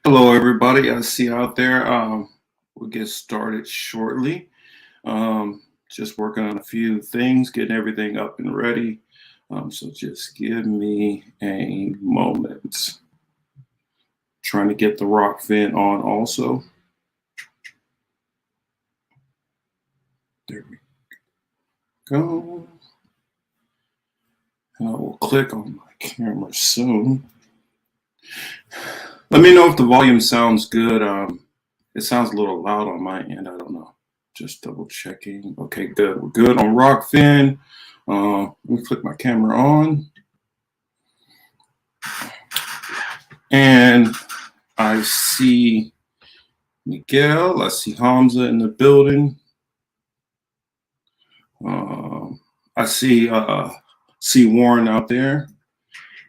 Hello, everybody. I see you out there. We'll get started shortly. Just working on a few things, getting everything up and ready. So just give me a moment. Trying to get the rock fin on also. There we go. And I will click on my camera soon. Let me know if the volume sounds good. It sounds a little loud on my end. I don't know. Just double checking. Okay, good. We're good on Rockfin. Let me click my camera on. And I see Miguel. I see Hamza in the building. I see Warren out there.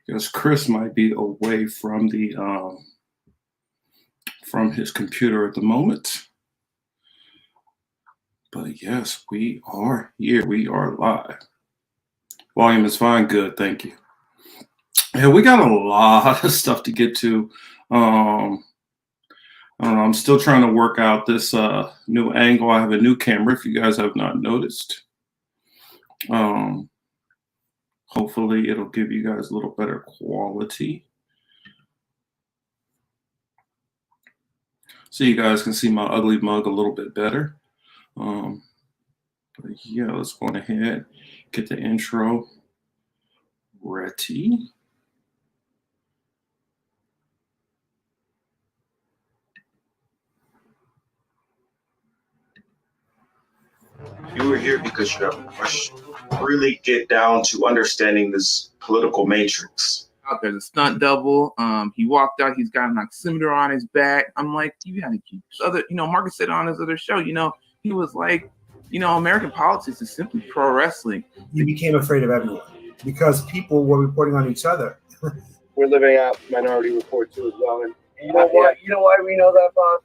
Because Chris might be away from the from his computer at the moment. But yes, we are here. We are live. Volume is fine. Good. Thank you. Yeah, we got a lot of stuff to get to. I don't know. I'm still trying to work out this new angle. I have a new camera, if you guys have not noticed. Hopefully, it'll give you guys a little better quality. So you guys can see my ugly mug a little bit better. But yeah, let's go ahead, get the intro ready. You were here because you have a question. Really get down to understanding this political matrix. Out there, the stunt double. He walked out. He's got an oximeter on his back. I'm like, you gotta keep other. Marcus said on his other show. He was like, American politics is simply pro wrestling. You became afraid of everyone because people were reporting on each other. We're living out Minority Report too as well. And you know what? You know why we know that, boss?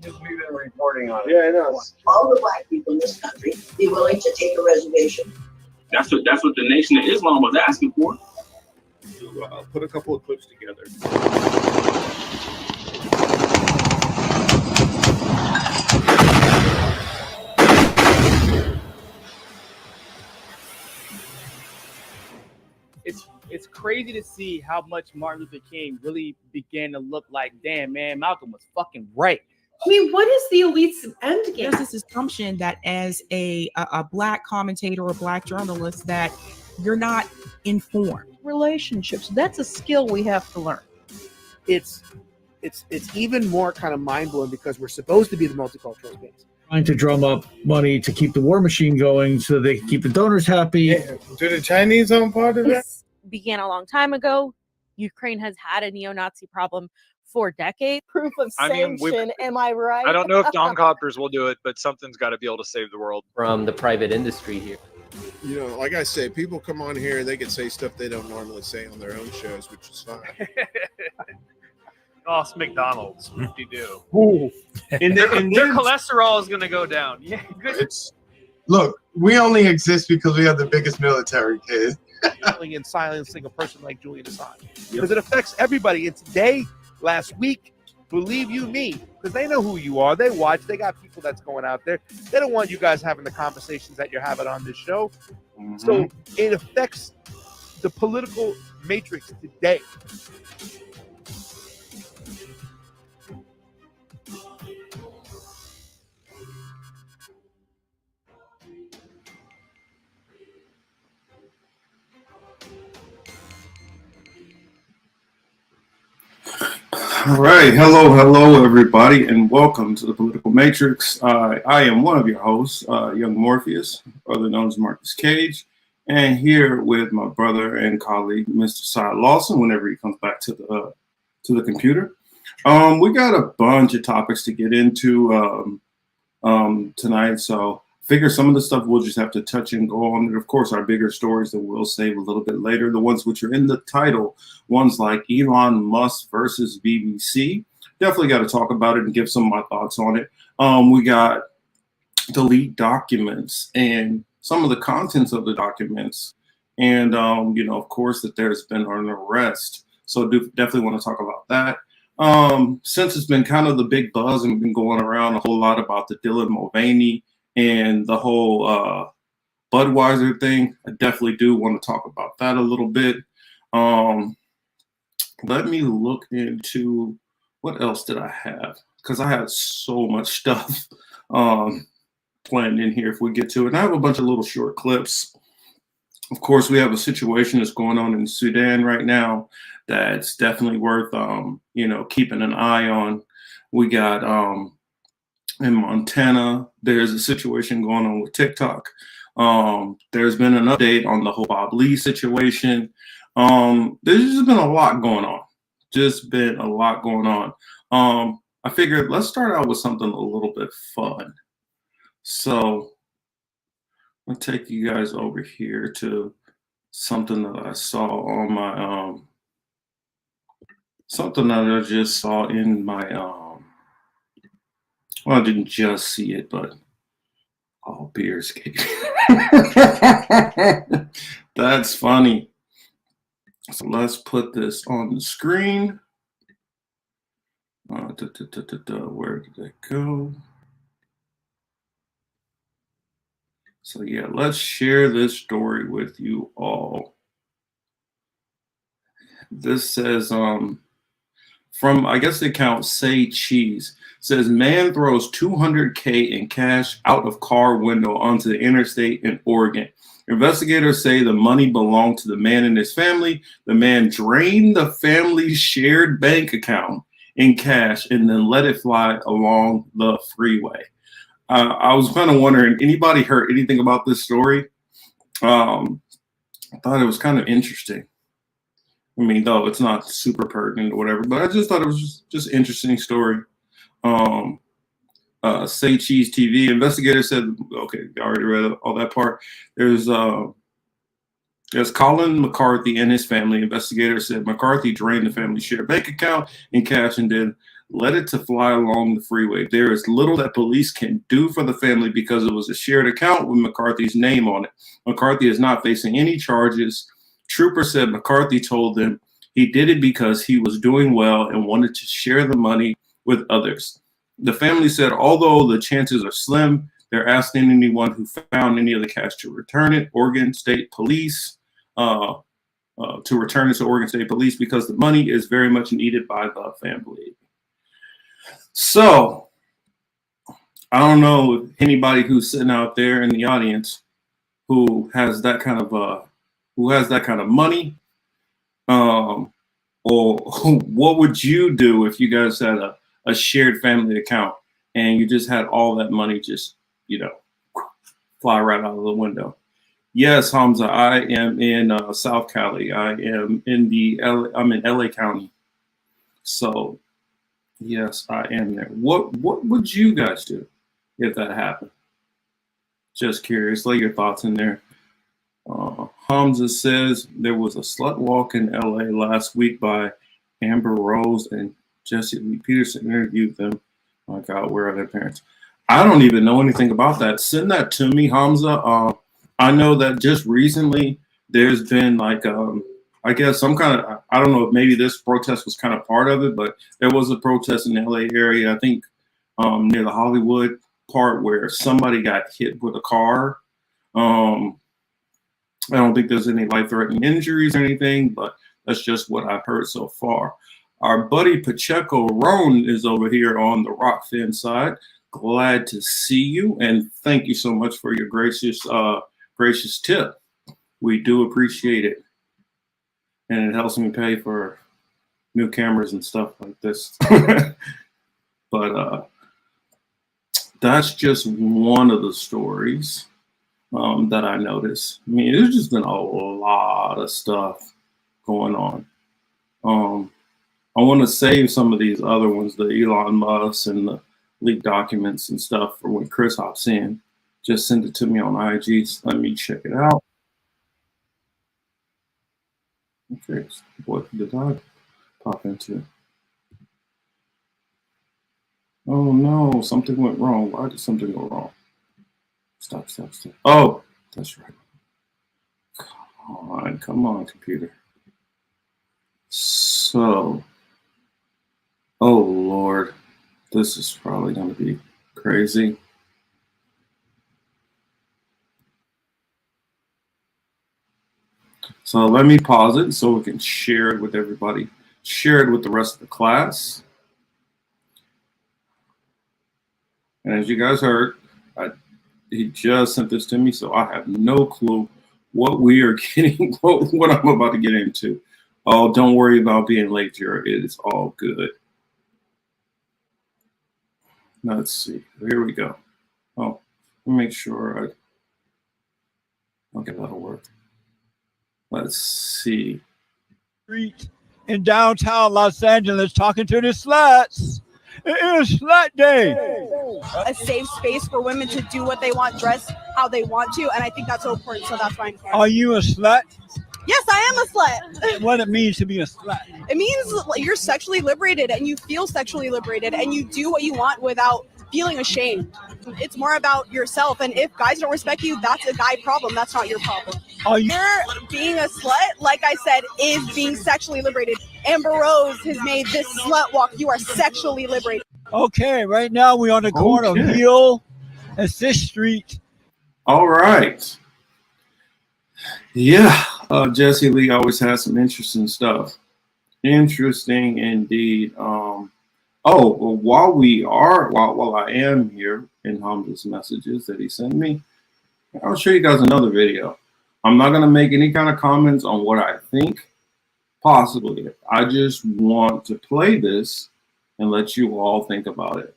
Because we've been reporting on it. Yeah, I know. All the black people in this country be willing to take a reservation. That's what the Nation of Islam was asking for. To put a couple of clips together. It's crazy to see how much Martin Luther King really began to look like, damn, man, Malcolm was fucking right. I mean, what is the elite's end game? There's this assumption that as a black commentator or black journalist that you're not informed. Relationships, that's a skill we have to learn. It's even more kind of mind-blowing because we're supposed to be the multicultural space. Trying to drum up money to keep the war machine going so they can keep the donors happy. Yeah. Do the Chinese own part of that? Began a long time ago. Ukraine has had a neo-Nazi problem for decades. Proof of sanction, am I right? I don't know if domcopters will do it, but something's got to be able to save the world. From the private industry here. Like I say, people come on here, they can say stuff they don't normally say on their own shows, which is fine. Oh, it's McDonald's. Whoop-de-doo. Ooh. And their cholesterol is going to go down. Yeah, Look, we only exist because we have the biggest military, kid. And silencing a person like Julian Assange. Because it affects everybody. It's today, last week, believe you me, because they know who you are. They watch. They got people that's going out there. They don't want you guys having the conversations that you're having on this show. Mm-hmm. So it affects the political matrix today. All right. Hello, everybody, and welcome to the Political Matrix. I am one of your hosts, Young Morpheus, other known as Marcus Cage, and here with my brother and colleague, Mr. Cy Lawson, whenever he comes back to the computer. We got a bunch of topics to get into tonight, so figure some of the stuff we'll just have to touch and go on. And of course, our bigger stories that we'll save a little bit later, the ones which are in the title, ones like Elon Musk versus BBC. Definitely got to talk about it and give some of my thoughts on it. We got delete documents and some of the contents of the documents. And, of course, that there's been an arrest. So definitely want to talk about that. since it's been kind of the big buzz and been going around a whole lot about the Dylan Mulvaney and the whole Budweiser thing, I definitely do want to talk about that a little bit. Let me look into what else did I have, because I had so much stuff planned in here if we get to it. And I have a bunch of little short clips. Of course, we have a situation that's going on in Sudan right now that's definitely worth keeping an eye on. We got in Montana, there's a situation going on with TikTok. There's been an update on the whole Bob Lee situation. There's just been a lot going on. I figured let's start out with something a little bit fun. So I'll take you guys over here to something that I saw on my something that I just saw in my well, I didn't just see it, but beers. That's funny. So let's put this on the screen. Where did it go? So yeah, let's share this story with you all. This says from, I guess the account Say Cheese, says man throws $200K in cash out of car window onto the interstate in Oregon. Investigators say the money belonged to the man and his family. The man drained the family's shared bank account in cash and then let it fly along the freeway. I was kind of wondering, anybody heard anything about this story? I thought it was kind of interesting. I mean, though it's not super pertinent or whatever, but I just thought it was just interesting story. Say Cheese TV investigator said, okay, I already read all that part. There's Colin McCarthy and his family. Investigator said McCarthy drained the family's shared bank account in cash and then let it to fly along the freeway. There is little that police can do for the family because it was a shared account with McCarthy's name on it. McCarthy is not facing any charges. Trooper said McCarthy told them he did it because he was doing well and wanted to share the money with others. The family said, although the chances are slim, they're asking anyone who found any of the cash to return it. Oregon State Police to return it to Oregon State Police because the money is very much needed by the family. So I don't know if anybody who's sitting out there in the audience who has that kind of money, or what would you do if you guys had a shared family account and you just had all that money just fly right out of the window? Yes, Hamza, I am in South Cali. I'm in LA County. So yes, I am there. What would you guys do if that happened? Just curious. Lay your thoughts in there. Hamza says there was a slut walk in LA last week by Amber Rose and Jesse Lee Peterson interviewed them. Oh my God, where are their parents? I don't even know anything about that. Send that to me, Hamza. I know that just recently there's been like, I guess some kind of, I don't know if maybe this protest was kind of part of it, but there was a protest in the LA area, I think near the Hollywood part where somebody got hit with a car. I don't think there's any life-threatening injuries or anything, but that's just what I've heard so far. Our buddy Pacheco Roan is over here on the Rock Fan side. Glad to see you, and thank you so much for your gracious tip. We do appreciate it, and it helps me pay for new cameras and stuff like this. But that's just one of the stories that I noticed. I mean, there's just been a lot of stuff going on. I want to save some of these other ones, the Elon Musk and the leaked documents and stuff, for when Chris hops in. Just send it to me on IG. Let me check it out. Okay, what did I pop into? Oh no, something went wrong. Why did something go wrong? Stop. Oh, that's right. Come on, computer. So, Oh Lord, this is probably going to be crazy. So let me pause it so we can share it with everybody. Share it with the rest of the class. And as you guys heard, he just sent this to me, so I have no clue what we are getting, what I'm about to get into. Oh, don't worry about being late, Jared. It is all good. Let's see. Here we go. Oh, let me make sure okay, that'll work. Let's see. Street in downtown Los Angeles talking to the sluts. It is slut day. A safe space for women to do what they want, dress how they want to, and I think that's so important. So that's why I'm here. Are you a slut? Yes, I am a slut. What it means to be a slut? It means you're sexually liberated and you feel sexually liberated and you do what you want without feeling ashamed. It's more about yourself, and if guys don't respect you, that's a guy problem. That's not your problem. You're being a slut, like I said, is being sexually liberated. Amber Rose has made this slut walk. You are sexually liberated. Okay, right now we're on the corner of Hill and 6th Street. All right. Yeah, Jesse Lee always has some interesting stuff. Interesting indeed. Oh, well, while I am here in Hamza's messages that he sent me, I'll show you guys another video. I'm not going to make any kind of comments on what I think, possibly. I just want to play this and let you all think about it.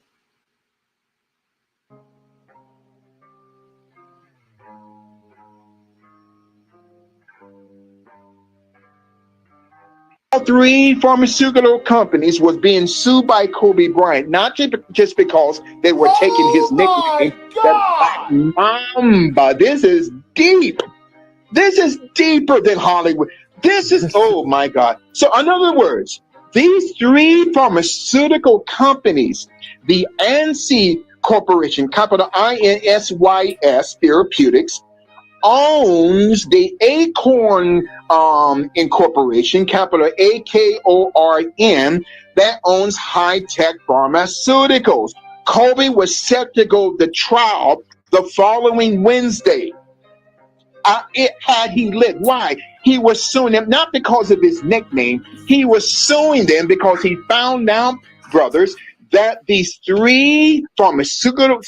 All three pharmaceutical companies was being sued by Kobe Bryant, not just because they were taking his nickname, that Mamba. This is deep. This is deeper than Hollywood. This is, oh my God. So in other words, these three pharmaceutical companies, the ANSY Corporation, capital INSYS Therapeutics, owns the Acorn Incorporation, capital AKORN, that owns high-tech pharmaceuticals. Kobe was set to go to trial the following Wednesday. Had he lived. Why? He was suing them not because of his nickname. He was suing them because he found out, brothers, that these three pharmaceutical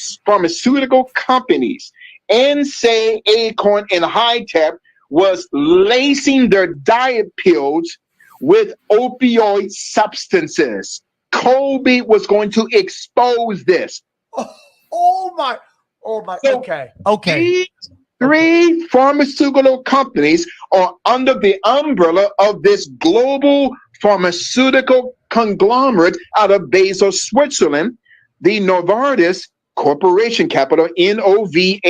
companies, NSAID, Acorn, and High-Tech, was lacing their diet pills with opioid substances. Kobe was going to expose this. Oh my, So okay. These three pharmaceutical companies are under the umbrella of this global pharmaceutical conglomerate out of Basel, Switzerland, the Novartis Corporation, capital Novartis.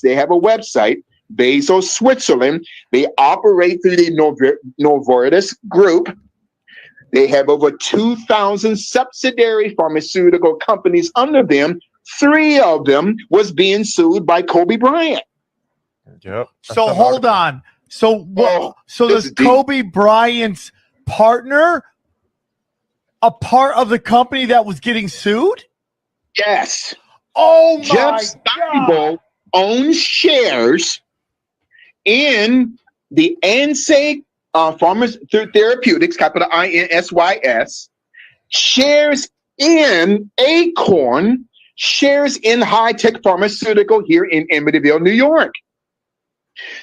They have a website, Basel, Switzerland. They operate through the Novartis Group. They have over 2,000 subsidiary pharmaceutical companies under them. 3 of them was being sued by Kobe Bryant. Yep. So hold on. So what? So does Kobe Bryant's partner a part of the company that was getting sued? Yes. Oh my Jeff Steibel owns shares in the NSAID Therapeutics, capital INSYS, shares in Acorn, shares in High-Tech Pharmaceutical here in Amityville, New York.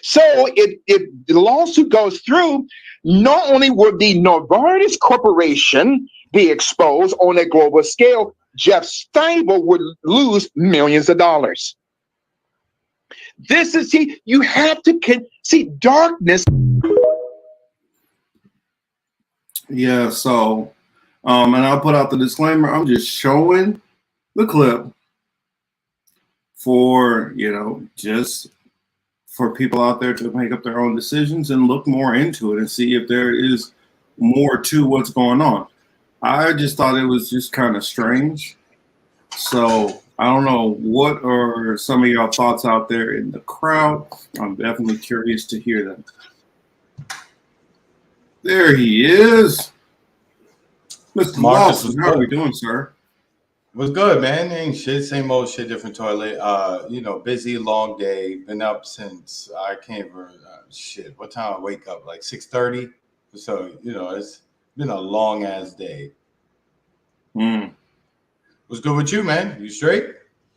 So if the lawsuit goes through, not only would the Novartis Corporation be exposed on a global scale, Jeff Steibel would lose millions of dollars. This is, you have to see darkness. Yeah, so, and I'll put out the disclaimer. I'm just showing the clip for, just for people out there to make up their own decisions and look more into it and see if there is more to what's going on. I just thought it was just kind of strange. So I don't know, what are some of y'all thoughts out there in the crowd? I'm definitely curious to hear them. There he is. Mr. Marcus Lawson, how are we doing, sir? What's good, man? Ain't shit, same old shit, different toilet. You know, busy, long day. Been up since I can't even shit. What time I wake up? Like 6:30. So you know, it's been a long ass day. What's good with you, man? You straight?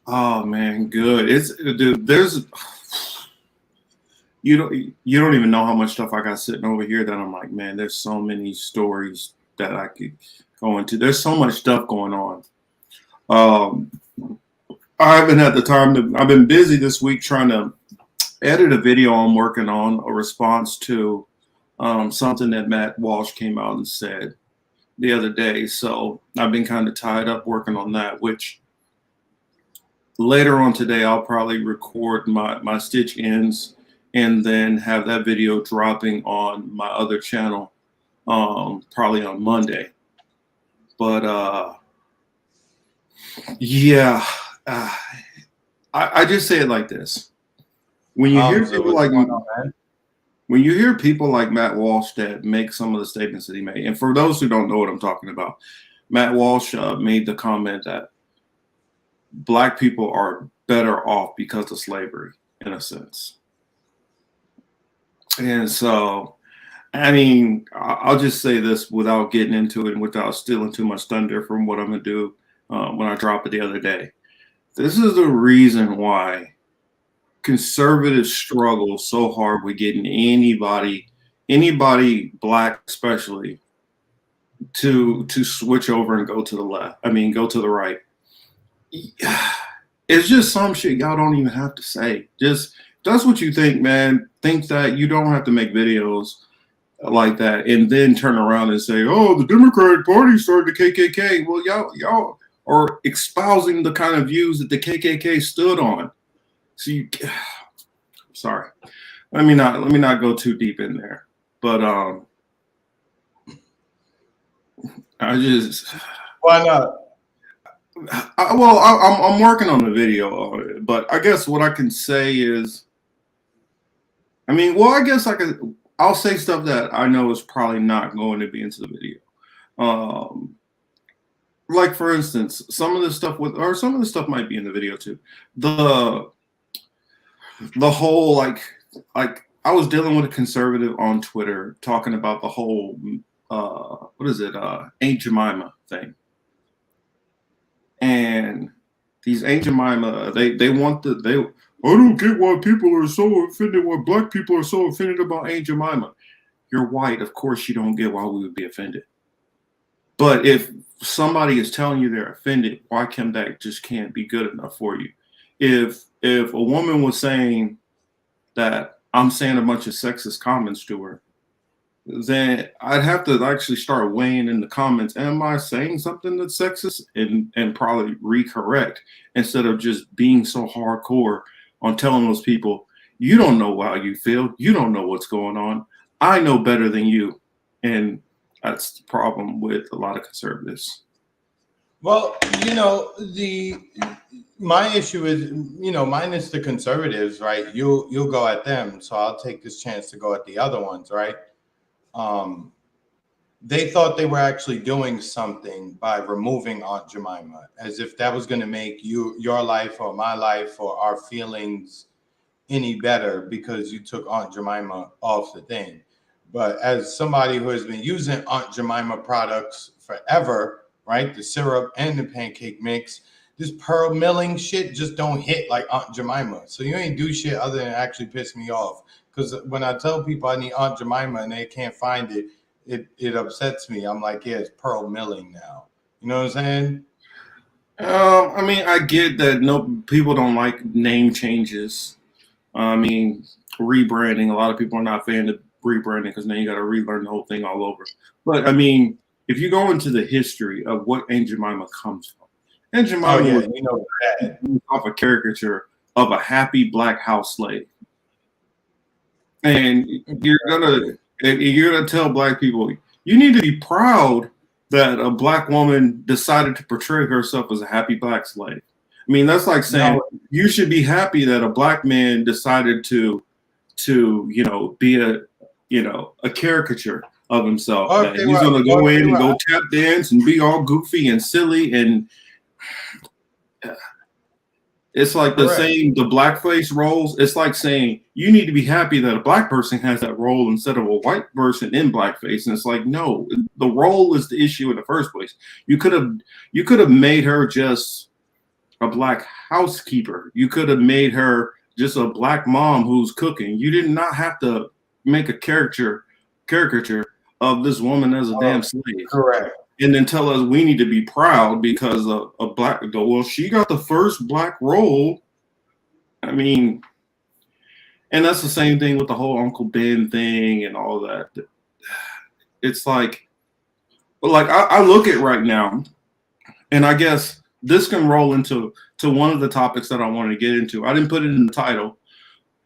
Oh man, good. It's dude. There's you don't even know how much stuff I got sitting over here that I'm like, man. There's so many stories that I could go into. There's so much stuff going on. I haven't had the time to. I've been busy this week trying to edit a video I'm working on, a response to something that Matt Walsh came out and said the other day. So I've been kind of tied up working on that, which later on today I'll probably record my stitch ends and then have that video dropping on my other channel probably on Monday. But yeah, I just say it like this. When you hear people like when you hear people like Matt Walsh that make some of the statements that he made, and for those who don't know what I'm talking about, Matt Walsh made the comment that Black people are better off because of slavery, in a sense. And so, I mean, I'll just say this without getting into it and without stealing too much thunder from what I'm going to do when I drop it the other day. This is the reason why conservatives struggle so hard with getting anybody Black especially, to switch over and go to the left. I mean, go to the right. It's just some shit y'all don't even have to say. Just that's what you think, man. Think that you don't have to make videos like that and then turn around and say, "Oh, the Democratic Party started the KKK." Well, y'all are espousing the kind of views that the KKK stood on. So sorry, let me not go too deep in there. But I just why not? I'm working on the video on it, but I guess what I can say is, I guess I'll say stuff that I know is probably not going to be into the video. Like for instance, some of the stuff might be in the video too. The whole like I was dealing with a conservative on Twitter talking about the whole Aunt Jemima thing. And these Aunt Jemima, I don't get why people are so offended, why Black people are so offended about Aunt Jemima. You're white, of course you don't get why we would be offended. But if somebody is telling you they're offended, why come that just can't be good enough for you? If a woman was saying that I'm saying a bunch of sexist comments to her, then I'd have to actually start weighing in the comments. Am I saying something that's sexist? And probably recorrect instead of just being so hardcore on telling those people, you don't know how you feel. You don't know what's going on. I know better than you. And that's the problem with a lot of conservatives. Well, you know, my issue is, you know, minus the conservatives, right? You'll go at them. So I'll take this chance to go at the other ones, right? They thought they were actually doing something by removing Aunt Jemima, as if that was going to make your life or my life or our feelings any better because you took Aunt Jemima off the thing. But as somebody who has been using Aunt Jemima products forever, right, the syrup and the pancake mix, this pearl milling shit just don't hit like Aunt Jemima. So you ain't do shit other than actually piss me off. Because when I tell people I need Aunt Jemima and they can't find it, it upsets me. I'm like, yeah, it's pearl milling now. You know what I'm saying? I mean, I get that people don't like name changes. I mean, rebranding. A lot of people are not fan of rebranding because now you got to relearn the whole thing all over. But I mean, if you go into the history of what Aunt Jemima comes from, Aunt Jemima was off a caricature of a happy Black house slave. And you're gonna tell Black people you need to be proud that a Black woman decided to portray herself as a happy Black slave. I mean, that's like saying you should be happy that a Black man decided to be a caricature of himself. Or That if they he's were- gonna go or if in they and were- go tap dance and be all goofy and silly, and it's like the Correct. saying the blackface roles. It's like saying you need to be happy that a black person has that role instead of a white person in blackface. And it's like, no, the role is the issue in the first place. You could have made her just a black housekeeper. You could have made her just a black mom who's cooking. You did not have to make a caricature of this woman as a damn slave. Correct. And then tell us we need to be proud because a black, well, she got the first black role. I mean, and that's the same thing with the whole Uncle Ben thing and all that. It's like I look at right now, and I guess this can roll into one of the topics that I wanted to get into. I didn't put it in the title,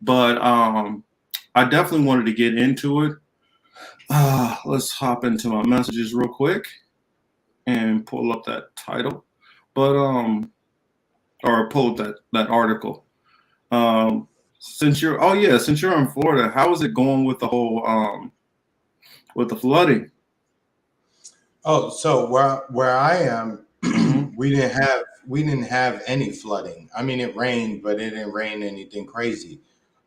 but I definitely wanted to get into it. Let's hop into my messages real quick and pull up that title, but or pull up that article. Since you're in Florida, how is it going with the whole with the flooding? Oh, so where I am, we didn't have any flooding. I mean, it rained, but it didn't rain anything crazy.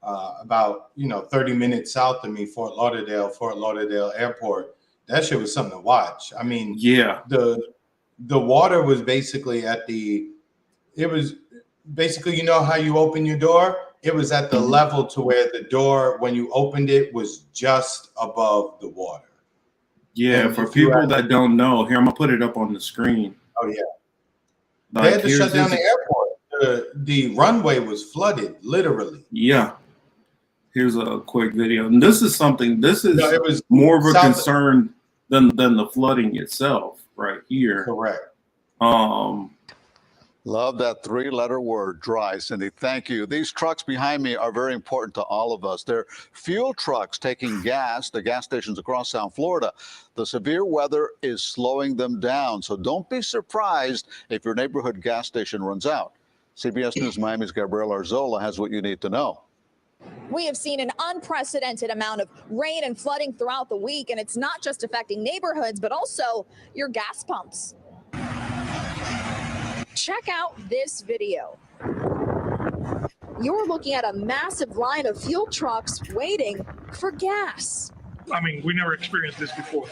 About 30 minutes south of me, Fort Lauderdale Airport. That shit was something to watch. I mean, yeah, the water was basically it was basically, how you open your door? It was at the level to where the door, when you opened it, was just above the water. Yeah, And for if you people had- that don't know, here I'm gonna put it up on the screen. Oh yeah. Like, They had to here's shut down this- the airport. The runway was flooded, literally. Yeah. Here's a quick video. And this is No, it was more of a south- concern than the flooding itself right here. Correct. Love that three-letter word, dry, Cindy. Thank you. These trucks behind me are very important to all of us. They're fuel trucks taking gas to gas stations across South Florida. The severe weather is slowing them down, so don't be surprised if your neighborhood gas station runs out. CBS News Miami's Gabrielle Arzola has what you need to know. We have seen an unprecedented amount of rain and flooding throughout the week, and it's not just affecting neighborhoods, but also your gas pumps. Check out this video. You're looking at a massive line of fuel trucks waiting for gas. I mean, we never experienced this before.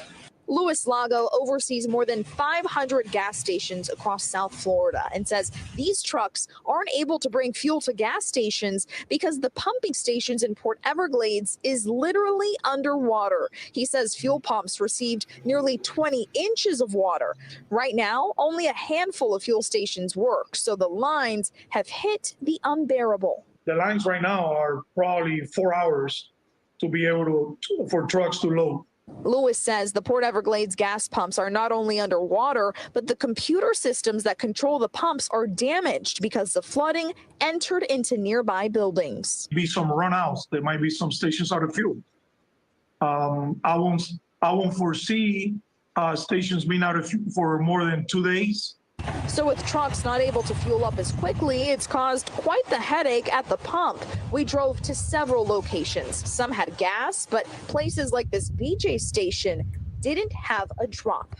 Luis Lago oversees more than 500 gas stations across South Florida and says these trucks aren't able to bring fuel to gas stations because the pumping stations in Port Everglades is literally underwater. He says fuel pumps received nearly 20 inches of water. Right now, only a handful of fuel stations work, so the lines have hit the unbearable. The lines right now are probably 4 hours to be able for trucks to load. Lewis says the Port Everglades gas pumps are not only underwater, but the computer systems that control the pumps are damaged because the flooding entered into nearby buildings. Be some runouts. There might be some stations out of fuel. I won't foresee stations being out of fuel for more than 2 days. So with trucks not able to fuel up as quickly, it's caused quite the headache at the pump. We drove to several locations. Some had gas, but places like this BJ station didn't have a drop.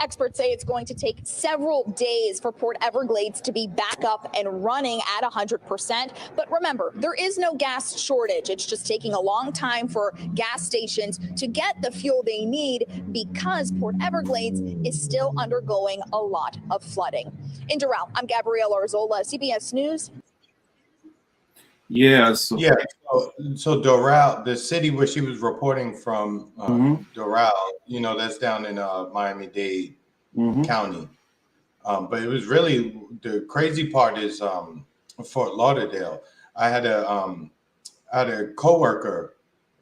Experts say it's going to take several days for Port Everglades to be back up and running at 100%. But remember, there is no gas shortage. It's just taking a long time for gas stations to get the fuel they need because Port Everglades is still undergoing a lot of flooding. In Doral, I'm Gabrielle Arzola, CBS News. Yeah. So Doral, the city where she was reporting from, Doral, that's down in Miami-Dade County. But it was really, the crazy part is Fort Lauderdale. I had a coworker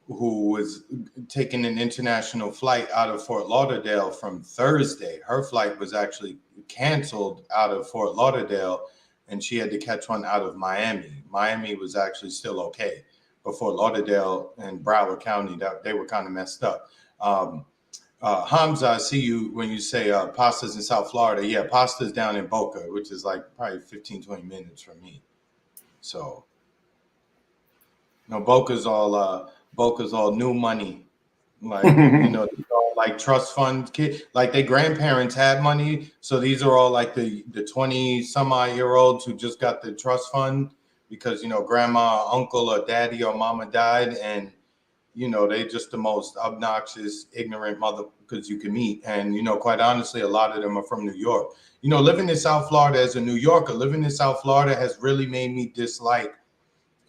who was taking an international flight out of Fort Lauderdale from Thursday. Her flight was actually canceled out of Fort Lauderdale, and she had to catch one out of Miami. Miami was actually still okay, but Fort Lauderdale and Broward County, they were kind of messed up. Hamza, I see you when you say Pasta's in South Florida. Yeah, Pasta's down in Boca, which is like probably 15, 20 minutes from me. So, Boca's all new money Like, you know, like trust fund kid, like their grandparents had money. So these are all like the 20 some odd year olds who just got the trust fund because, you know, grandma, uncle, or daddy or mama died. And, you know, they just the most obnoxious, ignorant motherfuckers you can meet. And, you know, quite honestly, a lot of them are from New York. You know, living in South Florida as a New Yorker, living in South Florida has really made me dislike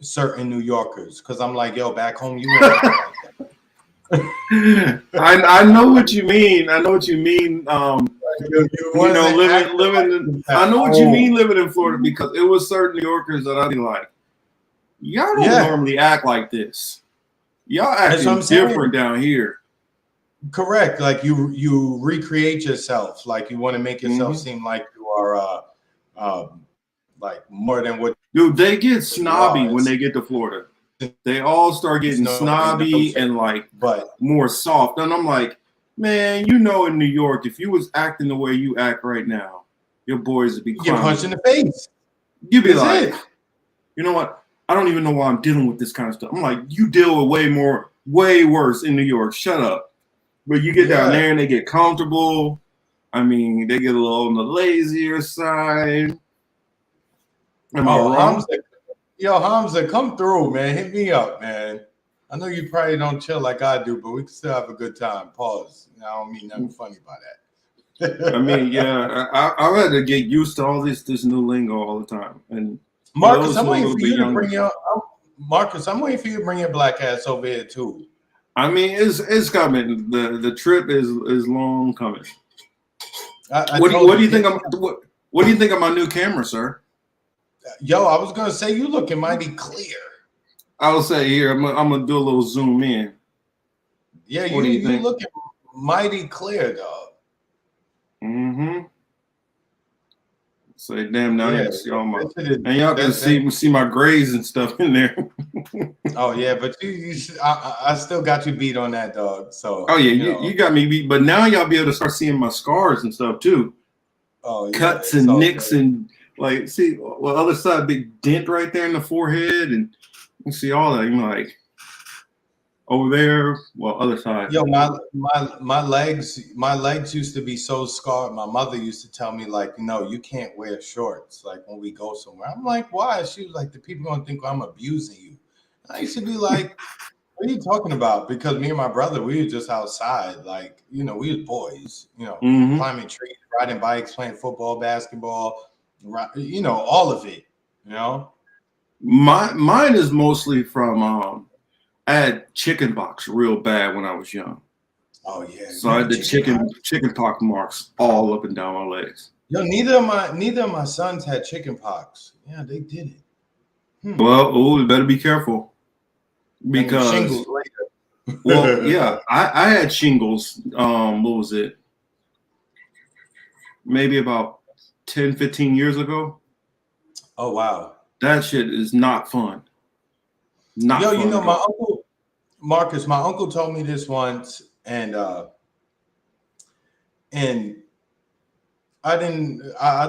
certain New Yorkers because I'm like, yo, back home, you ain't like that. I know what you mean. I know what you mean. You know, living. I know what you mean living in Florida because it was certain New Yorkers that I'd be like, y'all don't normally act like this. Y'all acting different down here. Correct. Like you recreate yourself. Like you want to make yourself seem like you are like more than what. Dude, they get snobby when they get to Florida. They all start getting snobby and like more soft. And I'm like, man, you know, in New York, if you was acting the way you act right now, your boys would be get punched in the face. You'd be like, you know what? I don't even know why I'm dealing with this kind of stuff. I'm like, you deal with way worse in New York. Shut up. But you get down there and they get comfortable. I mean, they get a little on the lazier side. Am I wrong? Yo, Hamza, come through, man. Hit me up, man. I know you probably don't chill like I do, but we can still have a good time. Pause. I don't mean nothing funny by that. I mean, yeah, I've had to get used to all this new lingo all the time. And Marcus, I'm waiting for you to bring your black ass over here too. I mean, it's coming. The trip is long coming. What do you think? What do you think of my new camera, sir? Yo, I was gonna say you looking mighty clear. I will say here, I'm gonna do a little zoom in. Yeah, you looking mighty clear, dog. Mm-hmm. Say, damn, now you can see all my, and y'all can see my grays and stuff in there. Oh yeah, but I still got you beat on that, dog. So oh yeah, you got me beat, but now y'all be able to start seeing my scars and stuff too. Oh yeah, cuts and nicks and like see well other side big dent right there in the forehead and you see all that. You know, like over there, well other side. Yo, my legs used to be so scarred. My mother used to tell me like, no, you can't wear shorts like when we go somewhere. I'm like, why? She was like, the people gonna think I'm abusing you. I used to be like, what are you talking about? Because me and my brother, we were just outside, like, you know, we was boys, you know, climbing trees, riding bikes, playing football, basketball, you know, all of it, you know. Mine is mostly from I had chicken pox real bad when I was young. Oh yeah. So I had the chicken pox marks all up and down my legs. Yo, neither of my sons had chicken pox. Yeah, they did it. Well, we better be careful. Because shingles later. Well, yeah, I had shingles. What was it? Maybe about 10, 15 years ago. Oh wow. That shit is not fun. Not Yo, fun you know, my uncle Marcus, my uncle told me this once, and I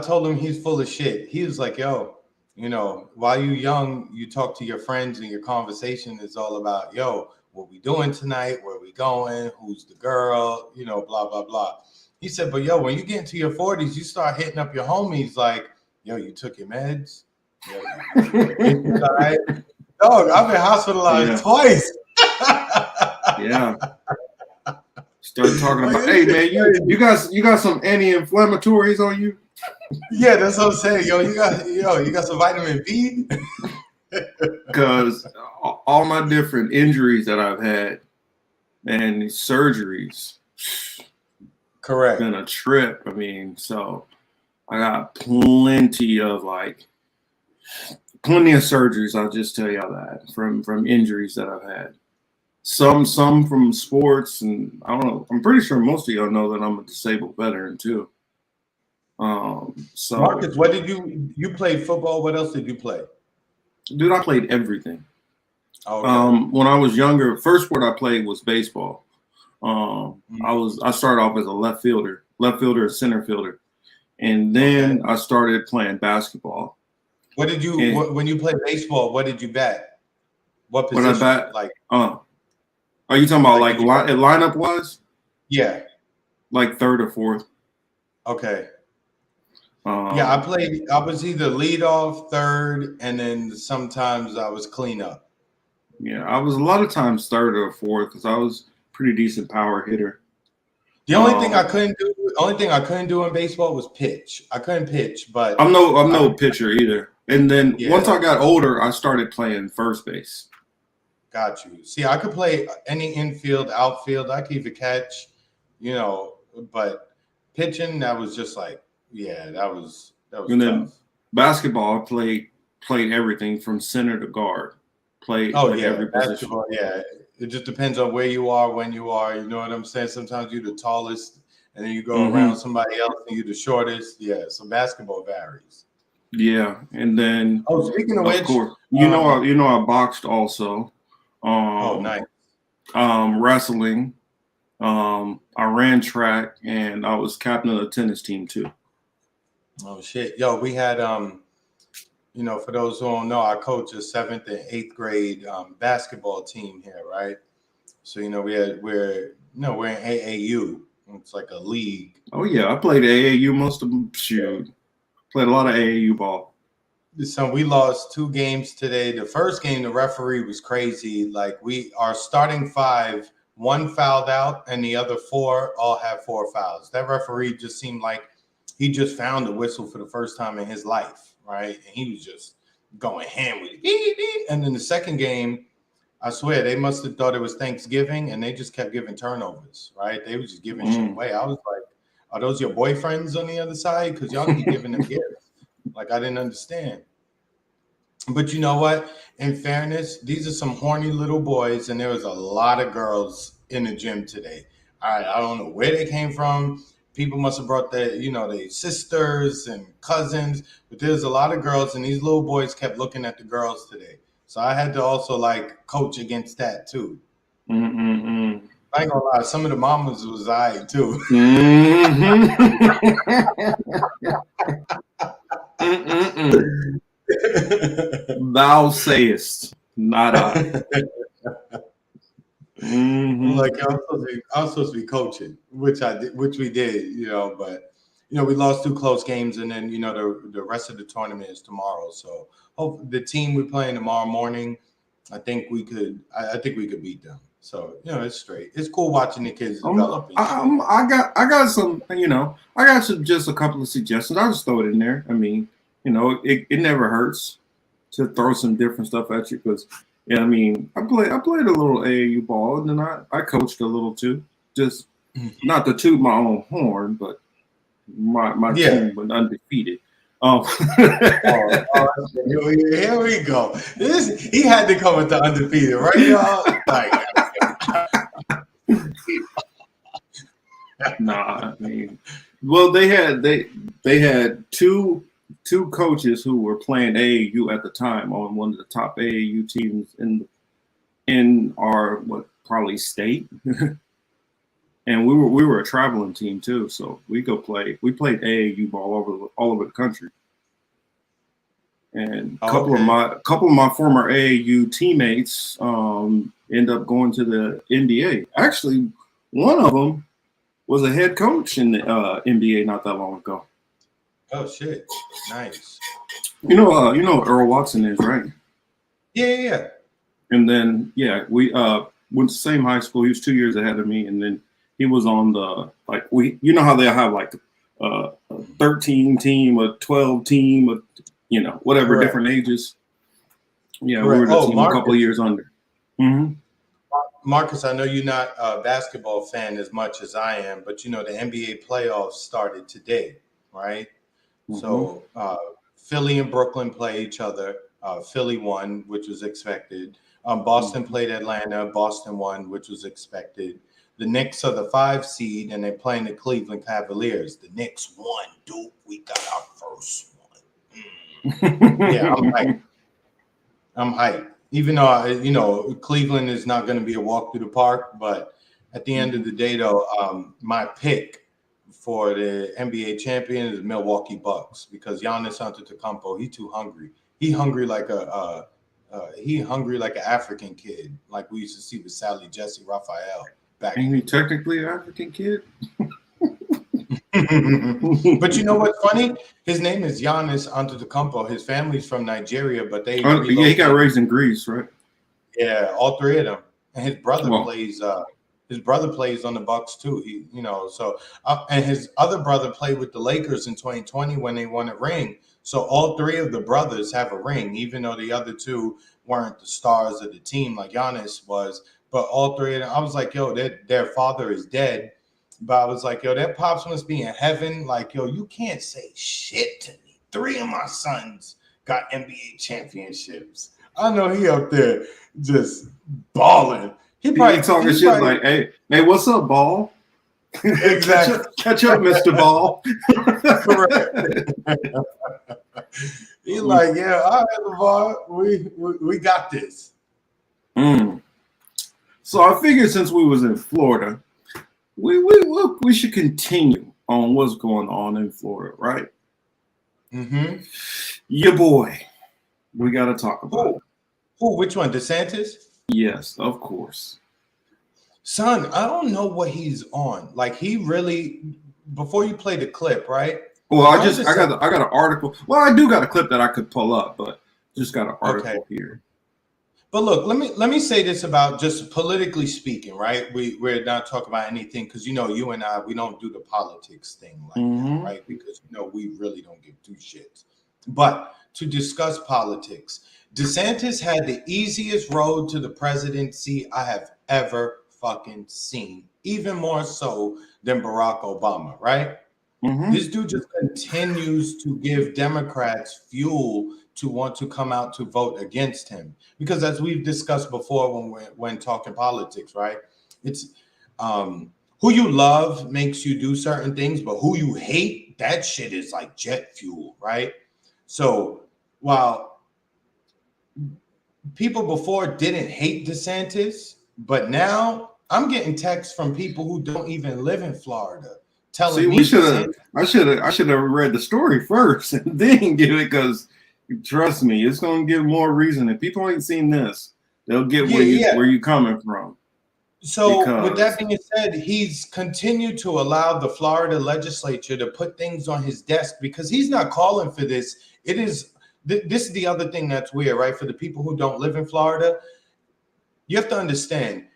told him he's full of shit. He was like, yo, you know, while you young, you talk to your friends and your conversation is all about, yo, what we doing tonight? Where we going? Who's the girl? You know, blah, blah, blah. He said, but yo, when you get into your 40s, you start hitting up your homies like, yo, you took your meds? Yo, right? Dog, I've been hospitalized twice. Yeah. Start talking about, hey man, you got some anti-inflammatories on you? Yeah, that's what I'm saying. Yo, you got some vitamin B? Because all my different injuries that I've had and surgeries, correct, been a trip. I mean, so I got plenty of surgeries. I'll just tell y'all that from injuries that I've had. Some from sports, and I don't know. I'm pretty sure most of y'all know that I'm a disabled veteran too. So Marcus, what did you played football? What else did you play? Dude, I played everything. Okay. When I was younger, first sport I played was baseball. I started off as a left fielder and center fielder, and then I started playing basketball. What did you when you played baseball? What did you bat? What position? When I bat, like Are you talking about like lineup wise? Yeah. Like third or fourth. Okay. Yeah, I was either lead off, third, and then sometimes I was clean up. Yeah, I was a lot of times third or fourth because I was pretty decent power hitter. The only thing I couldn't do in baseball was pitch. I couldn't pitch, but I'm no pitcher either. And then once I got older, I started playing first base. Got you. See, I could play any infield, outfield. I could even catch, but pitching, that was just like, that was And tough. then basketball, I played everything from center to guard. Played every position. Yeah. It just depends on where you are, when you are. You know what I'm saying? Sometimes you're the tallest, and then you go around somebody else, and you're the shortest. Yeah, so basketball varies. Yeah, and then speaking of which, course, I boxed also. Nice. Wrestling. I ran track, and I was captain of the tennis team too. Oh shit, yo, we had for those who don't know, I coach a 7th and 8th grade basketball team here, right? So we're in AAU. It's like a league. Oh yeah, I played AAU most of them. Shoot, played a lot of AAU ball. So we lost 2 games today. The first game, the referee was crazy. Like our starting 5, 1 fouled out, and the other 4 all had 4 fouls. That referee just seemed like he just found a whistle for the first time in his life, right? And he was just going ham with it. And then the second game, I swear they must have thought it was Thanksgiving, and they just kept giving turnovers, right? They were just giving shit away. I was like, are those your boyfriends on the other side? Because y'all keep giving them gifts. Like, I didn't understand. But you know what? In fairness, these are some horny little boys, and there was a lot of girls in the gym today. I don't know where they came from. People must have brought their sisters and cousins, but there's a lot of girls, and these little boys kept looking at the girls today. So I had to also coach against that too. Mm-mm-mm. I ain't gonna lie, some of the mamas was aight too. Thou sayest, not I. Like I was supposed to be coaching, which we did, but we lost 2 close games, and then the rest of the tournament is tomorrow. So the team we're playing tomorrow morning, I think we could beat them. So it's straight. It's cool watching the kids develop. I got some, just a couple of suggestions. I'll just throw it in there. I mean, it never hurts to throw some different stuff at you because. Yeah, I mean, I played a little AAU ball, and then I coached a little too. Just not to toot my own horn, but my team was undefeated. Here we go. He had to come with the undefeated, right, y'all? Nah, I mean, well, they had two coaches who were playing AAU at the time on one of the top AAU teams in our probably state, and we were a traveling team too. So we played AAU ball all over the country, and a couple of my former AAU teammates end up going to the NBA. Actually, one of them was a head coach in the NBA not that long ago. Oh shit! Nice. You know what Earl Watson is, right? Yeah. And then we went to the same high school. He was 2 years ahead of me, and then he was on the how they'll have a 13 team, a 12 team, whatever different ages. Yeah, we were the team a couple of years under. Mm-hmm. Marcus, I know you're not a basketball fan as much as I am, but the NBA playoffs started today, right? Mm-hmm. So Philly and Brooklyn play each other. Philly won, which was expected. Boston played Atlanta. Boston won, which was expected. The Knicks are the 5 seed, and they're playing the Cleveland Cavaliers. The Knicks won, dude. We got our first one. Yeah, I'm hyped. Even though, Cleveland is not going to be a walk through the park, but at the end of the day, though, my pick for the NBA champion is Milwaukee Bucks because Giannis Antetokounmpo, he's too hungry. He hungry like a he hungry like an African kid, like we used to see with Sally Jesse Raphael back. Ain't he technically an African kid? But you know what's funny? His name is Giannis Antetokounmpo. His family's from Nigeria, but they he got raised in Greece, right? Yeah, all three of them. And his brother plays. His brother plays on the Bucks too. And his other brother played with the Lakers in 2020 when they won a ring. So all three of the brothers have a ring, even though the other two weren't the stars of the team like Giannis was. But all three of them, I was like, yo, their father is dead. But I was like, yo, their pops must be in heaven. Like, yo, you can't say shit to me. 3 of my sons got NBA championships. I know he up there just balling. He probably talking shit like, hey, what's up, Ball? Exactly. catch up, Mr. Ball. Correct. He's like, yeah, all right, LeVar, we got this. So I figured since we was in Florida, we should continue on what's going on in Florida, right? Mm-hmm. Your boy. We got to talk about it. Who? Which one? DeSantis? Yes, of course. Son, I don't know what he's on. Like, he really. Before you play the clip, right? Well, I got an article. Well, I do got a clip that I could pull up, but just got an article here. But look, let me say this about just politically speaking, right? We're not talking about anything because you and I, we don't do the politics thing like that, right? Because we really don't give two shits. But to discuss politics, DeSantis had the easiest road to the presidency I have ever fucking seen, even more so than Barack Obama, right? This dude just continues to give Democrats fuel to want to come out to vote against him. Because as we've discussed before when talking politics, right? It's who you love makes you do certain things, but who you hate, that shit is like jet fuel, right? So while people before didn't hate DeSantis, but now I'm getting texts from people who don't even live in Florida telling me I should have read the story first and then give it, because trust me, it's gonna give more reason. If people ain't seen this, they'll get where you coming from. So with that being said, he's continued to allow the Florida legislature to put things on his desk because he's not calling for this. It is this is the other thing that's weird, right? For the people who don't live in Florida, you have to understand.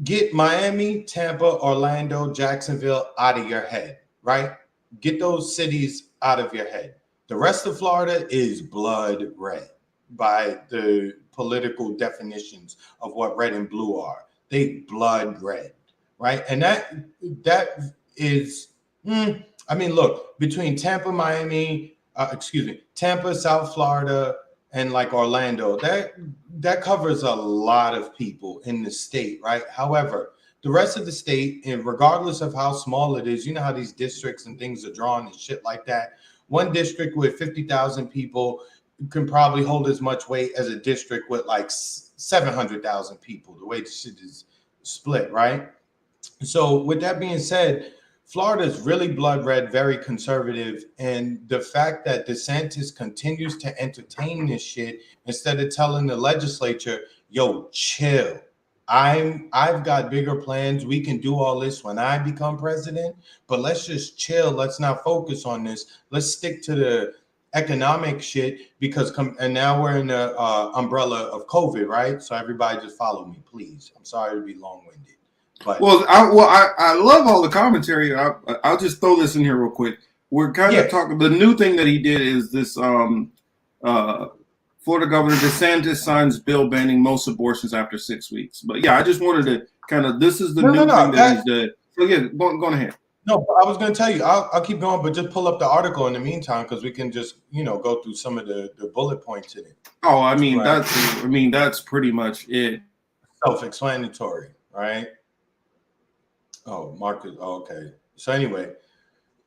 Get Miami, Tampa, Orlando, Jacksonville out of your head, right? Get those cities out of your head. The rest of Florida is blood red by the political definitions of what red and blue are. They blood red, right? And that is, I mean, look, between Tampa, Tampa, South Florida, and like Orlando, that covers a lot of people in the state, right? However, the rest of the state, and regardless of how small it is, you know how these districts and things are drawn and shit like that. One district with 50,000 people can probably hold as much weight as a district with like 700,000 people, the way the shit is split, right? So with that being said, Florida is really blood red, very conservative. And the fact that DeSantis continues to entertain this shit instead of telling the legislature, yo, chill. I've got bigger plans. We can do all this when I become president, but let's just chill. Let's not focus on this. Let's stick to the economic shit and now we're in the umbrella of COVID, right? So everybody just follow me, please. I'm sorry to be long-winded. But I love all the commentary. I'll just throw this in here real quick. We're kind of talking. The new thing that he did is this: Florida Governor DeSantis signs bill banning most abortions after 6 weeks. But yeah, I just wanted to kind of. This is the new thing that he's did. So yeah, go ahead. No, I was going to tell you. I'll keep going, but just pull up the article in the meantime because we can just go through some of the bullet points in it. Oh, I mean that's pretty much it. Self-explanatory, right? Oh, Marcus. Oh, okay. So anyway,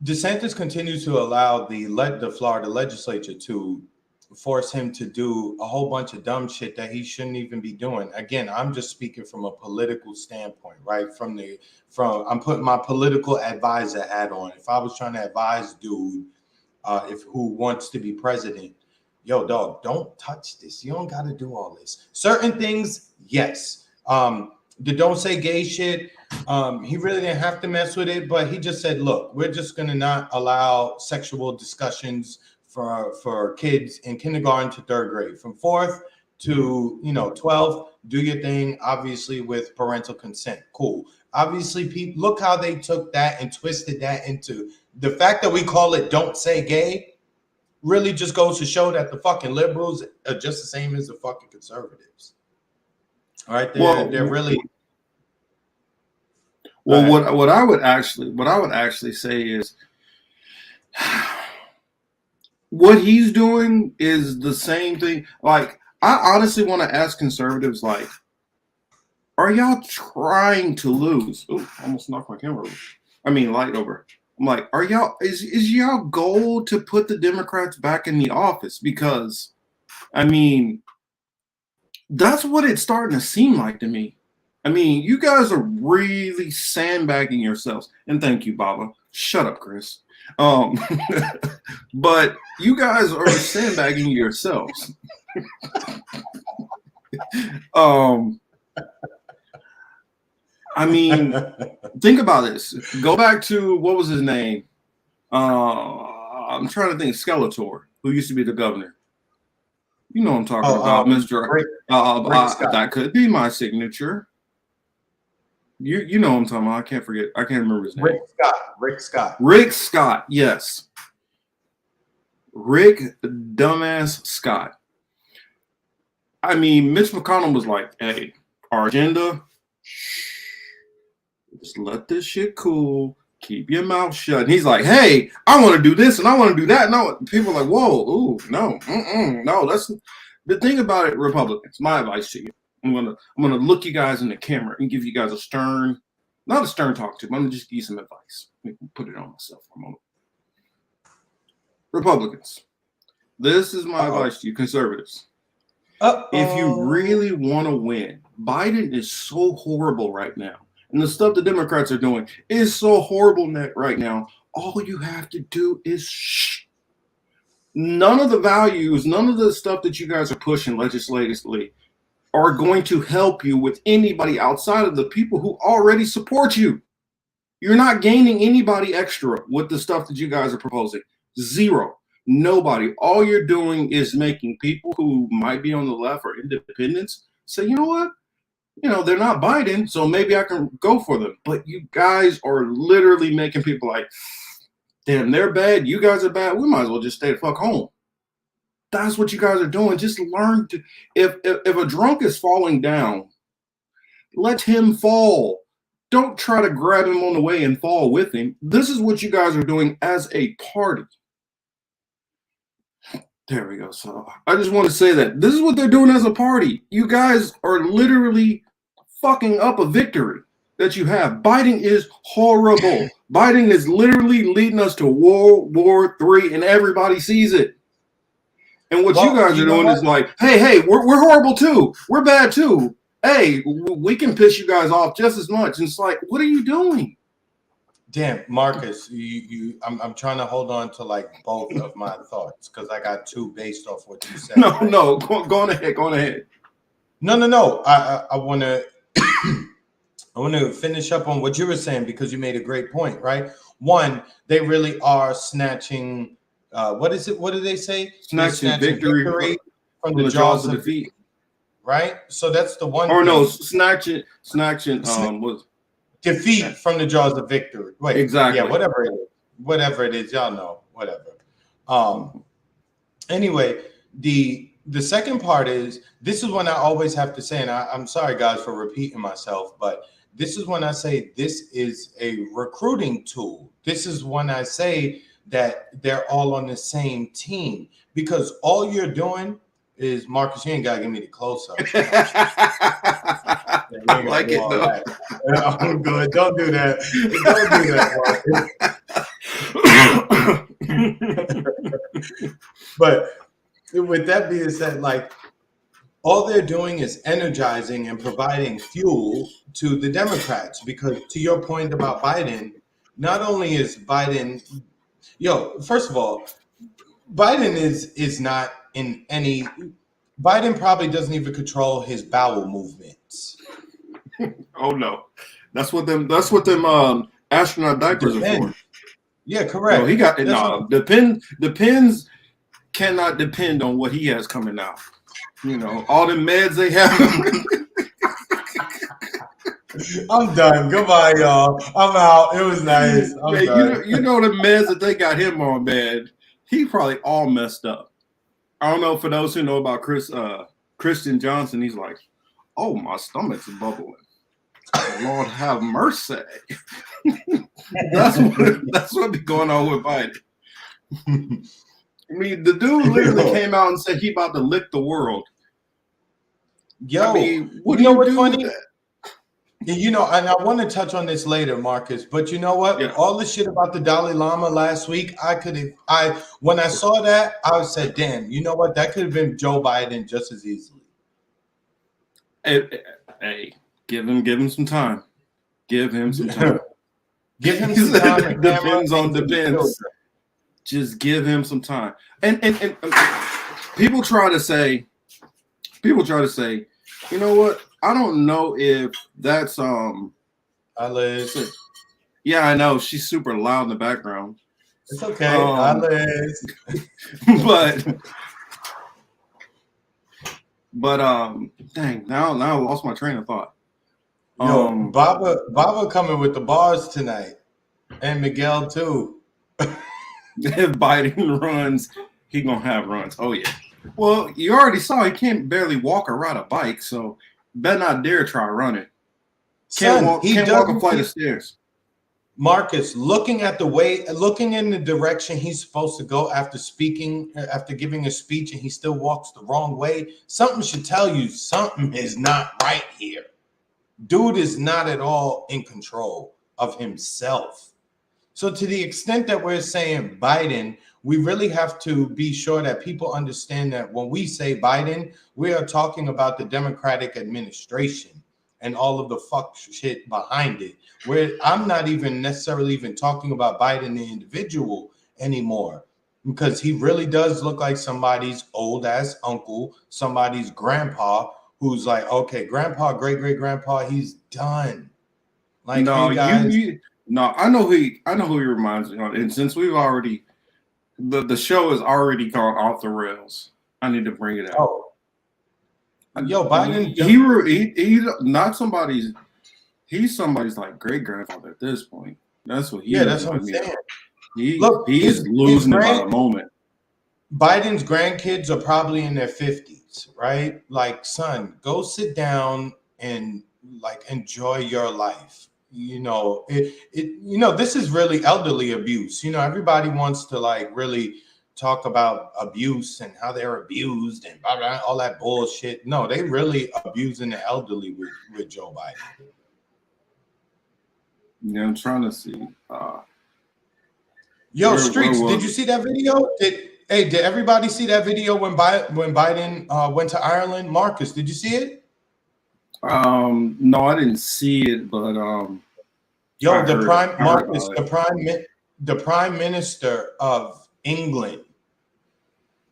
DeSantis continues to allow the Florida legislature to force him to do a whole bunch of dumb shit that he shouldn't even be doing. Again, I'm just speaking from a political standpoint, right? I'm putting my political advisor hat on. If I was trying to advise dude, who wants to be president, yo, dog, don't touch this. You don't got to do all this. Certain things, yes. The don't say gay shit, he really didn't have to mess with it, but he just said, look, we're just going to not allow sexual discussions for kids in kindergarten to third grade. From 4th to 12th, do your thing, obviously with parental consent. Cool. Obviously, people, look how they took that and twisted that into the fact that we call it don't say gay really just goes to show that the fucking liberals are just the same as the fucking conservatives. All right, they're really what I would actually say is what he's doing is the same thing. Like, I honestly want to ask conservatives, like, are y'all trying to lose? Oh, almost knocked my camera over. Light over. I'm like, are y'all, is y'all goal to put the Democrats back in the office? Because, that's what it's starting to seem like to me. You guys are really sandbagging yourselves. And thank you, Baba. Shut up, Chris. But you guys are sandbagging yourselves. Think about this. Go back to, what was his name? I'm trying to think. Skeletor, who used to be the governor. You know what I'm talking about, Mr. Rick that could be my signature. You know what I'm talking about. I can't remember his name. Rick Scott, yes. Rick dumbass Scott. Mitch McConnell was like, hey, our agenda, just let this shit cool. Keep your mouth shut. And he's like, hey, I want to do this and I want to do that. No, people are like, whoa, ooh, no, no. That's the thing about it, Republicans. My advice to you. I'm gonna look you guys in the camera and give you guys not a stern talk to, but I'm gonna just give you some advice. Let me put it on myself for a moment. Republicans, this is my advice to you, conservatives. If you really want to win, Biden is so horrible right now. And the stuff the Democrats are doing is so horrible right now. All you have to do is shh. None of the values, none of the stuff that you guys are pushing legislatively are going to help you with anybody outside of the people who already support you. You're not gaining anybody extra with the stuff that you guys are proposing. Zero. Nobody. All you're doing is making people who might be on the left or independents say, you know what? They're not Biden, so maybe I can go for them. But you guys are literally making people like, damn, they're bad. You guys are bad. We might as well just stay the fuck home. That's what you guys are doing. Just learn to, if a drunk is falling down, let him fall. Don't try to grab him on the way and fall with him. This is what you guys are doing as a party. There we go. So I just want to say that this is what they're doing as a party. You guys are literally fucking up a victory that you have. Biden is horrible. Biden is literally leading us to World War III, and everybody sees it. And what you guys are doing is like, hey, we're horrible too. We're bad too. Hey, we can piss you guys off just as much. And it's like, what are you doing? Damn, Marcus, I'm trying to hold on to like both of my thoughts because I got two based off what you said. No, go on ahead. No. I want to finish up on what you were saying because you made a great point, right? One, they really are snatching. What is it? What do they say? Snatching victory from the jaws of defeat. Right. So that's the one. Or no, snatching. Was defeat from the jaws of victory. Wait, exactly. Yeah, whatever it is, y'all know. Whatever. Anyway, the second part is this is when I always have to say, and I'm sorry guys for repeating myself, but this is when I say this is a recruiting tool. This is when I say that they're all on the same team because all you're doing is, Marcus, you ain't gotta give me the close up. I like it though. I'm good. Don't do that. But with that being said, like all they're doing is energizing and providing fuel to the Democrats because to your point about Biden, not only is Biden, first of all, Biden is not in any. Biden probably doesn't even control his bowel movements. Oh no, that's what them astronaut diapers are for. Yeah, correct. No, he got no. Depends cannot depend on what he has coming out. You know, all the meds they have. I'm done. Goodbye, y'all. I'm out. It was nice. I'm Man, done. you know the meds that they got him on, man. He probably all messed up. I don't know, for those who know about Christian Johnson, he's like, oh, my stomach's bubbling. Lord have mercy. that's what be going on with Biden. I mean, the dude literally came out and said he about to lick the world. Yo, I mean, what you know do you what's do funny? with that? You know, and I want to touch on this later, Marcus. But you know what? Yeah. All the shit about the Dalai Lama last week, when I saw that, I said, "Damn, you know what? That could have been Joe Biden just as easily." Hey, give him some time. Give him some time. Give him some time. Depends. Just give him some time. And people try to say, you know what? I don't know if that's Alice. Yeah, I know she's super loud in the background. It's okay, Alice. but dang, now I lost my train of thought. Yo, Baba coming with the bars tonight, and Miguel too. If Biden runs, he gonna have runs. Oh yeah. Well, you already saw he can't barely walk or ride a bike, so better not dare try running. Can't walk a flight of stairs. Marcus, looking in the direction he's supposed to go after giving a speech, and he still walks the wrong way. Something should tell you something is not right here. Dude is not at all in control of himself. So to the extent that we're saying Biden, we really have to be sure that people understand that when we say Biden, we are talking about the Democratic administration and all of the fuck shit behind it. Where I'm not even necessarily even talking about Biden the individual anymore, because he really does look like somebody's old ass uncle, somebody's grandpa who's like, okay, grandpa, great grandpa, he's done. Like, no, hey guys, no, I know who he reminds me of, and since we've already the show has already gone off the rails, I need to bring it out. Oh. Yo, Biden, he's not somebody's. He's somebody's like great grandfather at this point. That's what he. Yeah, that's what I'm saying. He's losing it by the moment. Biden's grandkids are probably in their 50s, right? Like, son, go sit down and like enjoy your life. You know, this is really elderly abuse. You know, everybody wants to like really talk about abuse and how they're abused and blah, blah, all that bullshit. No, they really abusing the elderly with Joe Biden. Yeah, I'm trying to see. Streets, did you see that video? Did everybody see that video when Biden went to Ireland? Marcus, did you see it? No, I didn't see it, but the prime minister of England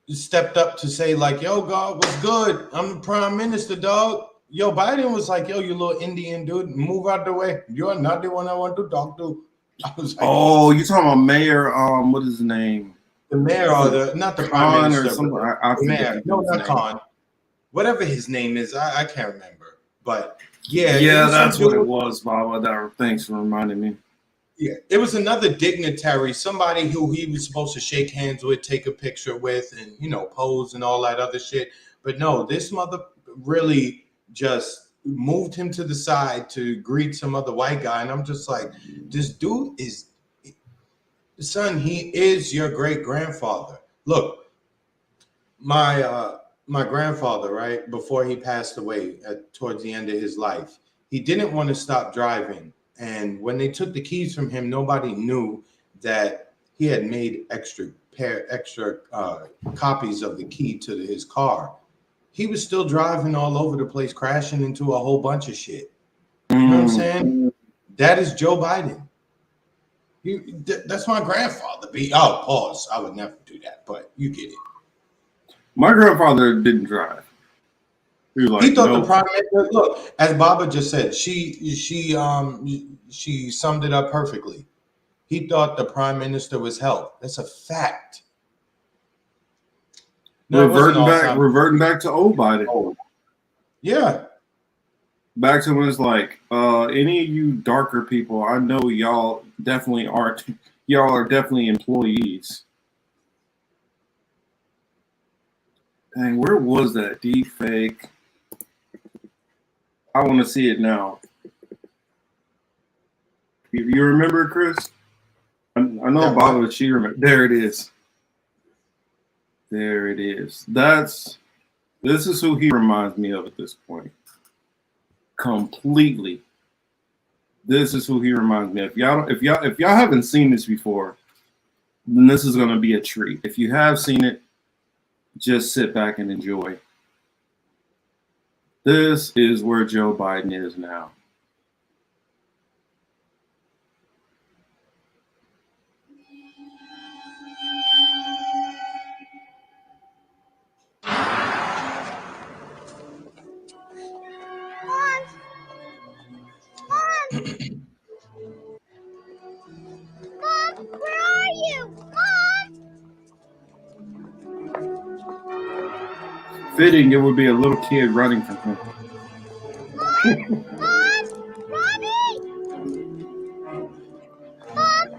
stepped up to say like, yo, God, what's good? I'm the prime minister, dog. Yo, Biden was like, yo, you little Indian dude, move out the way. You're not the one I want to talk to. I was like, oh, you talking about Mayor? What is his name? The mayor or not the prime minister, or something. I the mayor. No, not Khan. Whatever his name is, I can't remember. But yeah, that's what it was, Baba. Thanks for reminding me. Yeah, it was another dignitary, somebody who he was supposed to shake hands with, take a picture with, and pose and all that other shit. But no, this mother really just moved him to the side to greet some other white guy, and I'm just like, this dude is, son, he is your great grandfather. Look, my grandfather, right before he passed away, towards the end of his life, he didn't want to stop driving. And when they took the keys from him, nobody knew that he had made extra copies of the key to his car. He was still driving all over the place, crashing into a whole bunch of shit. You know what I'm saying? That is Joe Biden. That's my grandfather. Oh, pause. I would never do that, but you get it. My grandfather didn't drive. He was like, He thought no. the prime minister. Look, as Baba just said, she summed it up perfectly. He thought the prime minister was health. That's a fact. No, reverting back to old Biden. Yeah. Back to when it's like, any of you darker people, I know y'all definitely aren't. Y'all are definitely employees. Dang, where was that deep fake? I want to see it now. You remember, Chris? I know Baba, but she remember. There it is. There it is. This is who he reminds me of at this point. Completely. This is who he reminds me of. If y'all haven't seen this before, then this is gonna be a treat. If you have seen it, just sit back and enjoy. This is where Joe Biden is now. Mom, where are you? Mom! Fitting, it would be a little kid running from him. Mom! Robbie! Mom!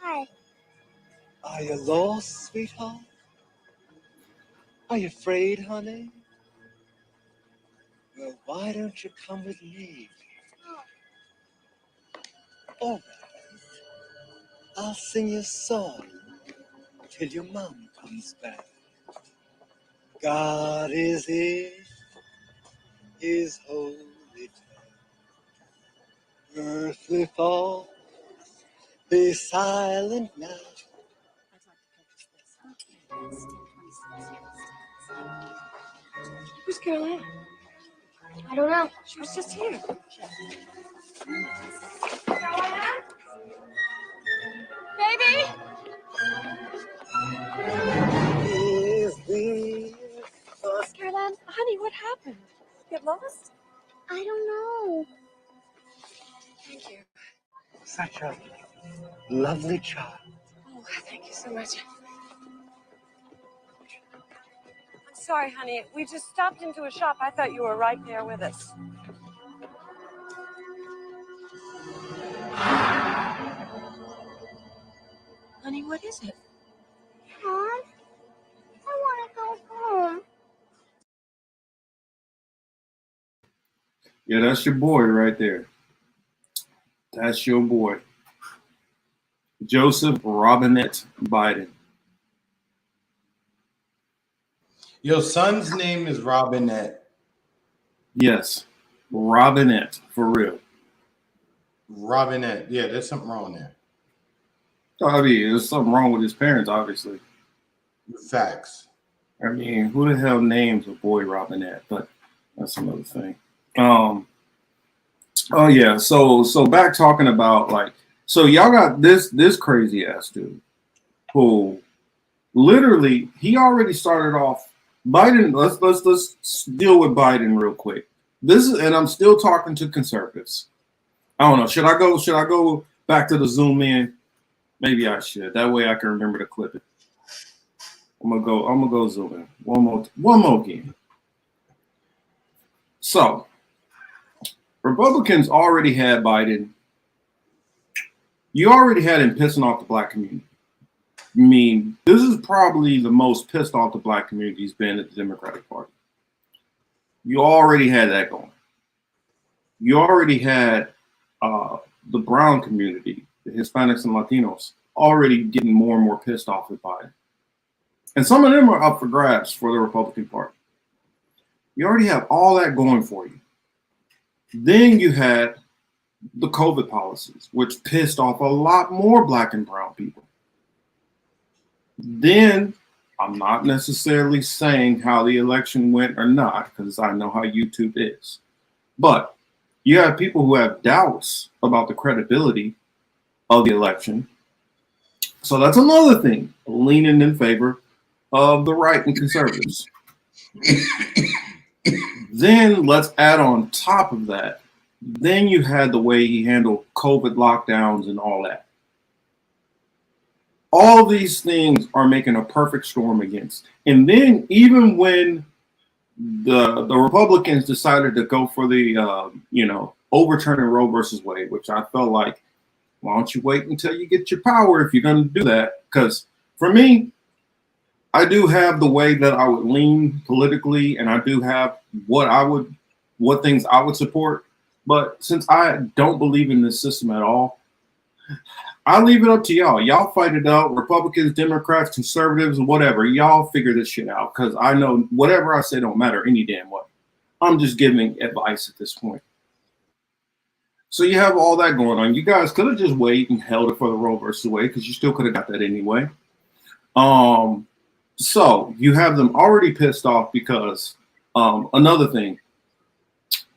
Hi. Are you lost, sweetheart? Are you afraid, honey? Well, why don't you come with me? All right. I'll sing you a song till your mom comes back. God is in his holy temple. Earthly thoughts be silent now. Who's Caroline? I don't know. She was just here. Caroline? Baby? Caroline, honey, what happened? Get lost? I don't know. Thank you. Such a lovely child. Oh, thank you so much. I'm sorry, honey. We just stopped into a shop. I thought you were right there with us. Honey, what is it? Mom, I want to go home. Yeah, that's your boy right there. That's your boy. Joseph Robinette Biden. Your son's name is Robinette. Yes, Robinette, for real. Robinette. Yeah, there's something wrong there. I mean, there's something wrong with his parents, obviously. Facts. I mean, who the hell names a boy Robinette? But that's another thing. Oh yeah. So back talking about so y'all got this crazy ass dude who literally he already started off Biden. Let's deal with Biden real quick. And I'm still talking to conservatives. I don't know. Should I go back to the zoom in? Maybe I should. That way I can remember to clip it. I'm gonna go zoom in. One more again. So Republicans already had Biden. You already had him pissing off the black community. I mean, this is probably the most pissed off the black community he's been at the Democratic Party. You already had that going. You already had the brown community, the Hispanics and Latinos, already getting more and more pissed off with Biden. And some of them are up for grabs for the Republican Party. You already have all that going for you. Then you had the COVID policies, which pissed off a lot more black and brown people. Then, I'm not necessarily saying how the election went or not, because I know how YouTube is. But you have people who have doubts about the credibility of the election. So that's another thing, leaning in favor of the right and conservatives. Then let's add on top of that, then you had the way he handled COVID lockdowns and all that. All these things are making a perfect storm against. And then even when the Republicans decided to go for the, overturning Roe versus Wade, which I felt like, why don't you wait until you get your power if you're going to do that? Because for me, I do have the way that I would lean politically, and I do have what things I would support. But since I don't believe in this system at all, I leave it up to y'all. Y'all fight it out. Republicans, Democrats, conservatives, whatever. Y'all figure this shit out, because I know whatever I say don't matter any damn way. I'm just giving advice at this point. So you have all that going on. You guys could have just waited and held it for the Roe versus Wade, because you still could have got that anyway. So you have them already pissed off because another thing,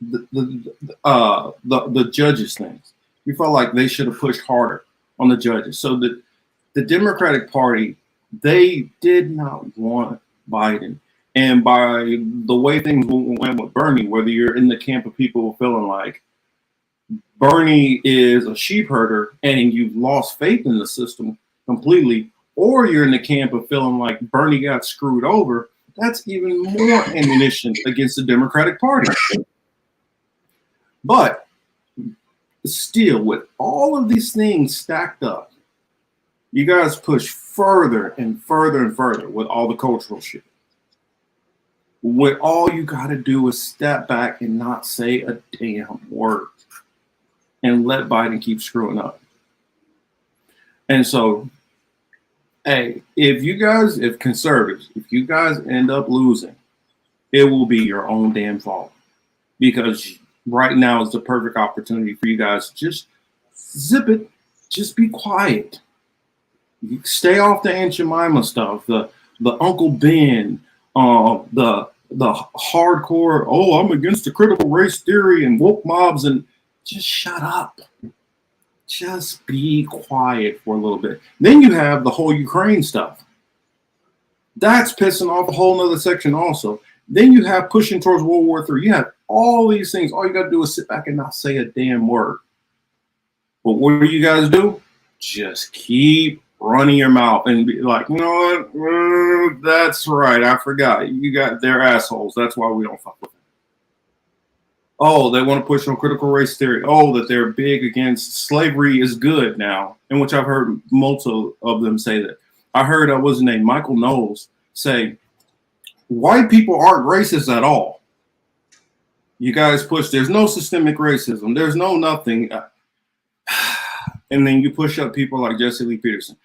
the judges things. You felt like they should have pushed harder on the judges. So the Democratic Party, they did not want Biden. And by the way things went with Bernie, whether you're in the camp of people feeling like Bernie is a sheep herder and you've lost faith in the system completely, or you're in the camp of feeling like Bernie got screwed over, that's even more ammunition against the Democratic Party. But still, with all of these things stacked up, you guys push further and further and further with all the cultural shit. When all you got to do is step back and not say a damn word and let Biden keep screwing up. And so, hey, if conservatives, if you guys end up losing, it will be your own damn fault, because right now is the perfect opportunity for you guys to just zip it, just be quiet. You stay off the Aunt Jemima stuff, the Uncle Ben, the hardcore, oh, I'm against the critical race theory and woke mobs, and just shut up. Just be quiet for a little bit. Then you have the whole Ukraine stuff. That's pissing off a whole nother section also. Then you have pushing towards World War III. You have all these things. All you got to do is sit back and not say a damn word. But what do you guys do? Just keep running your mouth and be like, you know what? That's right. I forgot. They're assholes. That's why we don't fuck with them. Oh, they want to push on critical race theory. Oh, that they're big against slavery is good now. In which I've heard most of them say that. I heard, what's his name, Michael Knowles, say, white people aren't racist at all. You guys push, there's no systemic racism. There's no nothing. And then you push up people like Jesse Lee Peterson.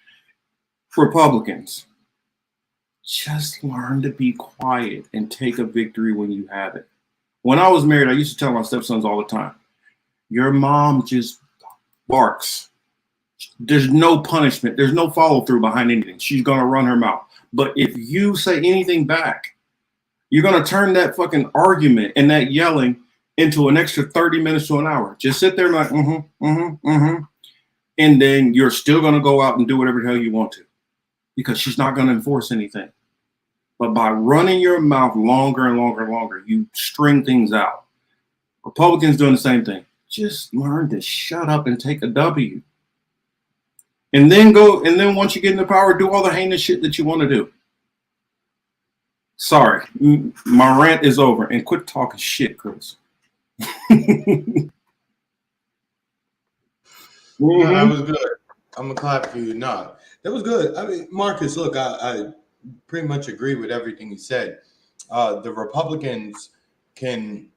Republicans, just learn to be quiet and take a victory when you have it. When I was married, I used to tell my stepsons all the time, your mom just barks. There's no punishment. There's no follow through behind anything. She's going to run her mouth. But if you say anything back, you're going to turn that fucking argument and that yelling into an extra 30 minutes to an hour. Just sit there like, and then you're still going to go out and do whatever the hell you want to, because she's not going to enforce anything. But by running your mouth longer and longer and longer, you string things out. Republicans doing the same thing. Just learn to shut up and take a W. And then once you get into power, do all the heinous shit that you want to do. Sorry, my rant is over. And quit talking shit, Chris. No, that was good. I'm gonna clap for you. No, that was good. I mean, Marcus, look, I pretty much agree with everything you said. The Republicans can,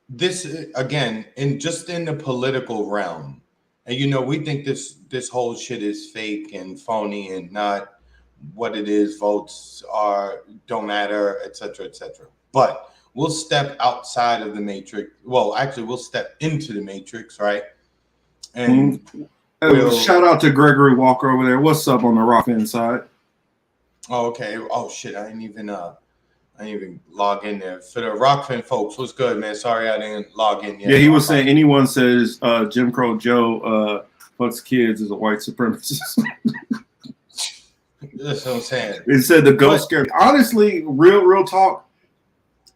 this again, in the political realm, and we think this whole shit is fake and phony and not what it is. Votes don't matter, etc., etc. But we'll step outside of the matrix. Well, actually, we'll step into the matrix, right? And shout out to Gregory Walker over there. What's up on the rock inside? Oh, okay. Oh shit, I didn't even log in there. For the Rockfin folks, what's good, man? Sorry I didn't log in yet. Yeah, he was saying anyone says Jim Crow Joe fucks kids is a white supremacist. That's what I'm saying. It said the ghost scare. Honestly, real talk.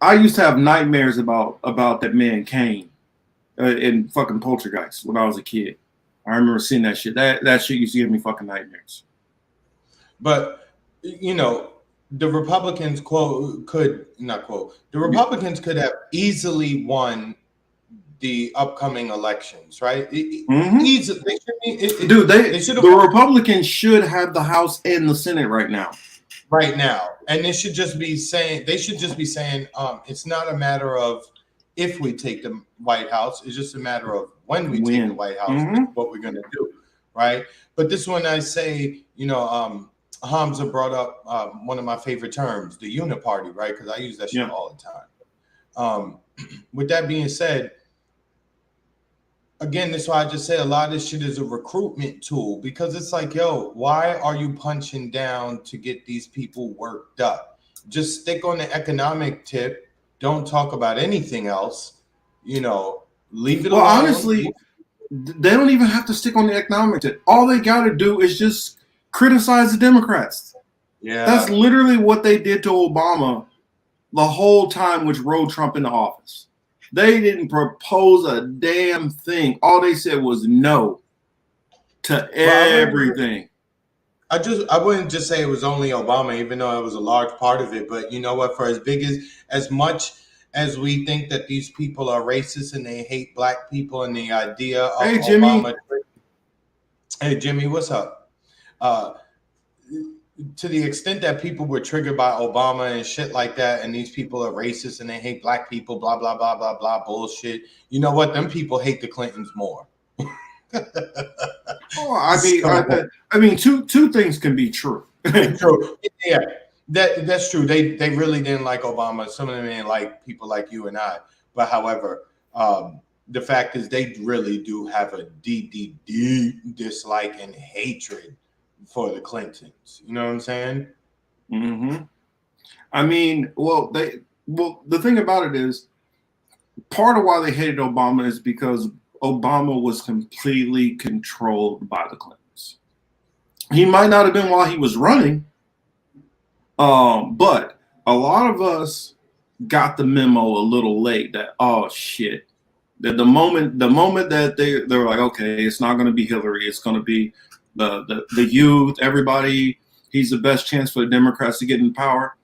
I used to have nightmares about that man Kane in fucking Poltergeist when I was a kid. I remember seeing that shit. That shit used to give me fucking nightmares. But you know, the Republicans could have easily won the upcoming elections, right? Easily. The Republicans should have the House and the Senate right now. Right now, and they should just be saying, it's not a matter of if we take the White House, it's just a matter of when we take the White House, what we're going to do, right? But this one, I say, you know, Hamza brought up one of my favorite terms, the uniparty, right? Because I use that shit all the time. With that being said, again, that's why I just say a lot of this shit is a recruitment tool, because it's like, yo, why are you punching down to get these people worked up? Just stick on the economic tip. Don't talk about anything else. You know, leave it alone. Well, honestly, they don't even have to stick on the economic tip. All they got to do is just criticize the Democrats. Yeah. That's literally what they did to Obama the whole time, which rode Trump into office. They didn't propose a damn thing. All they said was no to everything. I wouldn't just say it was only Obama, even though it was a large part of it. But you know what? For as much as we think that these people are racist and they hate black people and the idea of Obama. Hey, Jimmy, what's up? To the extent that people were triggered by Obama and shit like that, and these people are racist and they hate black people, blah, blah, blah, blah, blah, bullshit. You know what? Them people hate the Clintons more. I mean, two things can be true. True. Yeah, that's true. They really didn't like Obama. Some of them didn't like people like you and I. But however, the fact is they really do have a deep dislike and hatred for the Clintons. You know what I'm saying? Mm-hmm. I mean, the thing about it is, part of why they hated Obama is because Obama was completely controlled by the Clintons. He might not have been while he was running, but a lot of us got the memo a little late that, oh shit, that the moment that they were like, okay, it's not going to be Hillary, it's going to be the youth, everybody. He's the best chance for the Democrats to get in power.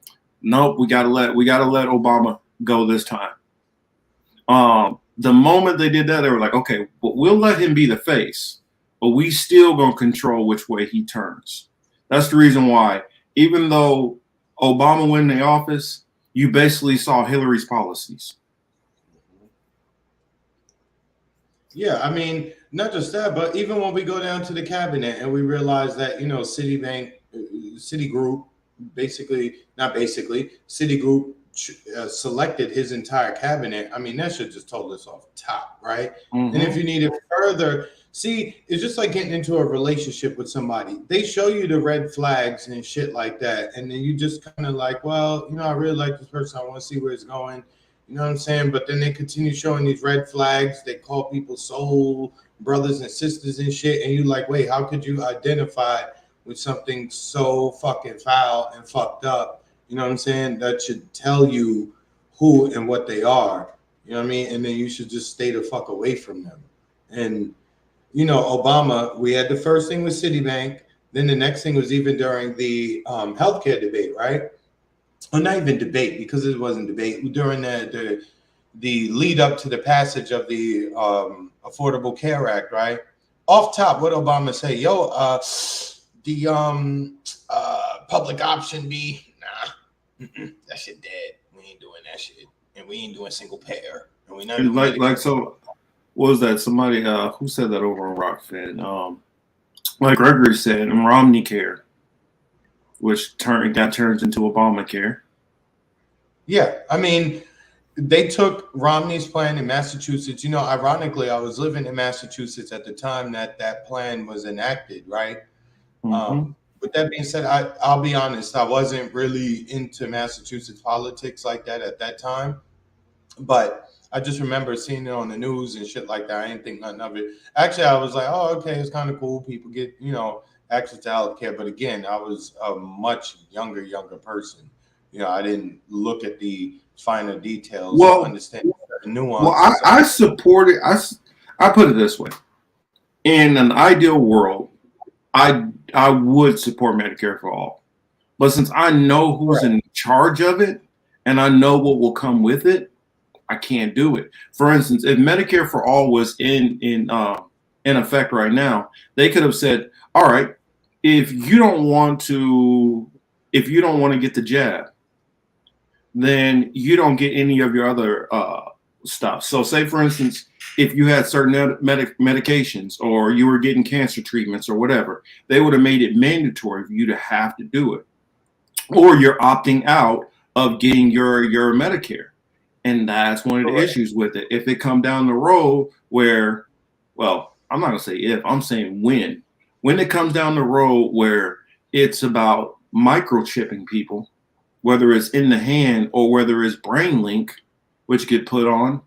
Nope, we gotta let Obama go this time. The moment they did that, they were like, okay, but we'll let him be the face, but we still gonna control which way he turns. That's the reason why, even though Obama went in the office, you basically saw Hillary's policies. Yeah, I mean, not just that, but even when we go down to the cabinet and we realize that, you know, Citigroup selected his entire cabinet. I mean, that should just told us off the top, right? Mm-hmm. And if you need it further, see, it's just like getting into a relationship with somebody. They show you the red flags and shit like that, and then you just kind of like, well, you know, I really like this person. I want to see where it's going. You know what I'm saying? But then they continue showing these red flags. They call people soul brothers and sisters and shit. And you like, wait, how could you identify with something so fucking foul and fucked up? You know what I'm saying? That should tell you who and what they are. You know what I mean? And then you should just stay the fuck away from them. And, you know, Obama, we had the first thing with Citibank. Then the next thing was even during the healthcare debate, right? Well, not even debate, because it wasn't debate. During the lead up to the passage of the Affordable Care Act, right? Off top, what Obama say? Yo, the public option be, nah, that shit dead. We ain't doing that shit, and we ain't doing single payer, and we not like so. What was that? Somebody who said that over on Rockfin? Like Gregory said, Romney Care, which got turned into Obamacare. Yeah, I mean, they took Romney's plan in Massachusetts. You know, ironically, I was living in Massachusetts at the time that plan was enacted, right? Mm-hmm. with that being said, I'll be honest, I wasn't really into Massachusetts politics like that at that time. But I just remember seeing it on the news and shit like that. I didn't think nothing of it. Actually, I was like, oh, okay, it's kind of cool. People get, access to healthcare. But again, I was a much younger person. I didn't look at the finer details Well, to understand the nuances. Well, I support it. I put it this way: in an ideal world, I would support Medicare for all. But since I know who's in charge of it and I know what will come with it, I can't do it. For instance, if Medicare for all was in effect right now, they could have said, all right, if you don't want to get the jab, then you don't get any of your other stuff. So say, for instance, if you had certain medications or you were getting cancer treatments or whatever, they would have made it mandatory for you to have to do it. Or you're opting out of getting your Medicare. And that's one of the issues with it. If it come down the road where, well, I'm not going to say if, I'm saying when it comes down the road where it's about microchipping people, whether it's in the hand or whether it's brain link, which get put on,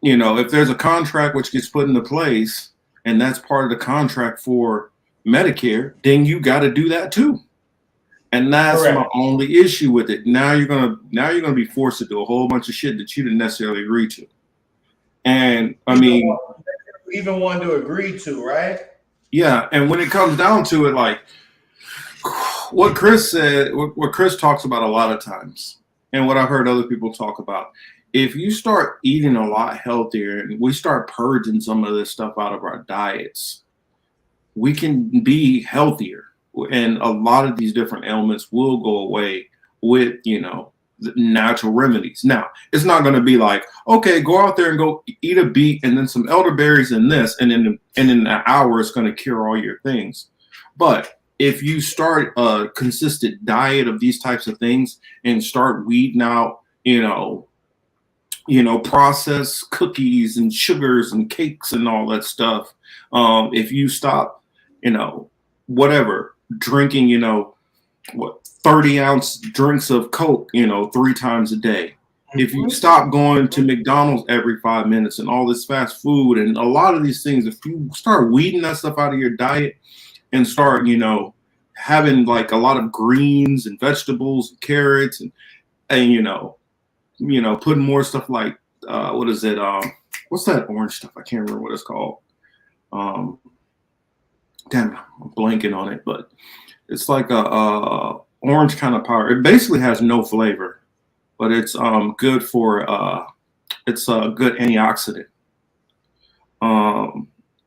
if there's a contract which gets put into place and that's part of the contract for Medicare, then you got to do that too. And that's my only issue with it. Now you're gonna be forced to do a whole bunch of shit that you didn't necessarily agree to. And I mean, even one to agree to, right? Yeah, and when it comes down to it, like what Chris said, what Chris talks about a lot of times, and what I've heard other people talk about, if you start eating a lot healthier and we start purging some of this stuff out of our diets, we can be healthier. And a lot of these different ailments will go away with, the natural remedies. Now, it's not going to be like, okay, go out there and go eat a beet and then some elderberries and this, and in an hour, it's going to cure all your things. But if you start a consistent diet of these types of things and start weeding out, processed cookies and sugars and cakes and all that stuff, if you stop, whatever, drinking, 30-ounce drinks of Coke, 3 times a day. If you stop going to McDonald's every 5 minutes and all this fast food and a lot of these things, if you start weeding that stuff out of your diet and start, having like a lot of greens and vegetables and carrots and putting more stuff like, what is it? What's that orange stuff? I can't remember what it's called. Damn, I'm blanking on it, but it's like a orange kind of powder. It basically has no flavor, but it's good for it's a good antioxidant.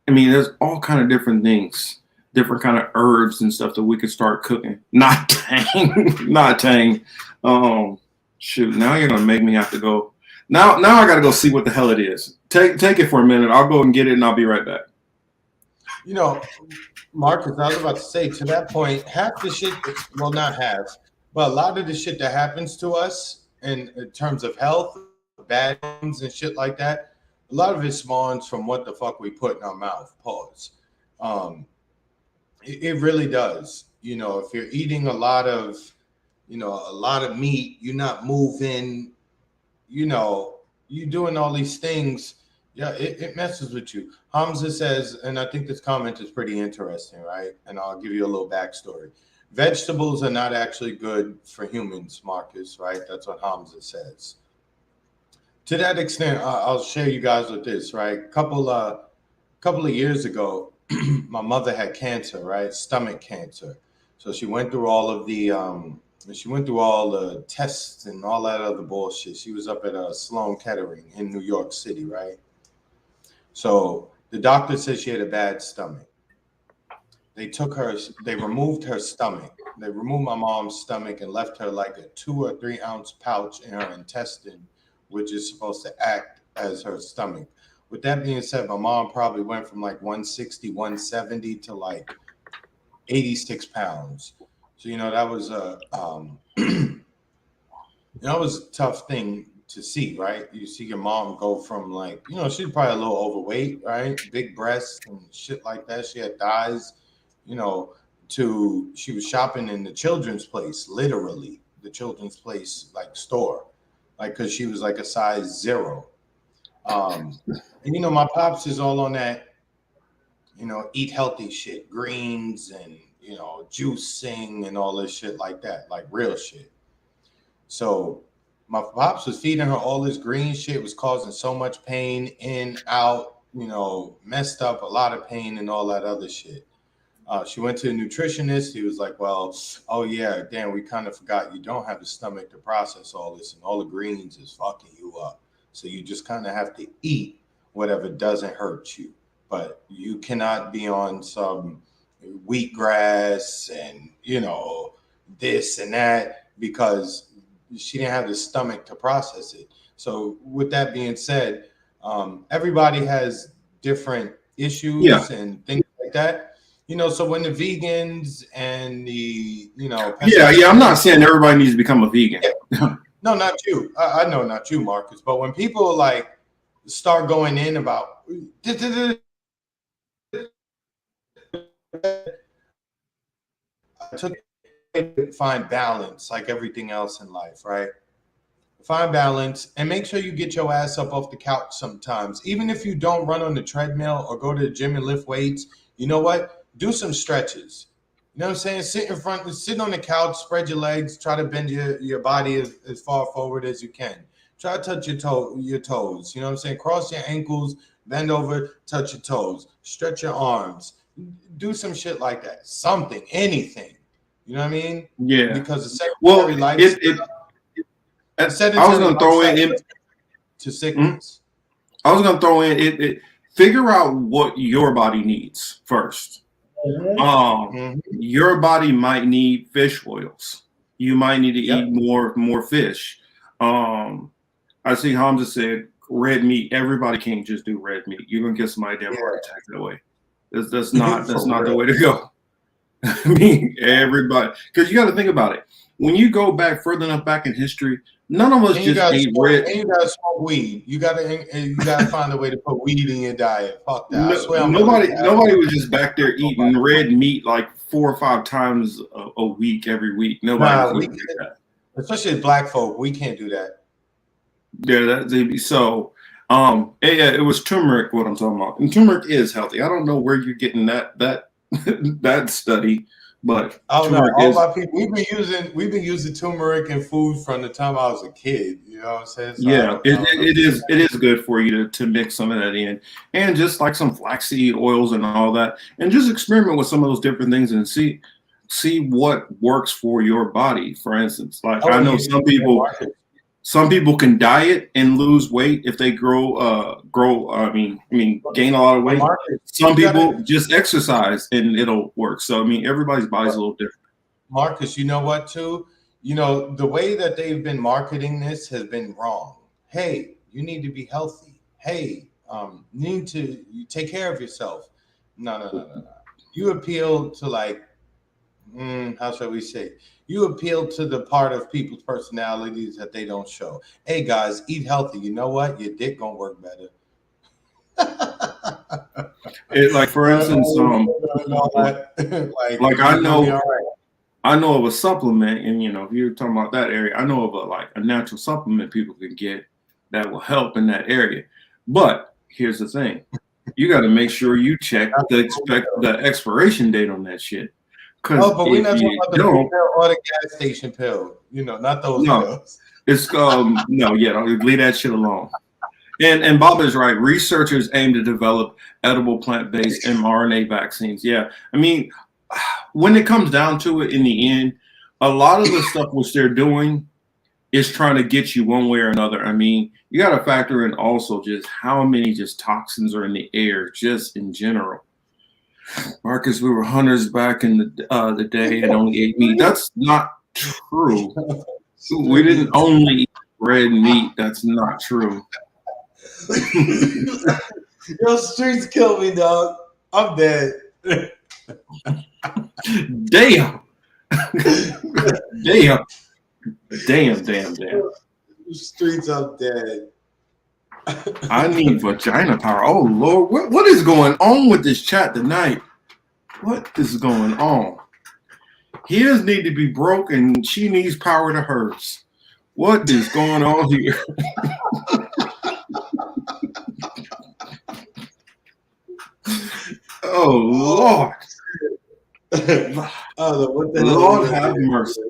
There's all kind of different things, different kind of herbs and stuff that we could start cooking. Not tang. Shoot, now you're gonna make me have to go. Now I gotta go see what the hell it is. Take it for a minute. I'll go and get it and I'll be right back. Marcus, I was about to say, to that point, half the shit, well, not half, but a lot of the shit that happens to us in terms of health, bad things and shit like that, a lot of it spawns from what the fuck we put in our mouth. Pause. It really does. If you're eating a lot of meat, you're not moving, you're doing all these things. Yeah, it messes with you. Hamza says, and I think this comment is pretty interesting, right? And I'll give you a little backstory. Vegetables are not actually good for humans, Marcus, right? That's what Hamza says. To that extent, I'll share you guys with this, right? Couple of years ago, my mother had cancer, right? Stomach cancer. So she went through all of the tests and all that other bullshit. She was up at Sloan Kettering in New York City, right? So the doctor said she had a bad stomach. They removed her stomach. They removed my mom's stomach and left her like a 2 or 3 ounce pouch in her intestine, which is supposed to act as her stomach. With that being said, my mom probably went from like 160, 170 to like 86 pounds. So, that was that was a tough thing to see, right? You see your mom go from like, she's probably a little overweight, right? Big breasts and shit like that. She had thighs, she was shopping in the children's place, literally the children's place, like store, like, cause she was like a size 0. And you know, my pops is all on that, you know, eat healthy shit, greens and, you know, juicing and all this shit like that, like real shit. So my pops was feeding her all this green shit, was causing so much pain, in, out, you know, messed up, a lot of pain and all that other shit. She went to a nutritionist. He was like, well, oh yeah, damn, we kind of forgot you don't have the stomach to process all this, and all the greens is fucking you up. So you just kind of have to eat whatever doesn't hurt you. But you cannot be on some wheatgrass and, you know, this and that, because she didn't have the stomach to process it. So with that being said, everybody has different issues and things like that. You know, so when the vegans and the, you know, yeah, I'm not saying everybody needs to become a vegan. Yeah. No, not you. I know not you, Marcus. But when people like start going in about find balance, like everything else in life, right? Find balance and make sure you get your ass up off the couch sometimes. Even if you don't run on the treadmill or go to the gym and lift weights, you know what? Do some stretches. You know what I'm saying? Sit on the couch, spread your legs, try to bend your body as far forward as you can. Try to touch your toes. You know what I'm saying? Cross your ankles, bend over, touch your toes, stretch your arms. Do some shit like that. Something, anything. You know what I mean? Yeah. Because the secondary life I was going to throw in to sickness. I was going to throw in it. Figure out what your body needs first. Your body might need fish oils. You might need to eat more fish. I see Hamza said red meat. Everybody can't just do red meat. You're gonna get somebody damn heart attack that way. That's not the way to go. I mean, everybody, because you got to think about it. When you go back further enough back in history, none of us just ate red. And you gotta smoke weed. You gotta find a way to put weed in your diet. Fuck that. I swear nobody was just back there eating red meat like 4 or 5 times a week, every week. Nobody was doing that. Especially as black folk, we can't do that. Yeah, it was turmeric. What I'm talking about, and turmeric is healthy. I don't know where you're getting that study. But oh no, all my people we've been using turmeric in food from the time I was a kid. You know what I'm saying? So yeah, it is good for you to mix some of that in, and just like some flaxseed oils and all that, and just experiment with some of those different things and see what works for your body. For instance, like I know some people can diet and lose weight if they gain a lot of weight. Some people just exercise and it'll work. So I mean, everybody's body's a little different. Marcus, you know what too? You know, the way that they've been marketing this has been wrong. Hey, you need to be healthy. Hey, you need to take care of yourself. No. You appeal to like, how shall we say? You appeal to the part of people's personalities that they don't show. Hey guys, eat healthy. You know what? Your dick gonna work better. Like for instance, I know of a supplement, and you know, if you're talking about that area, I know of a natural supplement people can get that will help in that area. But here's the thing: you got to make sure you check the expiration date on that shit. Oh, but we're not talking about the pill or the gas station pill. You know, not those pills. It's don't leave that shit alone. And Bob is right. Researchers aim to develop edible plant-based mRNA vaccines. Yeah, I mean, when it comes down to it, in the end, a lot of the stuff which they're doing is trying to get you one way or another. I mean, you got to factor in also just how many just toxins are in the air, just in general. Marcus, we were hunters back in the day and only ate meat. That's not true. We didn't only eat red meat. That's not true. Yo, streets kill me, dog. I'm dead. Damn. Damn. Streets, I'm dead. I need vagina power. Oh Lord, what is going on with this chat tonight? What is going on? His need to be broke, and she needs power to hers. What is going on here? Oh Lord! What the hell Lord have mercy.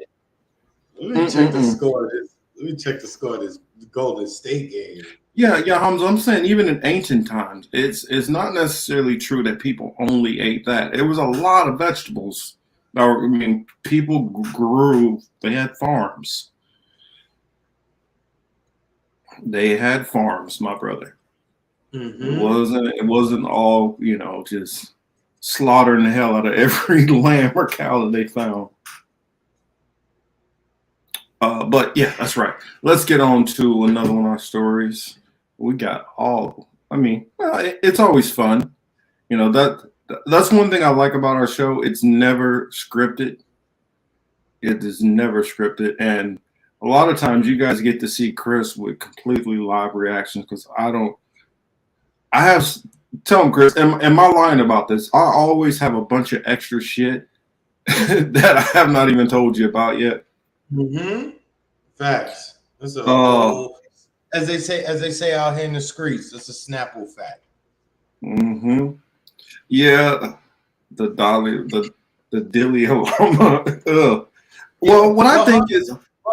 Let me check the score. Let me check the score of this Golden State game. Yeah, Hamza, I'm saying even in ancient times, it's not necessarily true that people only ate that. It was a lot of vegetables. I mean, people grew. They had farms. They had farms, my brother. It wasn't all, just slaughtering the hell out of every lamb or cow that they found. But yeah, that's right. Let's get on to another one of our stories. We got it's always fun. That's one thing I like about our show. It's never scripted. It is never scripted. And a lot of times you guys get to see Chris with completely live reactions because tell him, Chris, am I lying about this? I always have a bunch of extra shit that I have not even told you about yet. Facts. That's a whole, as they say out here in the streets, that's a Snapple fact. Yeah, the Dilly Llama. Well, what I think is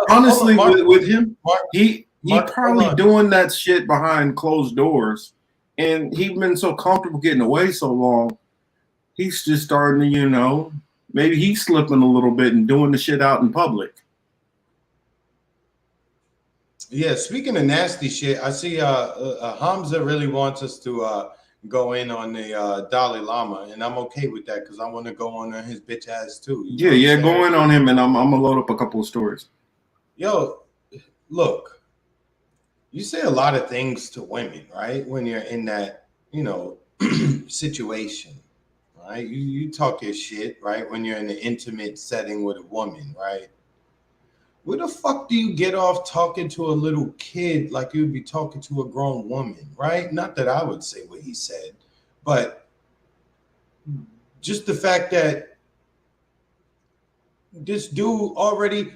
honestly with him, he probably doing that shit behind closed doors, and he's been so comfortable getting away so long. He's just starting to, maybe he's slipping a little bit and doing the shit out in public. Yeah, speaking of nasty shit, I see Hamza really wants us to go in on the Dalai Lama, and I'm okay with that because I want to go on his bitch ass too. Yeah, go in on him, and I'm gonna load up a couple of stories. Yo, look, you say a lot of things to women, right? When you're in that, situation, right? You talk your shit, right? When you're in an intimate setting with a woman, right? Where the fuck do you get off talking to a little kid like you'd be talking to a grown woman, right? Not that I would say what he said, but just the fact that this dude already,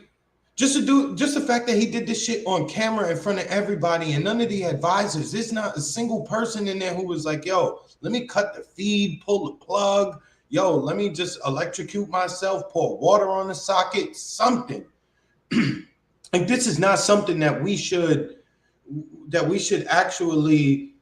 just the fact that he did this shit on camera in front of everybody and none of the advisors, there's not a single person in there who was like, yo, let me cut the feed, pull the plug, yo, let me just electrocute myself, pour water on the socket, something. Like, this is not something that we should actually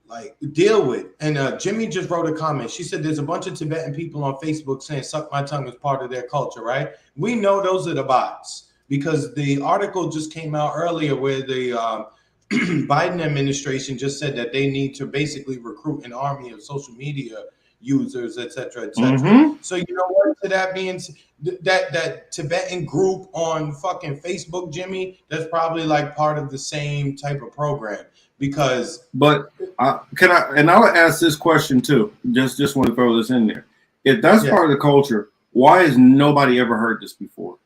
like deal with. And Jimmy just wrote a comment. She said there's a bunch of Tibetan people on Facebook saying suck my tongue is part of their culture, right? We know those are the bots because the article just came out earlier where the Biden administration just said that they need to basically recruit an army of social media users, et cetera, et cetera. So you know what? To that being that Tibetan group on fucking Facebook, Jimmy, that's probably like part of the same type of program. Because, but I'll ask this question too. Just want to throw this in there. If that's part of the culture, why has nobody ever heard this before?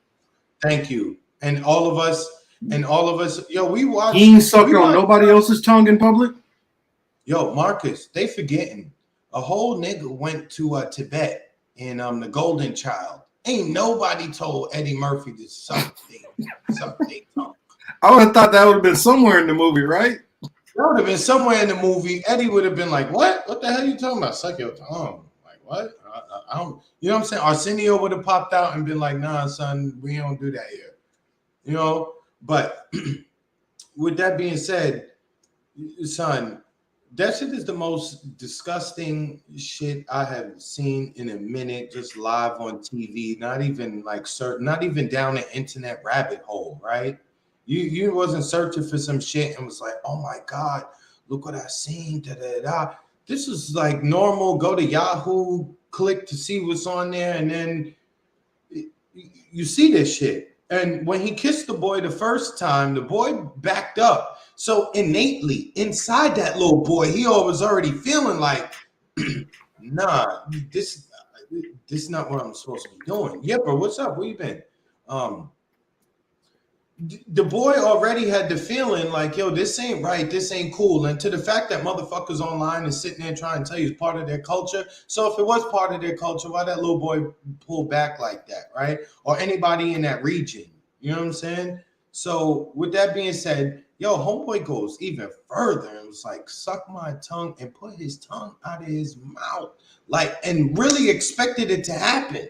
Thank you. And all of us, yo, we watch. He ain't sucking on nobody else's tongue in public. Yo, Marcus, they forgetting. A whole nigga went to Tibet in The Golden Child. Ain't nobody told Eddie Murphy to suck their tongue. I would have thought that would have been somewhere in the movie, right? That would have been somewhere in the movie. Eddie would have been like, "What? What the hell are you talking about? Suck your tongue? Like what? I don't." You know what I'm saying? Arsenio would have popped out and been like, "Nah, son, we don't do that here." You know. But with that being said, son. That shit is the most disgusting shit I have seen in a minute, just live on TV. Not even like not even down the internet rabbit hole, right? You wasn't searching for some shit and was like, oh my God, look what I seen. Da, da, da. This is like normal. Go to Yahoo, click to see what's on there, and then you see this shit. And when he kissed the boy the first time, the boy backed up. So innately inside that little boy, he was already feeling like, nah, this is not what I'm supposed to be doing. Yeah, bro, what's up? Where you been? the boy already had the feeling like, yo, this ain't right, this ain't cool. And to the fact that motherfuckers online is sitting there trying to tell you it's part of their culture. So if it was part of their culture, why that little boy pull back like that, right? Or anybody in that region, you know what I'm saying? So with that being said, yo, homeboy goes even further and was like, suck my tongue and put his tongue out of his mouth, like, and really expected it to happen.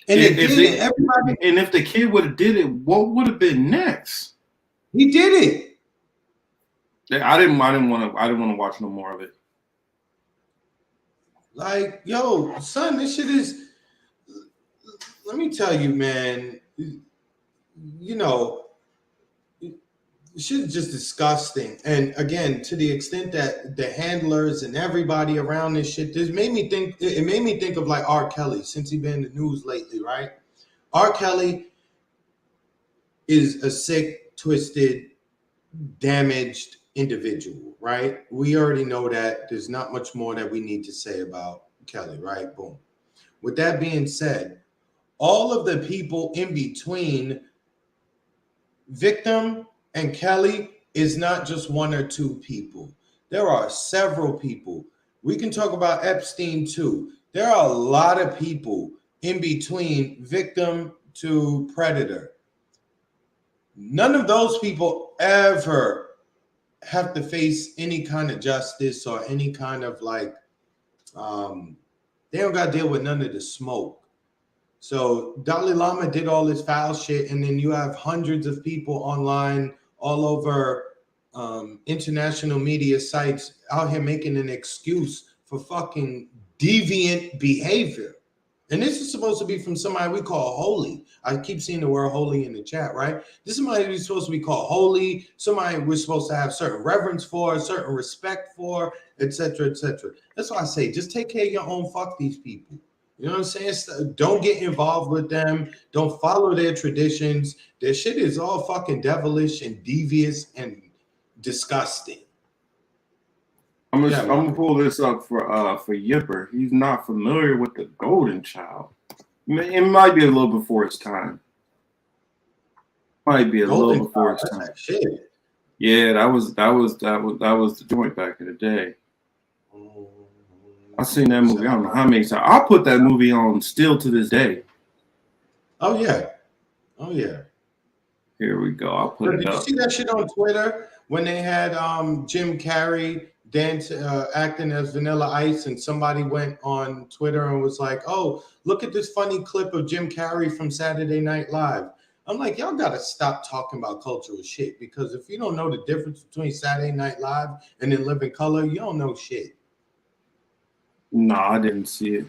And if the kid would have did it, what would have been next? He did it. I didn't want to watch no more of it. Like, yo, son, this shit is. Let me tell you, man. You know, shit is just disgusting. And again, to the extent that the handlers and everybody around this shit, this made me think. It made me think of like R. Kelly, since he been in the news lately, right? R. Kelly is a sick, twisted, damaged individual, right? We already know that. There's not much more that we need to say about Kelly, right? Boom. With that being said, all of the people in between victim and Kelly is not just one or two people. There are several people. We can talk about Epstein too. There are a lot of people in between victim to predator. None of those people ever have to face any kind of justice or any kind of like, they don't got to deal with none of the smoke. So Dalai Lama did all this foul shit, and then you have hundreds of people online all over international media sites out here making an excuse for fucking deviant behavior. And this is supposed to be from somebody we call holy. I keep seeing the word holy in the chat, right? This is somebody who's supposed to be called holy, somebody we're supposed to have certain reverence for, certain respect for, etc., etc. That's why I say, just take care of your own. Fuck these people. You know what I'm saying? Don't get involved with them. Don't follow their traditions. Their shit is all fucking devilish and devious and disgusting. I'm gonna pull this up for Yipper. He's not familiar with the Golden Child. It might be a little before its time. Might be a little before its time. Shit. Yeah, that was the joint back in the day. I seen that movie. I don't know how many times. I'll put that movie on still to this day. Oh yeah. Oh yeah. Here we go. I'll put it Did up. you see that shit on Twitter when they had Jim Carrey acting as Vanilla Ice, and somebody went on Twitter and was like, "Oh, look at this funny clip of Jim Carrey from Saturday Night Live." I'm like, y'all gotta stop talking about cultural shit, because if you don't know the difference between Saturday Night Live and In Living Color, you don't know shit. No, I didn't see it.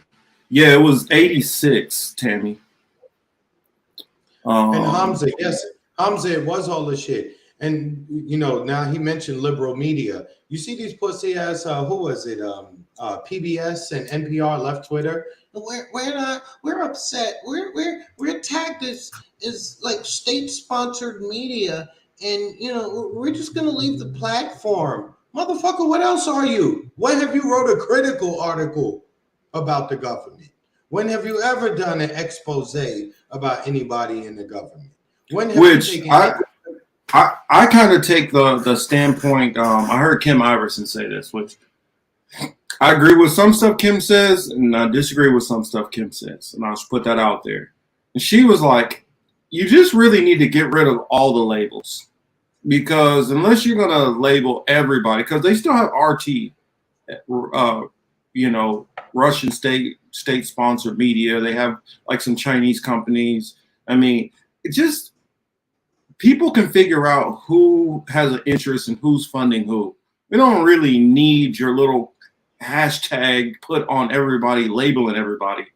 Yeah, it was 86, Tammy. And Hamza, yes, Hamza, it was all the shit. And you know, now he mentioned liberal media. You see these pussy ass, who was it? PBS and NPR left Twitter. We're upset. We're tagged as like state-sponsored media, and you know, we're just gonna leave the platform. Motherfucker, what else are you? When have you wrote a critical article about the government? When have you ever done an expose about anybody in the government? When have Which you taken I kind of take the standpoint. I heard Kim Iverson say this, which I agree with some stuff Kim says, and I disagree with some stuff Kim says, and I'll just put that out there. And she was like, "You just really need to get rid of all the labels, because unless you're gonna label everybody, because they still have RT, you know, Russian state-sponsored media. They have like some Chinese companies. I mean, it just." People can figure out who has an interest and who's funding who. We don't really need your little hashtag put on everybody, labeling everybody.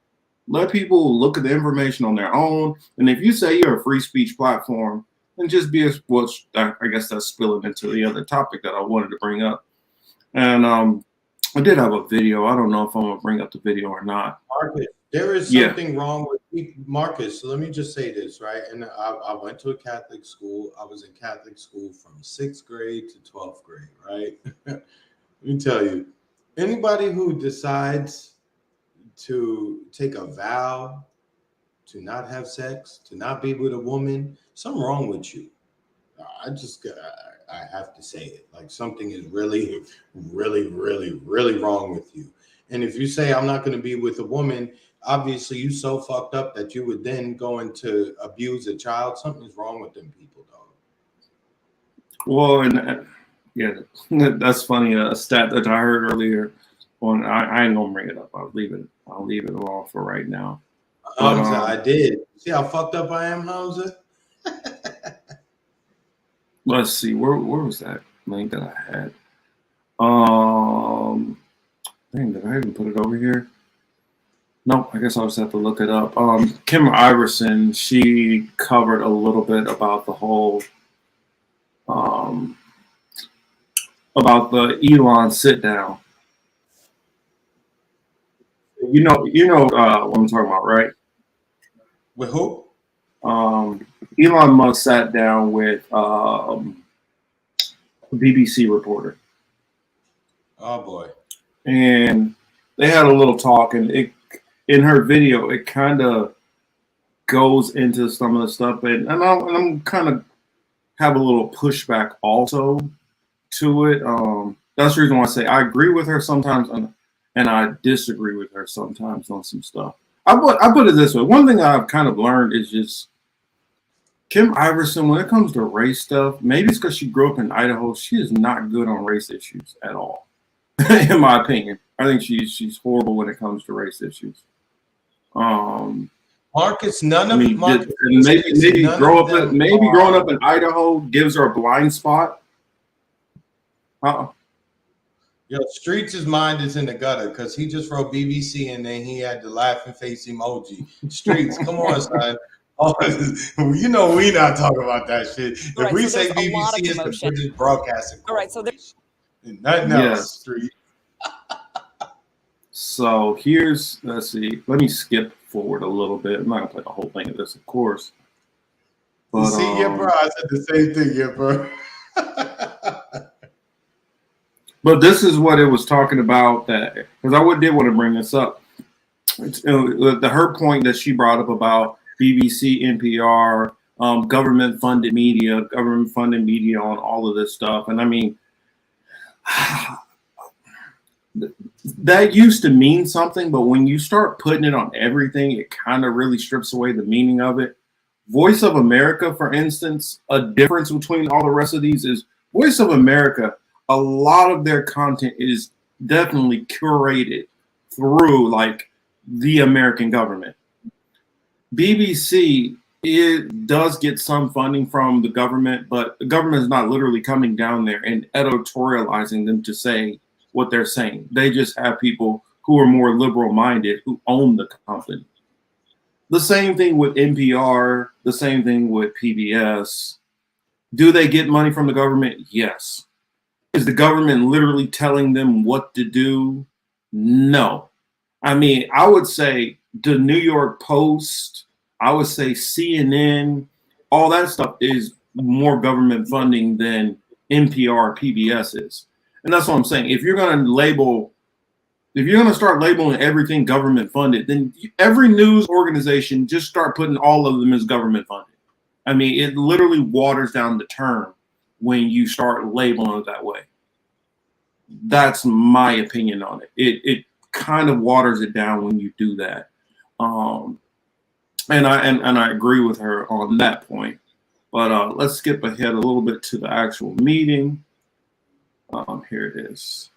Let people look at the information on their own. And if you say you're a free speech platform, then just be as well. I guess that's spilling into the other topic that I wanted to bring up. And I did have a video. I don't know if I'm gonna bring up the video or not. Marcus, there is something wrong with Marcus. So let me just say this, right? And I went to a Catholic school. I was in Catholic school from 6th grade to 12th grade, right? Let me tell you, anybody who decides to take a vow to not have sex, to not be with a woman, something wrong with you. I have to say it. Like something is really, really, really, really wrong with you. And if you say I'm not going to be with a woman, obviously you so fucked up that you would then go into abuse a child. Something is wrong with them people, dog. Well, and yeah, that's funny. A stat that I heard earlier. On I ain't gonna bring it up. I'll leave it alone for right now. But, I did. See how fucked up I am, Hamza? Let's see. Where was that link that I had? Dang, did I even put it over here? Nope, I guess I'll just have to look it up. Kim Iverson, she covered a little bit about the whole about the Elon sit down. You know what I'm talking about, right? With who? Elon Musk sat down with a BBC reporter. Oh boy. And they had a little talk, and in her video, it kind of goes into some of the stuff, and I'm kind of have a little pushback also to it. That's the reason why I say I agree with her sometimes, and I disagree with her sometimes on some stuff. I put it this way. One thing I've kind of learned is just Kim Iverson, when it comes to race stuff, maybe it's because she grew up in Idaho, she is not good on race issues at all. In my opinion, I think she's horrible when it comes to race issues. Marcus, none of Marcus, maybe growing up in Idaho gives her a blind spot. Yo, Streets' mind is in the gutter because he just wrote BBC and then he had the laughing face emoji. Streets, come on, son. Oh, you know we not talking about that shit. If we say BBC, it's the British Broadcasting Corporation. All right, so there's nothing else. Street. So let's see. Let me skip forward a little bit. I'm not gonna play the whole thing of this, of course. But, see, yeah, bro. I said the same thing, yeah, bro. But this is what it was talking about, that because I did want to bring this up. Her point that she brought up about BBC, NPR, government-funded media on all of this stuff. And I mean, that used to mean something, but when you start putting it on everything, it kind of really strips away the meaning of it. Voice of America, for instance, a difference between all the rest of these is Voice of America, a lot of their content is definitely curated through like the American government. BBC, it does get some funding from the government, but the government is not literally coming down there and editorializing them to say what they're saying. They just have people who are more liberal minded who own the company. The same thing with NPR, the same thing with PBS. Do they get money from the government? Yes. Is the government literally telling them what to do? No. I mean, I would say the New York Post, I would say CNN, all that stuff is more government funding than NPR, PBS is. And that's what I'm saying. If you're going to start labeling everything government funded, then every news organization, just start putting all of them as government funded. I mean, it literally waters down the term when you start labeling it that way. That's my opinion on it. It kind of waters it down when you do that. And I agree with her on that point. But let's skip ahead a little bit to the actual meeting. Here it is.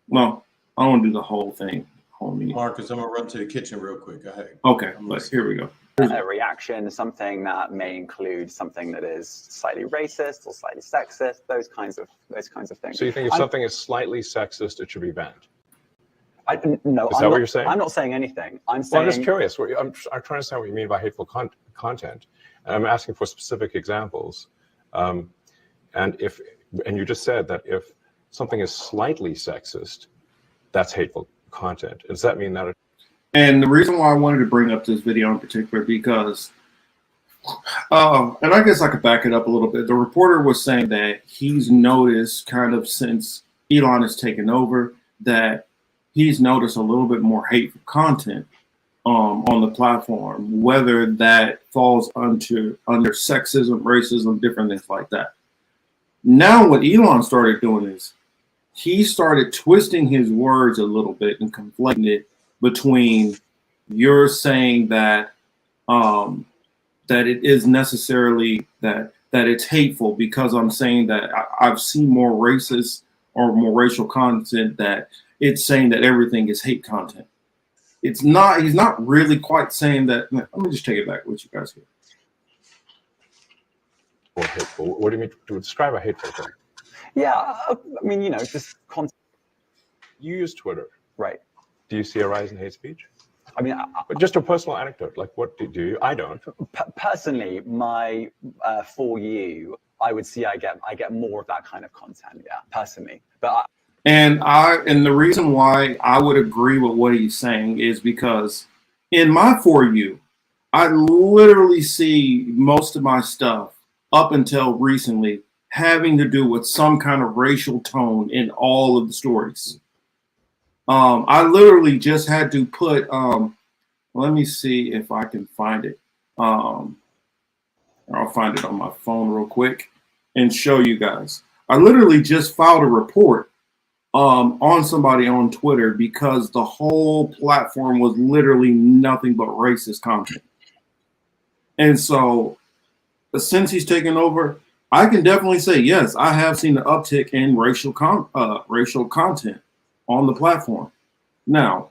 Well, I don't want to do the whole thing. Marcus, I'm gonna run to the kitchen real quick. Go ahead. Okay, here we go. A reaction, something that may include something that is slightly racist or slightly sexist, those kinds of things. So you think if something is slightly sexist, it should be banned? No, is that what you're saying? I'm not saying anything. I'm saying. Well, I'm just curious. I'm trying to understand what you mean by hateful content. And I'm asking for specific examples. And you just said that if something is slightly sexist, that's hateful content. Does that mean that? And the reason why I wanted to bring up this video in particular, because, and I guess I could back it up a little bit. The reporter was saying that he's noticed kind of since Elon has taken over that he's noticed a little bit more hateful content. on the platform, whether that falls under sexism, racism, different things like that. Now what Elon started doing is he started twisting his words a little bit and conflating it between you're saying that that it is necessarily that it's hateful because I'm saying that I've seen more racist or more racial content, that it's saying that everything is hate content. It's not. He's not really quite saying that. Let me just take it back with you guys here. Or hateful. What do you mean to describe a hateful thing? Yeah, I mean, you know, just content. You use Twitter, right? Do you see a rise in hate speech? I mean, just a personal anecdote. Like, what do you? I don't. Personally, my For You, I would see I get more of that kind of content. Yeah, personally, but. And the reason why I would agree with what he's saying is because in my For You, I literally see most of my stuff up until recently having to do with some kind of racial tone in all of the stories. I literally just had to put, let me see if I can find it. I'll find it on my phone real quick and show you guys. I literally just filed a report on somebody on Twitter because the whole platform was literally nothing but racist content. And so since he's taken over, I can definitely say, yes, I have seen an uptick in racial content on the platform. Now,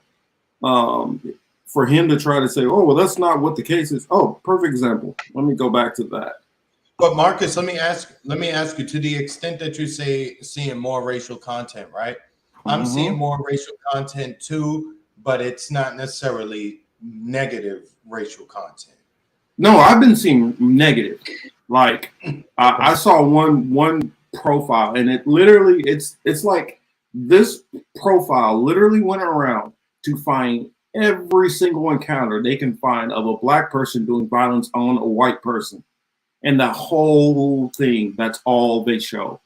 for him to try to say, oh, well, that's not what the case is. Oh, perfect example. Let me go back to that. But Marcus, let me ask you, to the extent that you say seeing more racial content, right? I'm seeing more racial content too, but it's not necessarily negative racial content. No, I've been seeing negative. Like I saw one profile, and it literally it's like this profile literally went around to find every single encounter they can find of a black person doing violence on a white person. And the whole thing, that's all they show.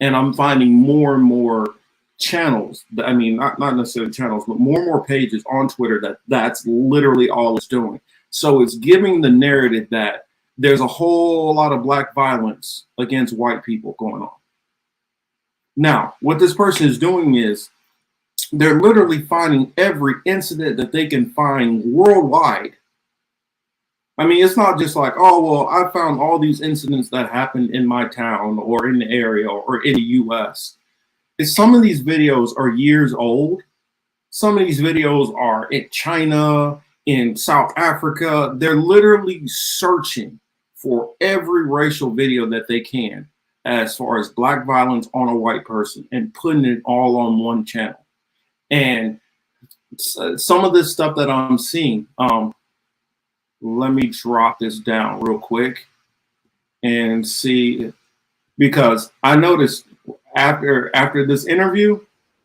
And I'm finding more and more channels, I mean, not necessarily channels, but more and more pages on Twitter that's literally all it's doing. So it's giving the narrative that there's a whole lot of black violence against white people going on. Now, what this person is doing is they're literally finding every incident that they can find worldwide. I mean, it's not just like, oh, well, I found all these incidents that happened in my town or in the area or in the US. Some of these videos are years old. Some of these videos are in China, in South Africa. They're literally searching for every racial video that they can as far as black violence on a white person and putting it all on one channel. And some of this stuff that I'm seeing, let me drop this down real quick and see, because I noticed after this interview,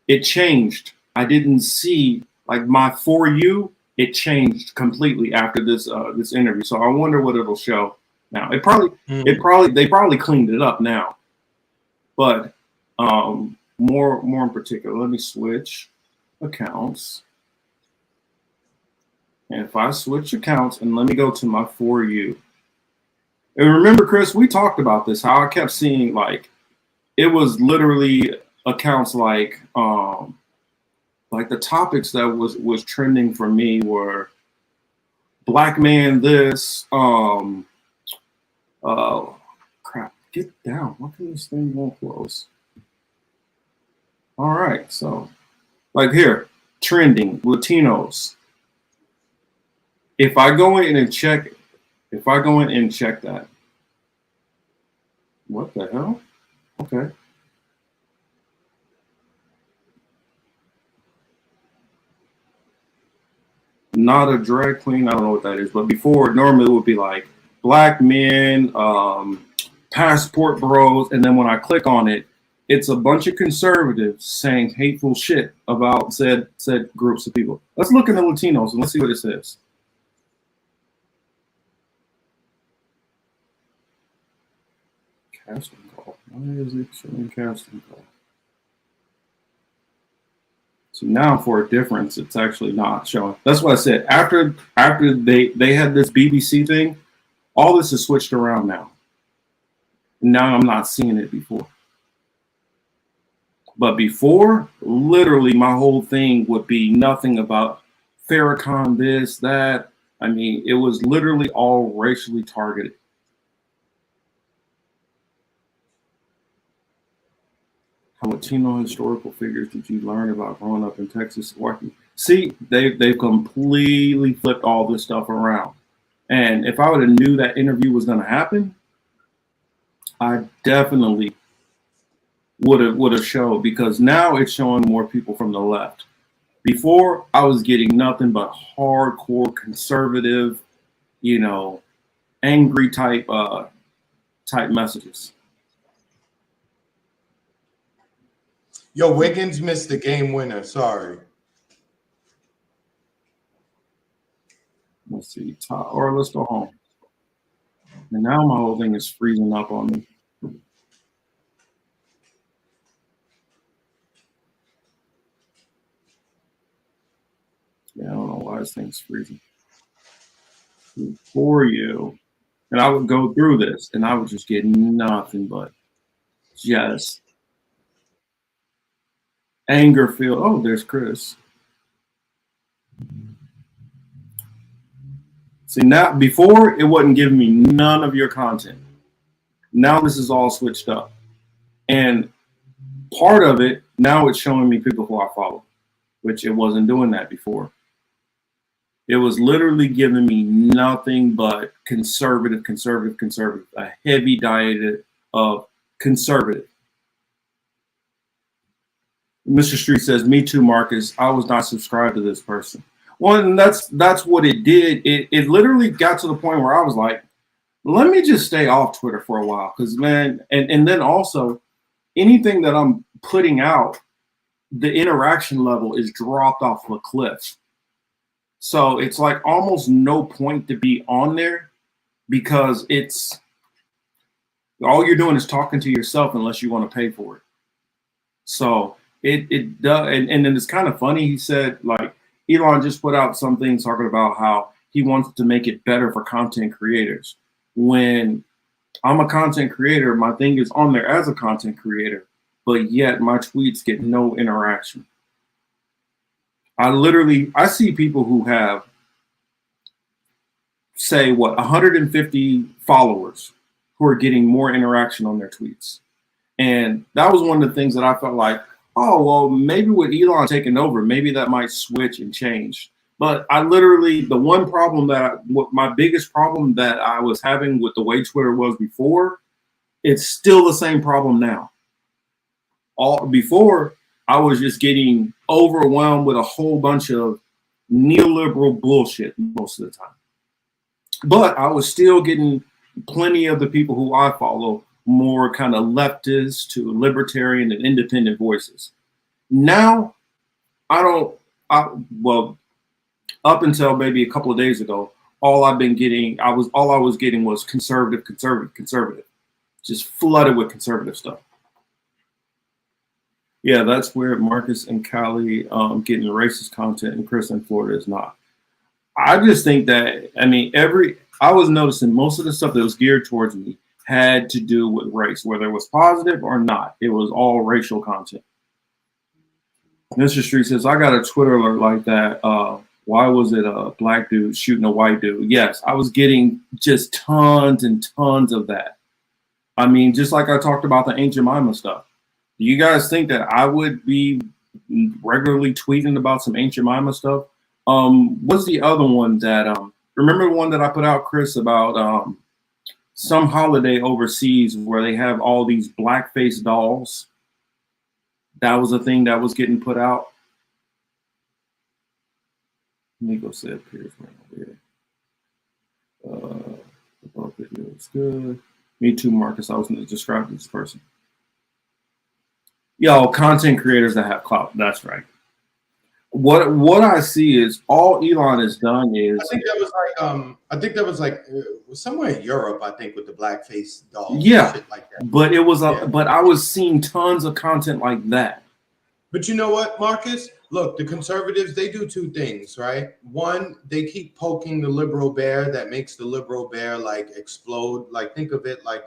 it changed. I didn't see, like, my For You, it changed completely after this this interview. So I wonder what it'll show now. They probably cleaned it up now. But more in particular, let me switch accounts. And if I switch accounts and let me go to my For You. And remember, Chris, we talked about this, how I kept seeing, like, it was literally accounts like the topics that was trending for me were black man this, crap, get down. Why can this thing won't close? All right, so like here, trending Latinos. If I go in and check that, what the hell? Okay. Not a drag queen, I don't know what that is, but before, normally it would be like black men, passport bros, and then when I click on it, it's a bunch of conservatives saying hateful shit about said groups of people. Let's look at the Latinos and let's see what it says. Casting call. Why is it showing casting call? So now for a difference, it's actually not showing. That's what I said. After they had this BBC thing, all this is switched around now. Now I'm not seeing it before. But before, literally my whole thing would be nothing about Farrakhan, this, that. I mean, it was literally all racially targeted. How Latino historical figures did you learn about growing up in Texas working? See, they've completely flipped all this stuff around. And if I would have knew that interview was going to happen, I definitely would have showed, because now it's showing more people from the left. Before, I was getting nothing but hardcore conservative, you know, angry type messages. Yo, Wiggins missed the game winner. Sorry. Let's see, or let's go home. And now my whole thing is freezing up on me. Yeah, I don't know why this thing's freezing. For you. And I would go through this and I would just get nothing but just anger feel. Oh, there's Chris. See, now before it wasn't giving me none of your content. Now this is all switched up. And part of it, now it's showing me people who I follow, which it wasn't doing that before. It was literally giving me nothing but conservative, a heavy diet of conservative. Mr. Street says, me too, Marcus. I was not subscribed to this person. Well, and that's what it did. It literally got to the point where I was like, let me just stay off Twitter for a while. Because, man, and then also anything that I'm putting out, the interaction level is dropped off a cliff. So it's like almost no point to be on there, because it's all you're doing is talking to yourself unless you want to pay for it. So it does, and then it's kind of funny. He said, like, Elon just put out something talking about how he wants to make it better for content creators. When I'm a content creator, my thing is on there as a content creator, but yet my tweets get no interaction. I see people who have, say, 150 followers who are getting more interaction on their tweets. And that was one of the things that I felt like, oh, well, maybe with Elon taking over, maybe that might switch and change. But I literally, the one problem my biggest problem that I was having with the way Twitter was before, it's still the same problem now. Before, I was just getting overwhelmed with a whole bunch of neoliberal bullshit most of the time. But I was still getting plenty of the people who I follow more kind of leftist to libertarian and independent voices. Now, well, up until maybe a couple of days ago, all I was getting was conservative, just flooded with conservative stuff. Yeah, that's where Marcus and Callie getting racist content, and Chris in Florida is not. I just think that, I mean, I was noticing most of the stuff that was geared towards me had to do with race, whether it was positive or not. It was all racial content. Mr. Street says, I got a Twitter alert like that. Why was it a black dude shooting a white dude? Yes, I was getting just tons and tons of that. I mean, just like I talked about the Aunt Jemima stuff. Do you guys think that I would be regularly tweeting about some Aunt Jemima stuff? What's the other one that, remember the one that I put out, Chris, about some holiday overseas where they have all these blackface dolls? That was a thing that was getting put out. Let me go say it here. The video is good. Me too, Marcus. I was going to describe this person. Yo, content creators that have clout. That's right. What I see is all Elon has done is. I think that was like somewhere in Europe. I think with the blackface dolls. Yeah, shit like that. But it was but I was seeing tons of content like that. But you know what, Marcus? look, the conservatives, they do two things, right? One, they keep poking the liberal bear that makes the liberal bear like explode. Like think of it like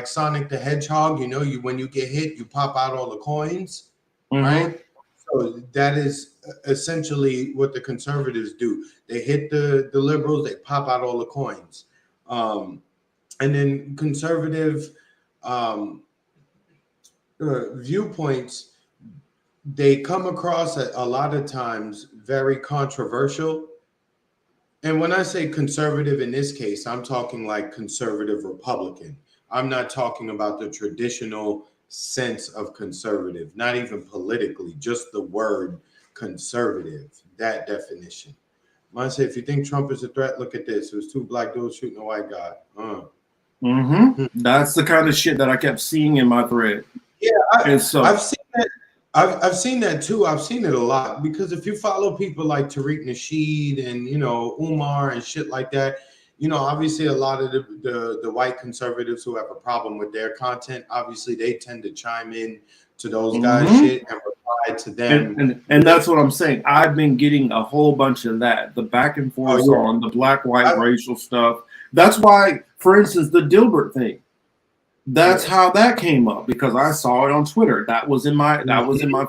Sonic the Hedgehog, you know, when you get hit, you pop out all the coins, right? So that is essentially what the conservatives do. They hit the liberals, they pop out all the coins. And then conservative viewpoints, they come across a lot of times very controversial. And when I say conservative in this case, I'm talking like conservative Republican. I'm not talking about the traditional sense of conservative, not even politically, just the word conservative, that definition. When I say, if you think Trump is a threat, look at this. It was two black dudes shooting a white guy. That's the kind of shit that I kept seeing in my thread. Yeah, and so I've seen that. I've seen that too. I've seen it a lot because if you follow people like Tariq Nasheed and Umar and shit like that, obviously a lot of the white conservatives who have a problem with their content, obviously they tend to chime in to those guys' shit and reply to them. And that's what I'm saying. I've been getting a whole bunch of that, the back and forth on the black-white racial stuff. That's why, for instance, the Dilbert thing. That's how that came up, because I saw it on Twitter. That was in my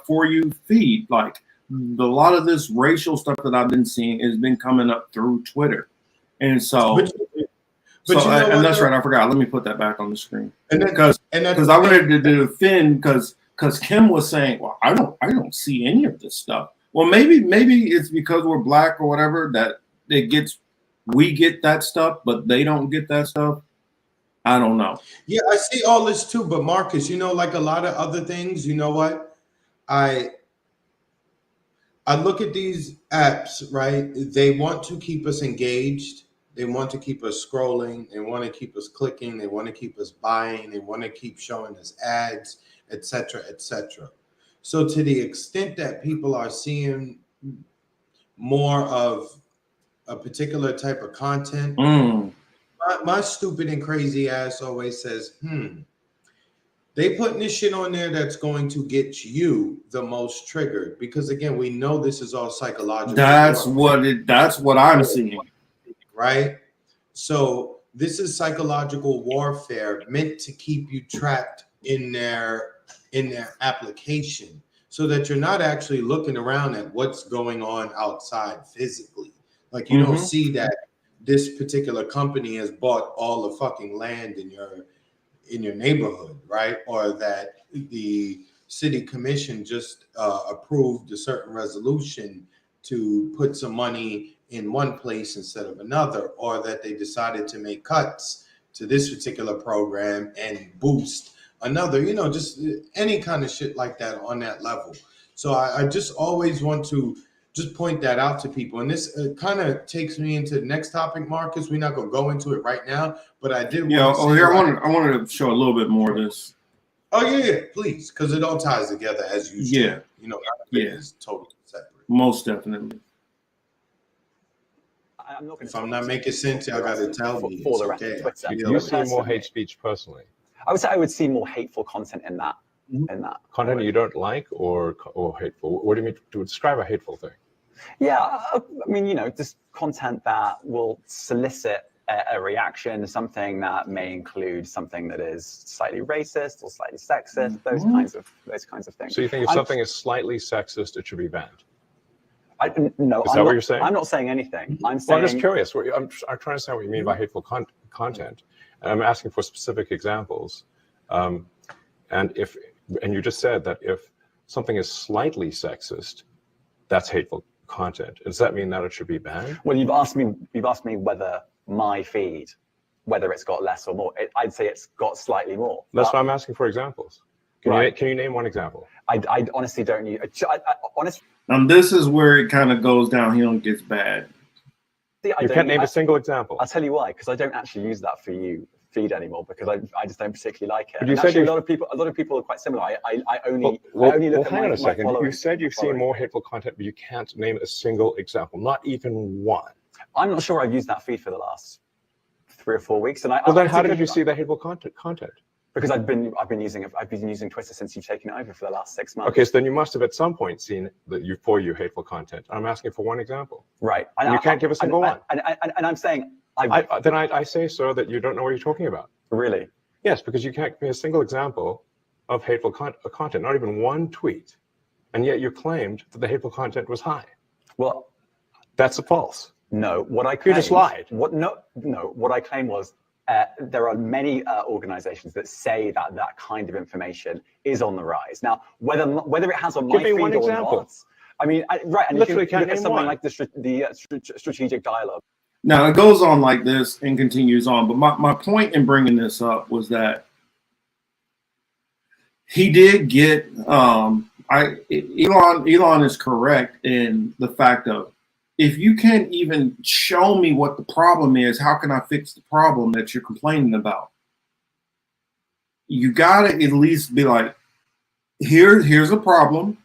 For You feed. Like a lot of this racial stuff that I've been seeing has been coming up through Twitter, and so. And that's right. I forgot. Let me put that back on the screen. Because I wanted to defend because Kim was saying, well, I don't see any of this stuff. Well, maybe it's because we're black or whatever that we get that stuff, but they don't get that stuff. I don't know. Yeah, I see all this too, but Marcus, like a lot of other things, you know what? I look at these apps, right? They want to keep us engaged. They want to keep us scrolling. They want to keep us clicking. They want to keep us buying. They want to keep showing us ads, etc., etc. So to the extent that people are seeing more of a particular type of content, my stupid and crazy ass always says, they putting this shit on there that's going to get you the most triggered, because again, we know this is all psychological. That's what I'm seeing. Right? So this is psychological warfare meant to keep you trapped in their application, so that you're not actually looking around at what's going on outside physically. Like you don't see that this particular company has bought all the fucking land in your neighborhood, right? Or that the city commission just approved a certain resolution to put some money in one place instead of another, or that they decided to make cuts to this particular program and boost another, just any kind of shit like that on that level. So I just always want to just point that out to people. And this kind of takes me into the next topic, Marcus. We're not going to go into it right now, but I did want to say... I wanted to show a little bit more of this. Oh, yeah, please, because it all ties together as usual. Yeah. It's totally separate. Most definitely. If I'm not making sense, y'all got to tell me. For the rest okay. of Twitter. You see more hate speech personally? I would say I would see more hateful content in that. Content you don't like or hateful? What do you mean to describe a hateful thing? Yeah, I mean, just content that will solicit a reaction, something that may include something that is slightly racist or slightly sexist, those kinds of things. So you think if something is slightly sexist, it should be banned? No, is that what you're saying? I'm not saying anything. I'm saying. I'm just curious. I'm trying to understand what you mean by hateful content, and I'm asking for specific examples. And you just said that if something is slightly sexist, that's hateful content. Does that mean that it should be banned? Well, you've asked me whether my feed, whether it's got less or more. I'd say it's got slightly more. That's why I'm asking for examples. Can you name one example? I honestly don't. And this is where it kind of goes downhill and gets bad. See, you can't name a single example. I'll tell you why. Because I don't actually use that For You feed anymore, because I just don't particularly like it. But you said a lot of people are quite similar. I only look at hang on a second. My you said you've seen more hateful content, but you can't name a single example, not even one. I'm not sure I've used that feed for the last 3 or 4 weeks. And then how did you see the hateful content? Because I've been using Twitter since you've taken it over for the last 6 months. Okay, so then you must have at some point seen that for you hateful content. I'm asking for one example. Right. And you can't give a single one. And I'm saying I say, sir, that you don't know what you're talking about. Really? Yes, because you can't give me a single example of hateful content, not even one tweet, and yet you claimed that the hateful content was high. Well, that's false. No, what I claimed, you just lied. What I claimed was there are many organizations that say that kind of information is on the rise. Now, whether it has on my feed or not, I mean, right? And literally you can look at something one. like the strategic dialogue. Now it goes on like this and continues on. But my point in bringing this up was that he did get Elon is correct in the fact of, if you can't even show me what the problem is, how can I fix the problem that you're complaining about? You gotta at least be like, here's a problem.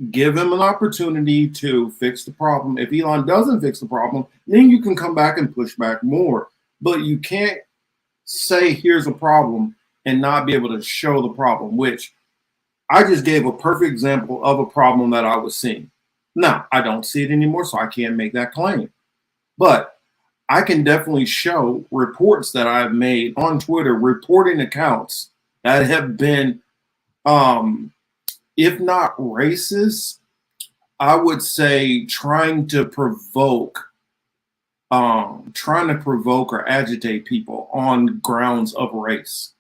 Give him an opportunity to fix the problem. If Elon doesn't fix the problem, then you can come back and push back more. But you can't say here's a problem and not be able to show the problem, which I just gave a perfect example of a problem that I was seeing. Now, I don't see it anymore, so I can't make that claim. But I can definitely show reports that I've made on Twitter, reporting accounts that have been, if not racist, I would say trying to provoke or agitate people on grounds of race.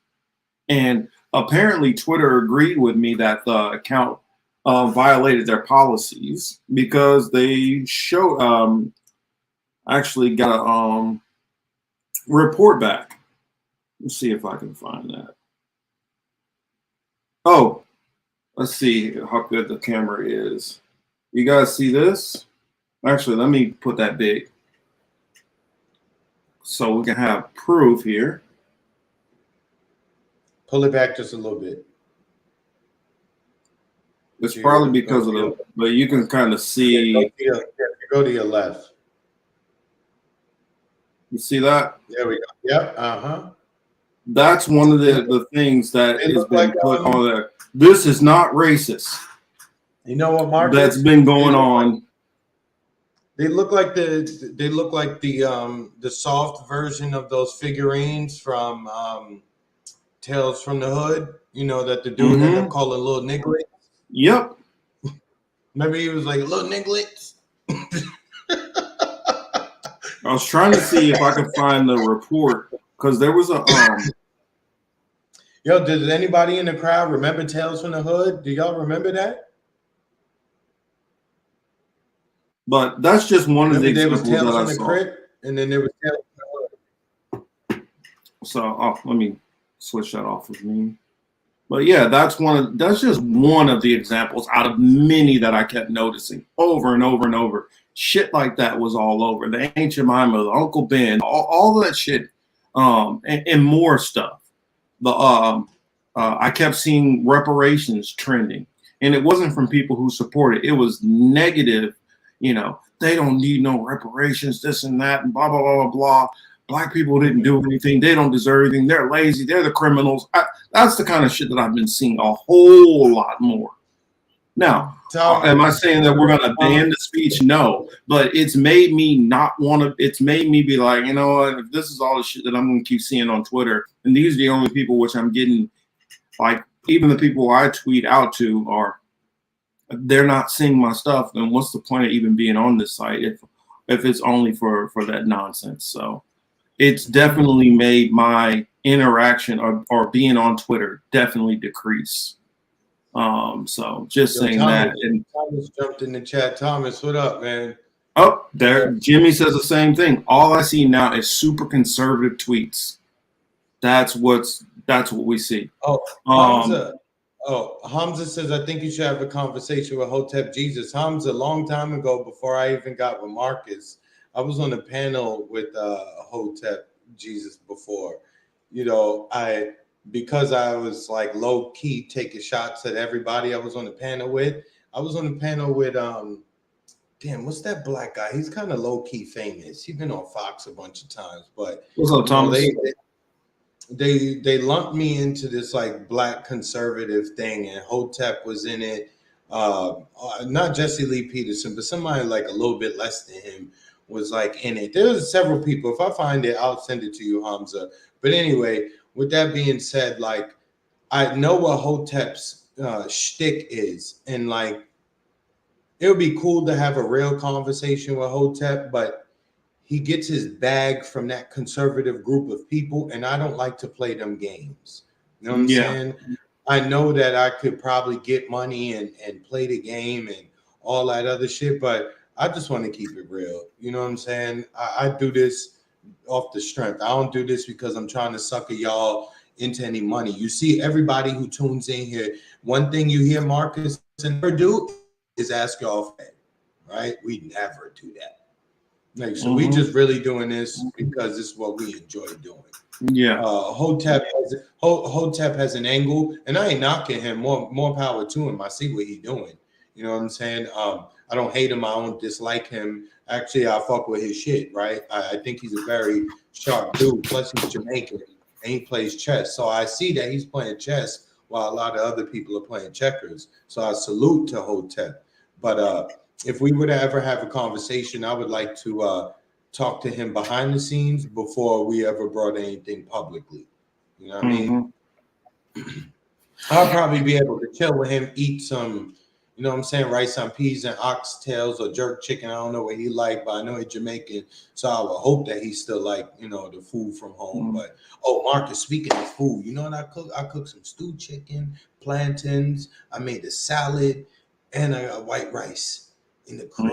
And apparently Twitter agreed with me that the account violated their policies because they showed actually got a report back. Let's see if I can find that. Oh, let's see how good the camera is. You guys see this? Actually, let me put that big so we can have proof here. Pull it back just a little bit. It's probably because of the, but you can kind of see. Go to your left. You see that? There we go. Yep. Uh-huh. That's one of the things that has been put on there. This is not racist. You know what, Marcus? That's been going on. They look like the soft version of those figurines from Tales from the Hood. You know that the dude ended up calling little nigglets. Yep. Remember he was like little nigglets. I was trying to see if I could find the report because there was a Yo, did anybody in the crowd remember Tales from the Hood? Do y'all remember that? But that's just one of the examples that I in the saw. Crypt, and then there was Tales from the Hood. So let me switch that off of me. But yeah, that's just one of the examples out of many that I kept noticing over and over and over. Shit like that was all over. The Aunt Jemima, the Uncle Ben, all that shit, and more stuff. I kept seeing reparations trending, and it wasn't from people who support it. It was negative. You know, they don't need no reparations, this and that, and blah blah blah blah blah. Black people didn't do anything. They don't deserve anything. They're lazy. They're the criminals. That's the kind of shit that I've been seeing a whole lot more. Now, am I saying that we're going to ban the speech? No, but it's made me not want to. It's made me be like, you know what? If this is all the shit that I'm going to keep seeing on Twitter, and these are the only people which I'm getting, like even the people I tweet out to are, they're not seeing my stuff. Then what's the point of even being on this site if it's only for that nonsense? So it's definitely made my interaction or being on Twitter definitely decrease. So just saying Thomas, that. And Thomas jumped in the chat. Thomas, what up, man? oh, there, Jimmy says the same thing. All I see now is super conservative tweets. That's what we see. Oh, Hamza. Hamza says, I think you should have a conversation with Hotep Jesus. Hamza, a long time ago, before I even got with Marcus, I was on a panel with Hotep Jesus before. You know, because I was like low key taking shots at everybody I was on the panel with. I was on the panel with damn, what's that black guy? He's kind of low key famous. He's been on Fox a bunch of times, but what's up, Thomas? they lumped me into this like black conservative thing, and Hotep was in it. Not Jesse Lee Peterson, but somebody like a little bit less than him was like in it. There was several people. If I find it, I'll send it to you, Hamza. But anyway, with that being said, like I know what Hotep's shtick is, and like it would be cool to have a real conversation with Hotep, but he gets his bag from that conservative group of people, and I don't like to play them games. You know what I'm saying? I know that I could probably get money and play the game and all that other shit, but I just want to keep it real. You know what I'm saying? I do this off the strength. I don't do this because I'm trying to sucker y'all into any money. You see, everybody who tunes in here, one thing you hear Marcus never do is ask y'all for it, right? We never do that. Like, so we just really doing this because this is what we enjoy doing. Yeah. Hotep has an angle, and I ain't knocking him. More power to him. I see what he's doing. You know what I'm saying? I don't hate him. I don't dislike him. Actually, I fuck with his shit, right? I think he's a very sharp dude. Plus, he's Jamaican, and he plays chess. So I see that he's playing chess while a lot of other people are playing checkers. So I salute to Hotep. But if we were to ever have a conversation, I would like to talk to him behind the scenes before we ever brought anything publicly. You know what I mean? I'll probably be able to chill with him, eat some, you know what I'm saying, rice and peas and oxtails or jerk chicken. I don't know what he like, but I know he's Jamaican, so I would hope that he still like, you know, the food from home. But Marcus, speaking of food, you know what I cook? I cooked some stewed chicken, plantains. I made a salad, and I got white rice in the crib.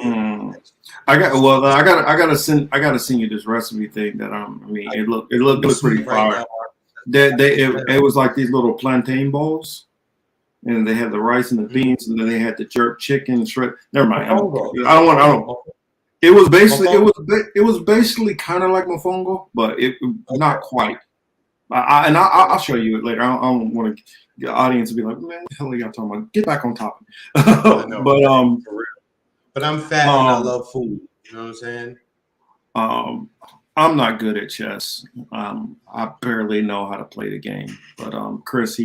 I gotta send you this recipe thing that I mean it looked pretty fire. It was like these little plantain balls, and they had the rice and the beans, and then they had the jerk chicken shred. Never mind. I don't. It was basically kind of like mofongo, but it not quite. I'll show you it later. I don't want to the audience to be like, man, what the hell are y'all talking about? Get back on topic. But I'm fat and I love food. You know what I'm saying? I'm not good at chess. I barely know how to play the game. But Chris,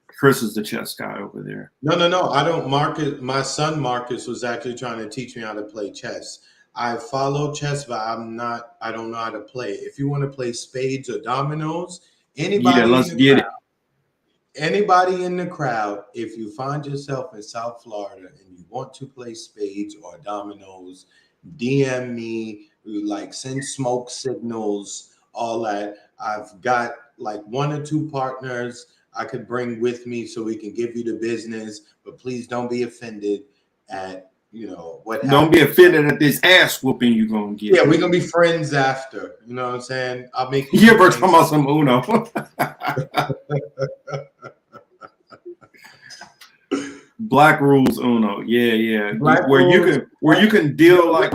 Chris is the chess guy over there. No. I don't. Marcus, my son Marcus was actually trying to teach me how to play chess. I follow chess, but I don't know how to play. If you want to play spades or dominoes, anybody in the crowd, if you find yourself in South Florida and you want to play spades or dominoes, DM me, like send smoke signals, all that. I've got like 1 or 2 partners I could bring with me so we can give you the business, but please don't be offended at, you know, what Don't be offended at this ass whooping you're gonna get. Yeah, we're gonna be friends after. You know what I'm saying? I'll make you ever talking about some Uno. Black rules Uno, yeah. Where you can deal like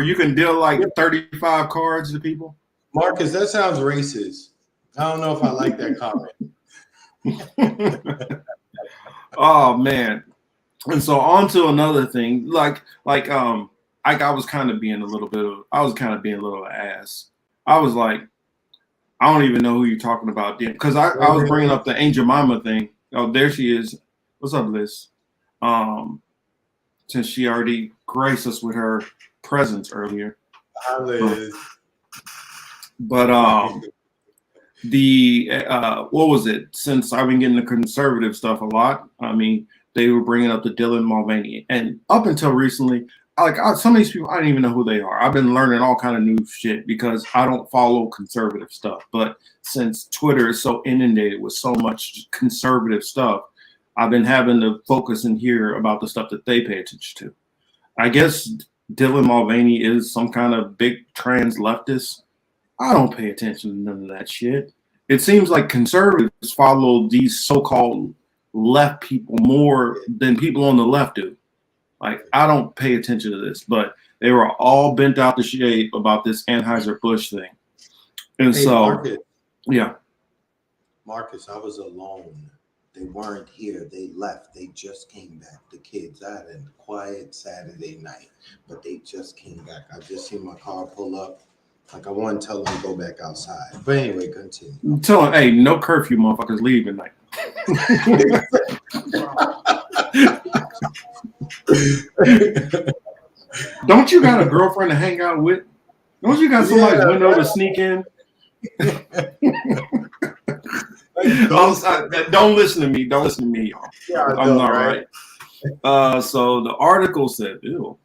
35 cards to people. Marcus, that sounds racist. I don't know if I like that comment. Oh man. And so on to another thing, like I was kind of being a little ass. I was like, I don't even know who you're talking about, because I was bringing up the Aunt Jemima thing. Oh, there she is. What's up, Liz? Since she already graced us with her presence earlier. Hi, Liz. But what was it? Since I've been getting the conservative stuff a lot, I mean, they were bringing up the Dylan Mulvaney, and up until recently, some of these people, I didn't even know who they are. I've been learning all kind of new shit because I don't follow conservative stuff. But since Twitter is so inundated with so much conservative stuff, I've been having to focus and hear about the stuff that they pay attention to. I guess Dylan Mulvaney is some kind of big trans leftist. I don't pay attention to none of that shit. It seems like conservatives follow these so-called left people more than people on the left do. Like, I don't pay attention to this, but they were all bent out the shape about this Anheuser-Busch thing. And Marcus, Marcus, I was alone. They weren't here. They left. They just came back. The kids, I had a quiet Saturday night, but they just came back. I just seen my car pull up. Like I want to tell them to go back outside. But anyway, continue. Tell them, hey, no curfew, motherfuckers, leave at night. Don't you got a girlfriend to hang out with? Don't you got somebody's window to sneak in? Don't listen to me. Don't listen to me, y'all. Yeah, I'm not right. So the article said, ew,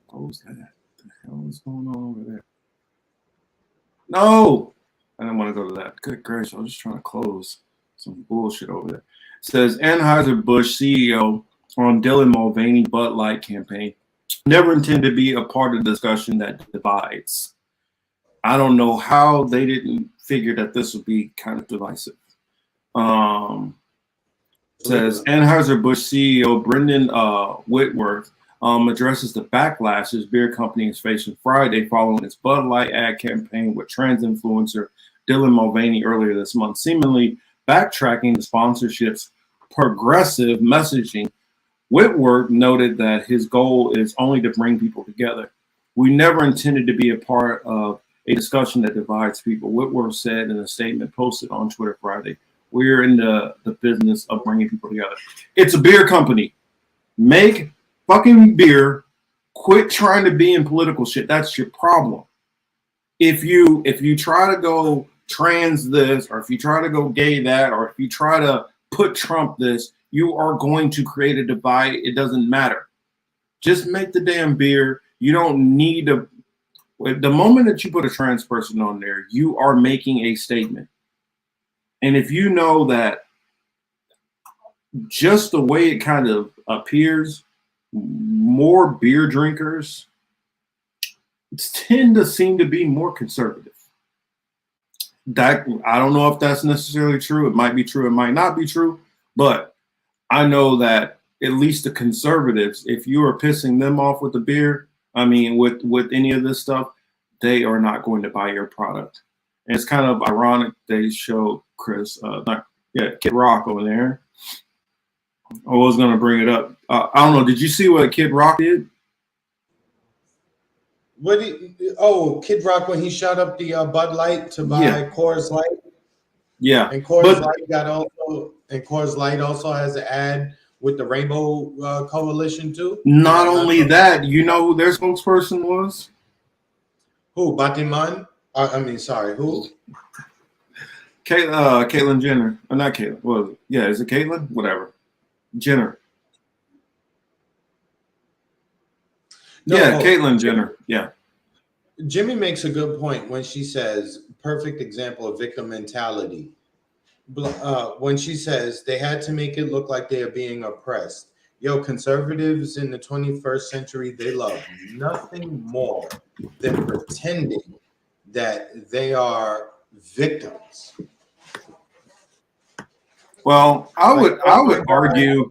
what was that? What the hell is going on over there? No, I didn't want to go to that. Good gracious, I was just trying to close some bullshit over there. It says Anheuser-Busch CEO on Dylan Mulvaney Bud Light campaign never intended to be a part of the discussion that divides. I don't know how they didn't figure that this would be kind of divisive. Says Anheuser-Busch CEO Brendan Whitworth addresses the backlash his beer company is facing Friday following its Bud Light ad campaign with trans influencer Dylan Mulvaney earlier this month, seemingly backtracking the sponsorship's progressive messaging. Whitworth noted that his goal is only to bring people together. We never intended to be a part of a discussion that divides people, Whitworth said in a statement posted on Twitter Friday. We're in the business of bringing people together. It's a beer company. Make fucking beer. Quit trying to be in political shit. That's your problem. If you try to go trans this, or if you try to go gay that, or if you try to put Trump this, you are going to create a divide. It doesn't matter. Just make the damn beer. You don't need to. The moment that you put a trans person on there, you are making a statement. And if you know that just the way it kind of appears, more beer drinkers tend to seem to be more conservative. That I don't know if that's necessarily true. It might be true. It might not be true. But I know that at least the conservatives, if you are pissing them off with the beer, I mean, with any of this stuff, they are not going to buy your product. And it's kind of ironic they showed Kid Rock over there. I was going to bring it up. I don't know. Did you see what Kid Rock did? Kid Rock when he shot up the Bud Light to buy Coors Light. Yeah, and Coors Light also has an ad with the Rainbow Coalition too. Not only that, you know who their spokesperson was? Who? Batiman? Who? Caitlyn Jenner. Or not Caitlyn. Well, yeah, is it Caitlyn? Whatever. Jenner. Caitlyn Jenner. Yeah. Jimmy makes a good point when she says, perfect example of victim mentality. When she says they had to make it look like they are being oppressed. Yo, conservatives in the 21st century, they love nothing more than pretending that they are victims. Well, I would argue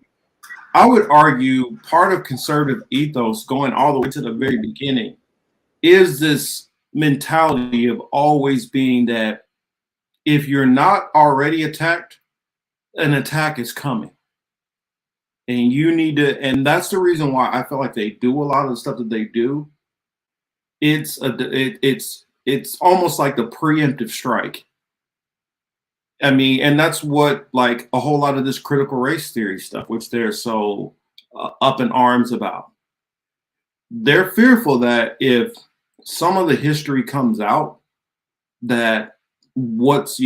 part of conservative ethos going all the way to the very beginning is this mentality of always being that if you're not already attacked, an attack is coming. And you need to, and that's the reason why I feel like they do a lot of the stuff that they do. It's almost like the preemptive strike. I mean, and that's what like a whole lot of this critical race theory stuff, which they're so up in arms about. They're fearful that if some of the history comes out, that what's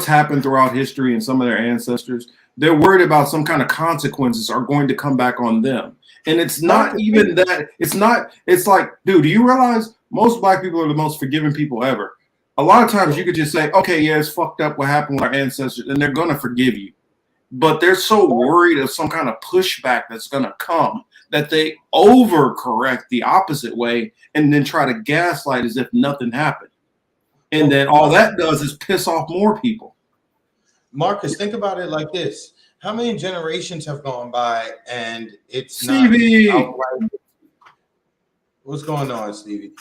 happened throughout history and some of their ancestors, they're worried about some kind of consequences are going to come back on them. And it's not even that. It's like, dude, do you realize most black people are the most forgiving people ever? A lot of times you could just say, okay, yeah, it's fucked up what happened with our ancestors, and they're going to forgive you. But they're so worried of some kind of pushback that's going to come that they overcorrect the opposite way and then try to gaslight as if nothing happened. And then all that does is piss off more people. Marcus, think about it like this. How many generations have gone by and it's Stevie. not outright? What's going on, Stevie?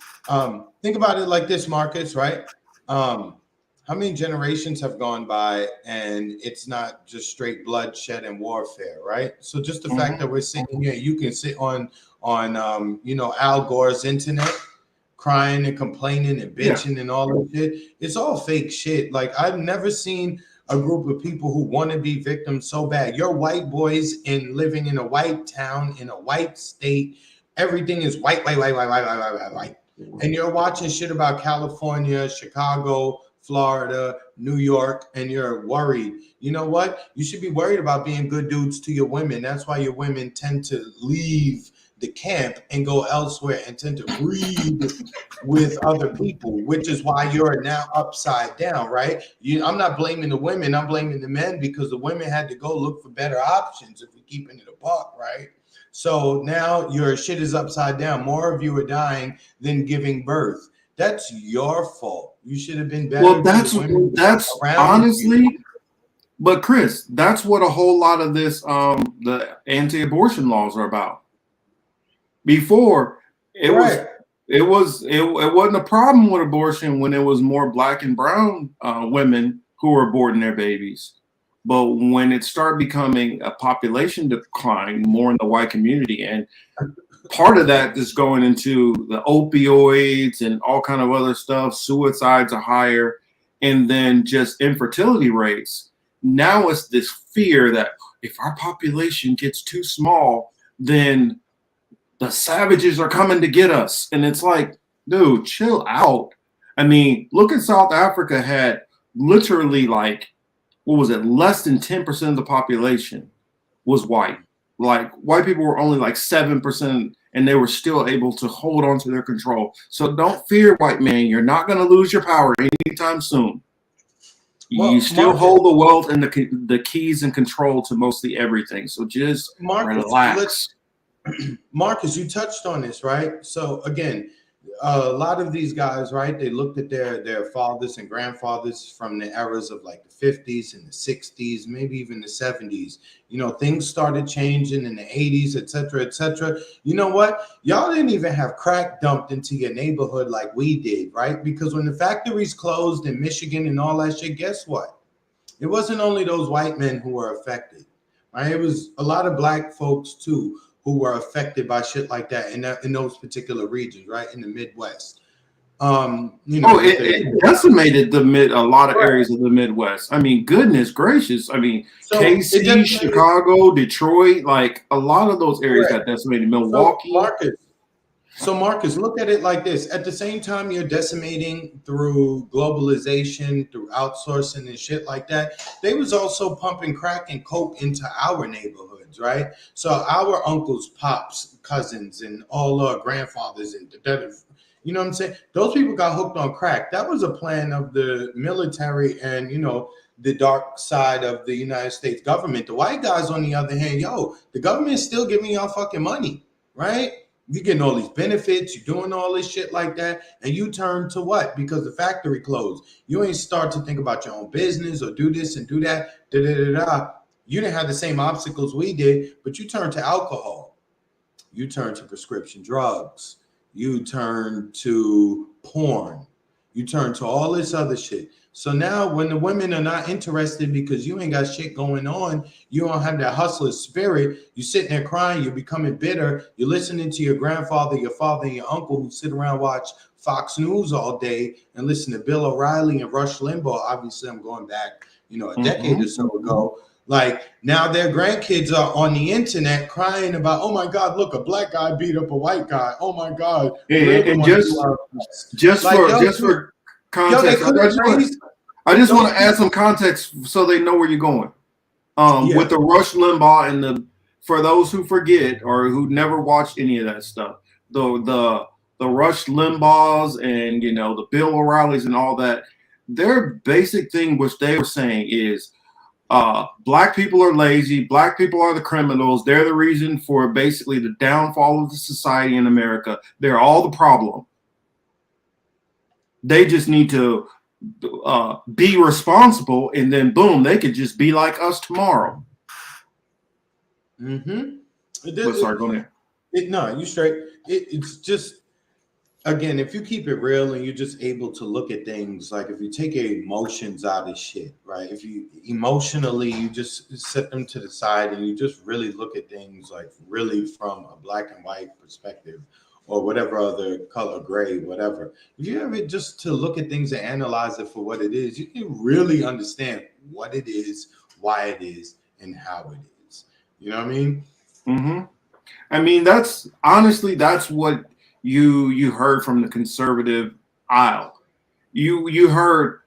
Think about it like this, Marcus, right? How many generations have gone by and it's not just straight bloodshed and warfare, right? So just the fact that we're sitting here, you can sit on Al Gore's internet, crying and complaining and bitching and all that shit. It's all fake shit. Like, I've never seen a group of people who want to be victims so bad. You're white boys and living in a white town, in a white state. Everything is white. And you're watching shit about California, Chicago, Florida, New York, and you're worried. You know what? You should be worried about being good dudes to your women. That's why your women tend to leave the camp and go elsewhere and tend to breed with other people, which is why you're now upside down, right? I'm not blaming the women, I'm blaming the men, because the women had to go look for better options if we're keeping it a buck, right? So now your shit is upside down. More of you are dying than giving birth. That's your fault. You should have been better. Well, that's honestly, but Chris, that's what a whole lot of this the anti-abortion laws are about. Before it wasn't a problem with abortion when it was more black and brown women who were aborting their babies. But when it started becoming a population decline more in the white community, and part of that is going into the opioids and all kind of other stuff, suicides are higher, and then just infertility rates. Now it's this fear that if our population gets too small, then the savages are coming to get us. And it's like, dude, chill out. I mean, look at South Africa had literally like, what was it? Less than 10% of the population was white. Like white people were only like 7%, and they were still able to hold on to their control. So don't fear, white man. You're not going to lose your power anytime soon. Well, you still hold the wealth and the keys and control to mostly everything. So just relax. Marcus, you touched on this, right? So again, a lot of these guys, right, they looked at their fathers and grandfathers from the eras of like the 50s and the 60s, maybe even the 70s. You know, things started changing in the 80s, et cetera, et cetera. You know what? Y'all didn't even have crack dumped into your neighborhood like we did, right? Because when the factories closed in Michigan and all that shit, guess what? It wasn't only those white men who were affected, right? It was a lot of black folks too who were affected by shit like that in those particular regions, right? In the Midwest. You know, it decimated a lot of areas of the Midwest. I mean, goodness gracious. I mean, so KC, Chicago, Detroit, like a lot of those areas got decimated. Milwaukee. So Marcus, look at it like this. At the same time you're decimating through globalization, through outsourcing and shit like that, they was also pumping crack and coke into our neighborhoods, right? So our uncles, pops, cousins, and all our grandfathers, and you know what I'm saying? Those people got hooked on crack. That was a plan of the military and, you know, the dark side of the United States government. The white guys, on the other hand, the government is still giving y'all fucking money, right? You're getting all these benefits, you're doing all this shit like that, and you turn to what? Because the factory closed. You ain't start to think about your own business or do this and do that. You didn't have the same obstacles we did, but you turned to alcohol. You turned to prescription drugs. You turned to porn. You turned to all this other shit. So now when the women are not interested because you ain't got shit going on, you don't have that hustler spirit, you're sitting there crying, you're becoming bitter, you're listening to your grandfather, your father, and your uncle who sit around watch Fox News all day and listen to Bill O'Reilly and Rush Limbaugh. Obviously, I'm going back, a decade or so ago. Like now their grandkids are on the internet crying about, oh my God, look, a black guy beat up a white guy. Oh my God. And just for context, I just want to add some context so they know where you're going. With the Rush Limbaugh and for those who forget or who never watched any of that stuff, the Rush Limbaughs and the Bill O'Reillys and all that, their basic thing which they were saying is black people are lazy, black people are the criminals, they're the reason for basically the downfall of the society in America. They're all the problem. They just need to be responsible, and then boom, they could just be like us tomorrow. Sorry, go ahead. No, you straight. It's just, again, if you keep it real and you're just able to look at things, like if you take your emotions out of shit, right? If you emotionally, you just set them to the side and you just really look at things like really from a black and white perspective or whatever other color, gray, whatever. If you ever just to look at things and analyze it for what it is, you can really understand what it is, why it is, and how it is. You know what I mean? Mm-hmm. I mean, that's honestly, that's what you heard from the conservative aisle. You heard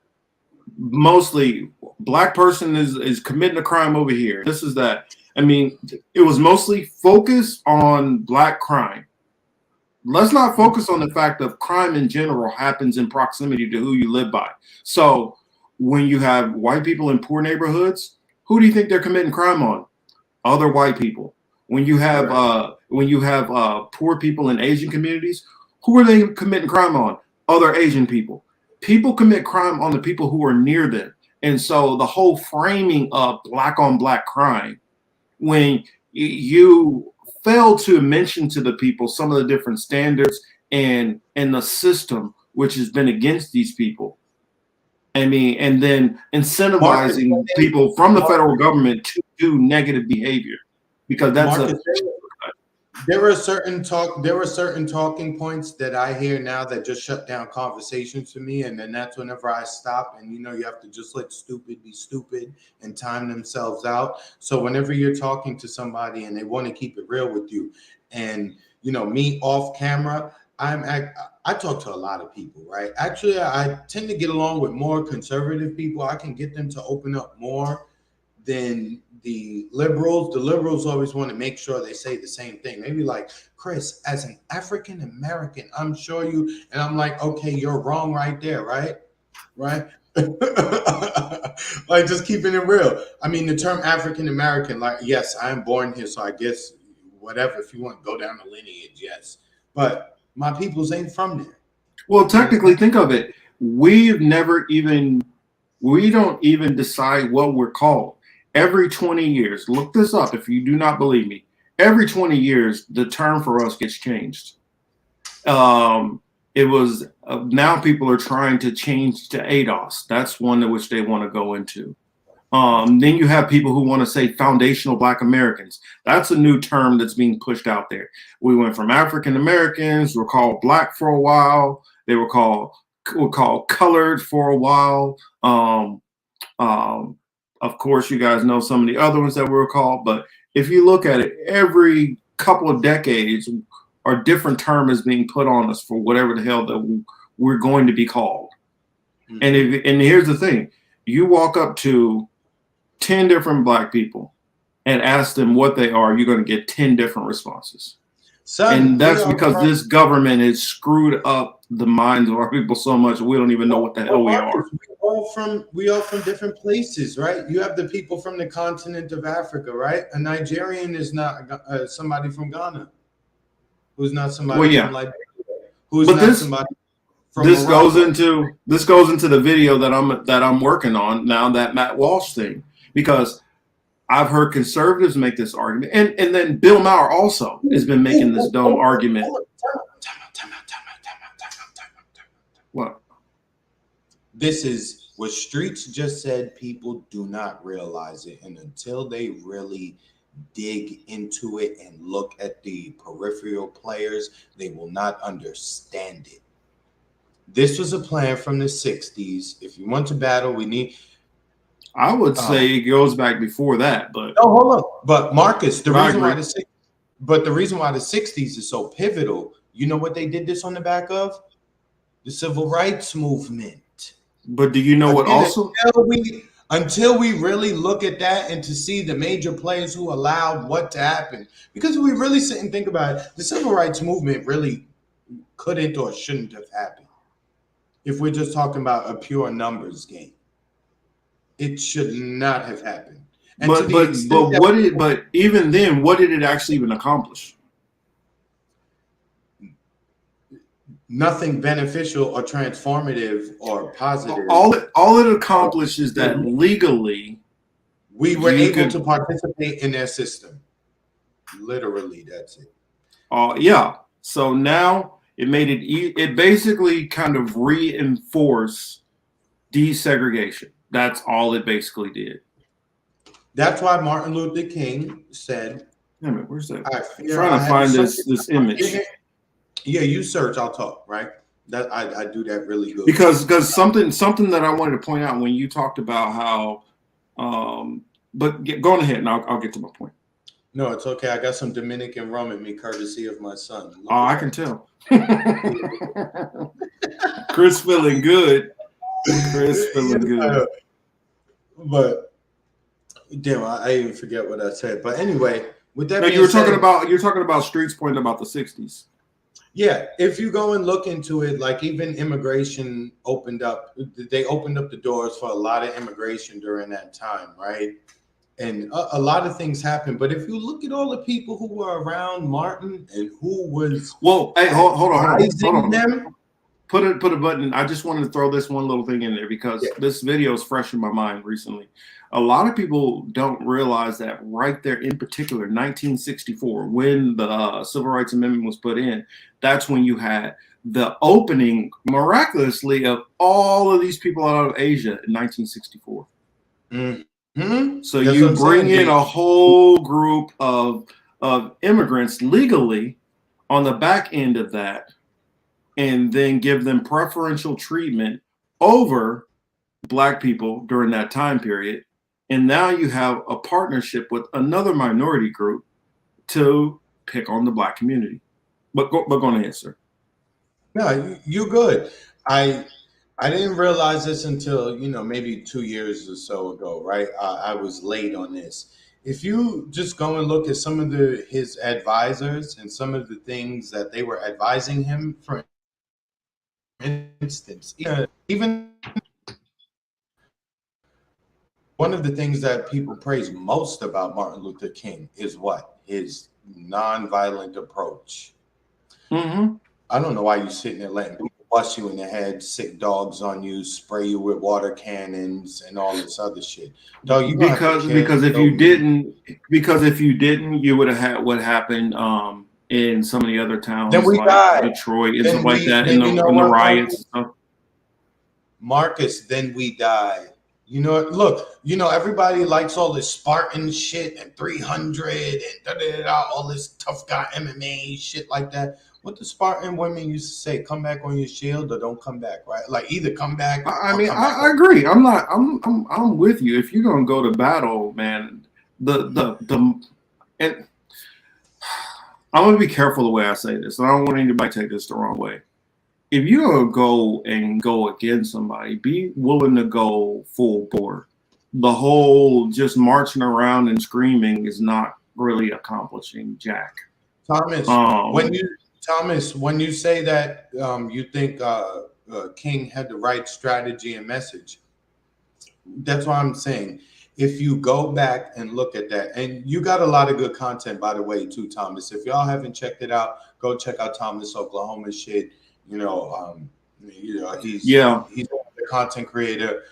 mostly black person is committing a crime over here. This is that. I mean, it was mostly focused on black crime. Let's not focus on the fact of crime in general happens in proximity to who you live by. So when you have white people in poor neighborhoods, who do you think they're committing crime on? Other white people. When you have poor people in Asian communities, who are they committing crime on? Other Asian people. People commit crime on the people who are near them. And so the whole framing of black on black crime, when you fail to mention to the people some of the different standards and the system which has been against these people. I mean, and then incentivizing people from the federal government to do negative behavior, because that's there were certain talking points that I hear now that just shut down conversations for me, and then that's whenever I stop. And you have to just let stupid be stupid and time themselves out. So whenever you're talking to somebody and they want to keep it real with you, and me off camera, I talk to a lot of people, right? Actually, I tend to get along with more conservative people. I can get them to open up more than the liberals. The liberals always want to make sure they say the same thing. Maybe like, Chris, as an African American, I'm sure you, and I'm like, okay, you're wrong right there, right? Right? Like, just keeping it real. I mean, the term African American, like, yes, I am born here, so I guess whatever, if you want to go down the lineage, yes. But my peoples ain't from there. Well, technically, think of it. We don't even decide what we're called. Every 20 years, look this up if you do not believe me. Every 20 years, the term for us gets changed. It was now people are trying to change to ADOS. That's one in which they want to go into. Then you have people who want to say foundational Black Americans. That's a new term that's being pushed out there. We went from African Americans, were called Black for a while. They were called colored for a while. Of course, you guys know some of the other ones that were called. But if you look at it, every couple of decades, a different term is being put on us for whatever the hell that we're going to be called. Mm-hmm. And here's the thing. You walk up to 10 different Black people and ask them what they are, you're going to get 10 different responses. And that's because this government has screwed up the minds of our people so much we don't even know what the hell we are. We all from different places, right? You have the people from the continent of Africa, right? A Nigerian is not somebody from Ghana, who's not somebody from Liberia, who's not somebody from this goes into the video that I'm working on now, that Matt Walsh thing, because I've heard conservatives make this argument, and then Bill Maher also has been making this dumb argument. What? This is what Streets just said. People do not realize it, and until they really dig into it and look at the peripheral players, they will not understand it. This was a plan from the 60s. If you want to battle, we need... I would say it goes back before that, but... No, hold on. But Marcus, the reason why the 60s is so pivotal, you know what they did this on the back of? The civil rights movement. But do you know what also? Until we really look at that and to see the major players who allowed what to happen. Because if we really sit and think about it, the civil rights movement really couldn't or shouldn't have happened. If we're just talking about a pure numbers game, it should not have happened. And but even then, what did it actually even accomplish? Nothing beneficial or transformative or positive. All it accomplished is that legally we were able to participate in their system. Literally, that's it. Yeah. So now it made it. It basically kind of reinforced desegregation. That's all it basically did. That's why Martin Luther King said. Wait a minute, where's that? I'm trying to find this image. Yeah, you search, I'll talk, right? That I do that really good. Because something that I wanted to point out when you talked about how, but go on ahead and I'll get to my point. No, it's okay. I got some Dominican rum in me, courtesy of my son. Oh, I can tell. Chris feeling good. Chris feeling good. But damn, I even forget what I said. But anyway, with that, no, you were talking about Street's point about the 60s. Yeah, if you go and look into it, like even immigration opened up, they opened up the doors for a lot of immigration during that time, right? And a lot of things happened. But if you look at all the people who were around Martin and who was hey, hold on. Them, put a button. I just wanted to throw this one little thing in there because this video is fresh in my mind recently. A lot of people don't realize that right there, in particular, 1964, when the Civil Rights Amendment was put in, that's when you had the opening, miraculously, of all of these people out of Asia in 1964. So you bring in a whole group of immigrants legally on the back end of that, and then give them preferential treatment over Black people during that time period. And now you have a partnership with another minority group to pick on the Black community. But go on ahead, sir. No, you're good. I didn't realize this until, maybe 2 years or so ago, right? I was late on this. If you just go and look at some of his advisors and some of the things that they were advising him, for instance, even one of the things that people praise most about Martin Luther King is what? His nonviolent approach. Mm-hmm. I don't know why you're sitting there letting people bust you in the head, sick dogs on you, spray you with water cannons, and all this other shit. Dog, because if you didn't, you would have had what happened in some of the other towns, then we like died. Detroit and stuff like that, in the riots and stuff. Marcus, then we died. Look, everybody likes all this Spartan shit and 300 and all this tough guy MMA shit like that. What the Spartan women used to say, come back on your shield or don't come back, right? Like either come back. I agree. I'm with you. If you're gonna go to battle, man, and I'm gonna be careful the way I say this. I don't want anybody to take this the wrong way. If you're gonna go against somebody, be willing to go full bore. The whole just marching around and screaming is not really accomplishing jack. Thomas, when you say that you think King had the right strategy and message, that's what I'm saying. If you go back and look at that, and you got a lot of good content, by the way, too, Thomas. If y'all haven't checked it out, go check out Thomas Oklahoma shit. He's a content creator.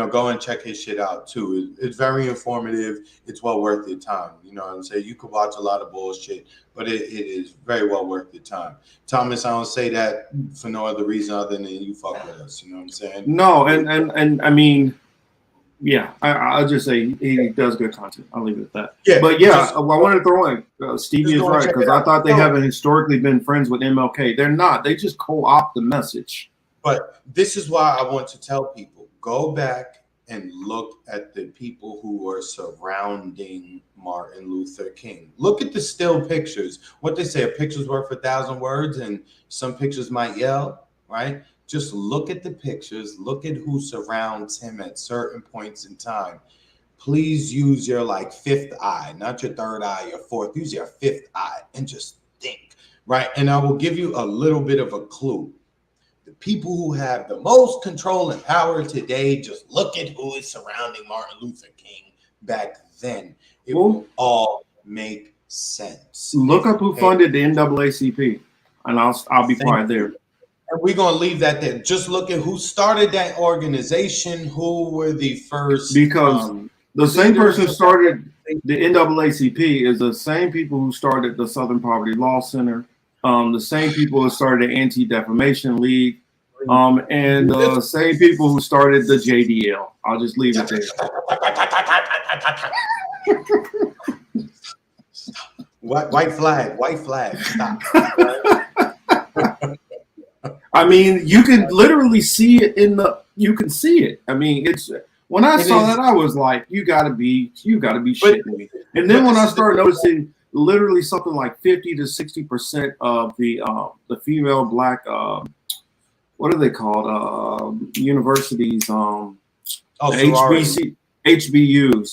Go and check his shit out too. It's very informative. It's well worth your time. You know what I'm saying? You could watch a lot of bullshit, but it is very well worth your time. Thomas, I don't say that for no other reason other than you fuck with us. You know what I'm saying? No, and I mean, yeah, I'll just say he does good content. I'll leave it at that. Yeah, but yeah, I wanted to throw in Stevie is right, because I thought they haven't historically been friends with MLK. They're not. They just co-opt the message. But this is why I want to tell people, go back and look at the people who are surrounding Martin Luther King. Look at the still pictures. What they say, a picture's worth 1,000 words, and some pictures might yell, right? Just look at the pictures. Look at who surrounds him at certain points in time. Please use your fifth eye, not your third eye, your fourth. Use your fifth eye and just think, right? And I will give you a little bit of a clue. The people who have the most control and power today, just look at who is surrounding Martin Luther King back then. It will all make sense. Look up who funded the NAACP, and I'll be quiet there. And we're going to leave that there. Just look at who started that organization, who were the first. Because the same person who started the NAACP is the same people who started the Southern Poverty Law Center, the same people who started the Anti-Defamation League, and the same people who started the JDL. I'll just leave it there. White flag, stop. I mean, you can literally see it you can see it. I mean, when I saw that, I was like, you gotta be shitting me. And then when I started noticing literally something like 50 to 60% of the female black, what are they called? Universities, HBCUs,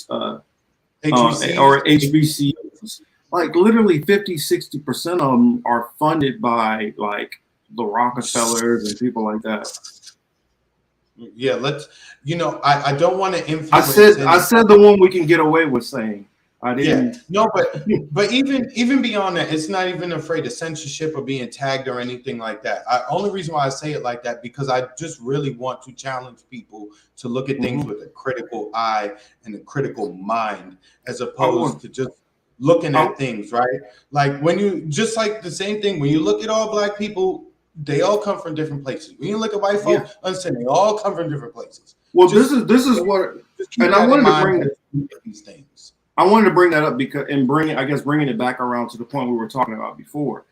or HBCUs. Like literally 50-60% of them are funded by like the Rockefellers and people like that. Yeah, I don't want to influence. I said the one we can get away with saying. I didn't. Yeah, no, but even beyond that, it's not even afraid of censorship or being tagged or anything like that. Only reason why I say it like that, because I just really want to challenge people to look at things with a critical eye and a critical mind, as opposed to just looking at things, right? Like when you just like the same thing, when you look at all black people, they all come from different places. When you look at white folks, understand they all come from different places. Well, this is what, and I wanted to bring these things. I wanted to bring that up because bringing it back around to the point we were talking about before,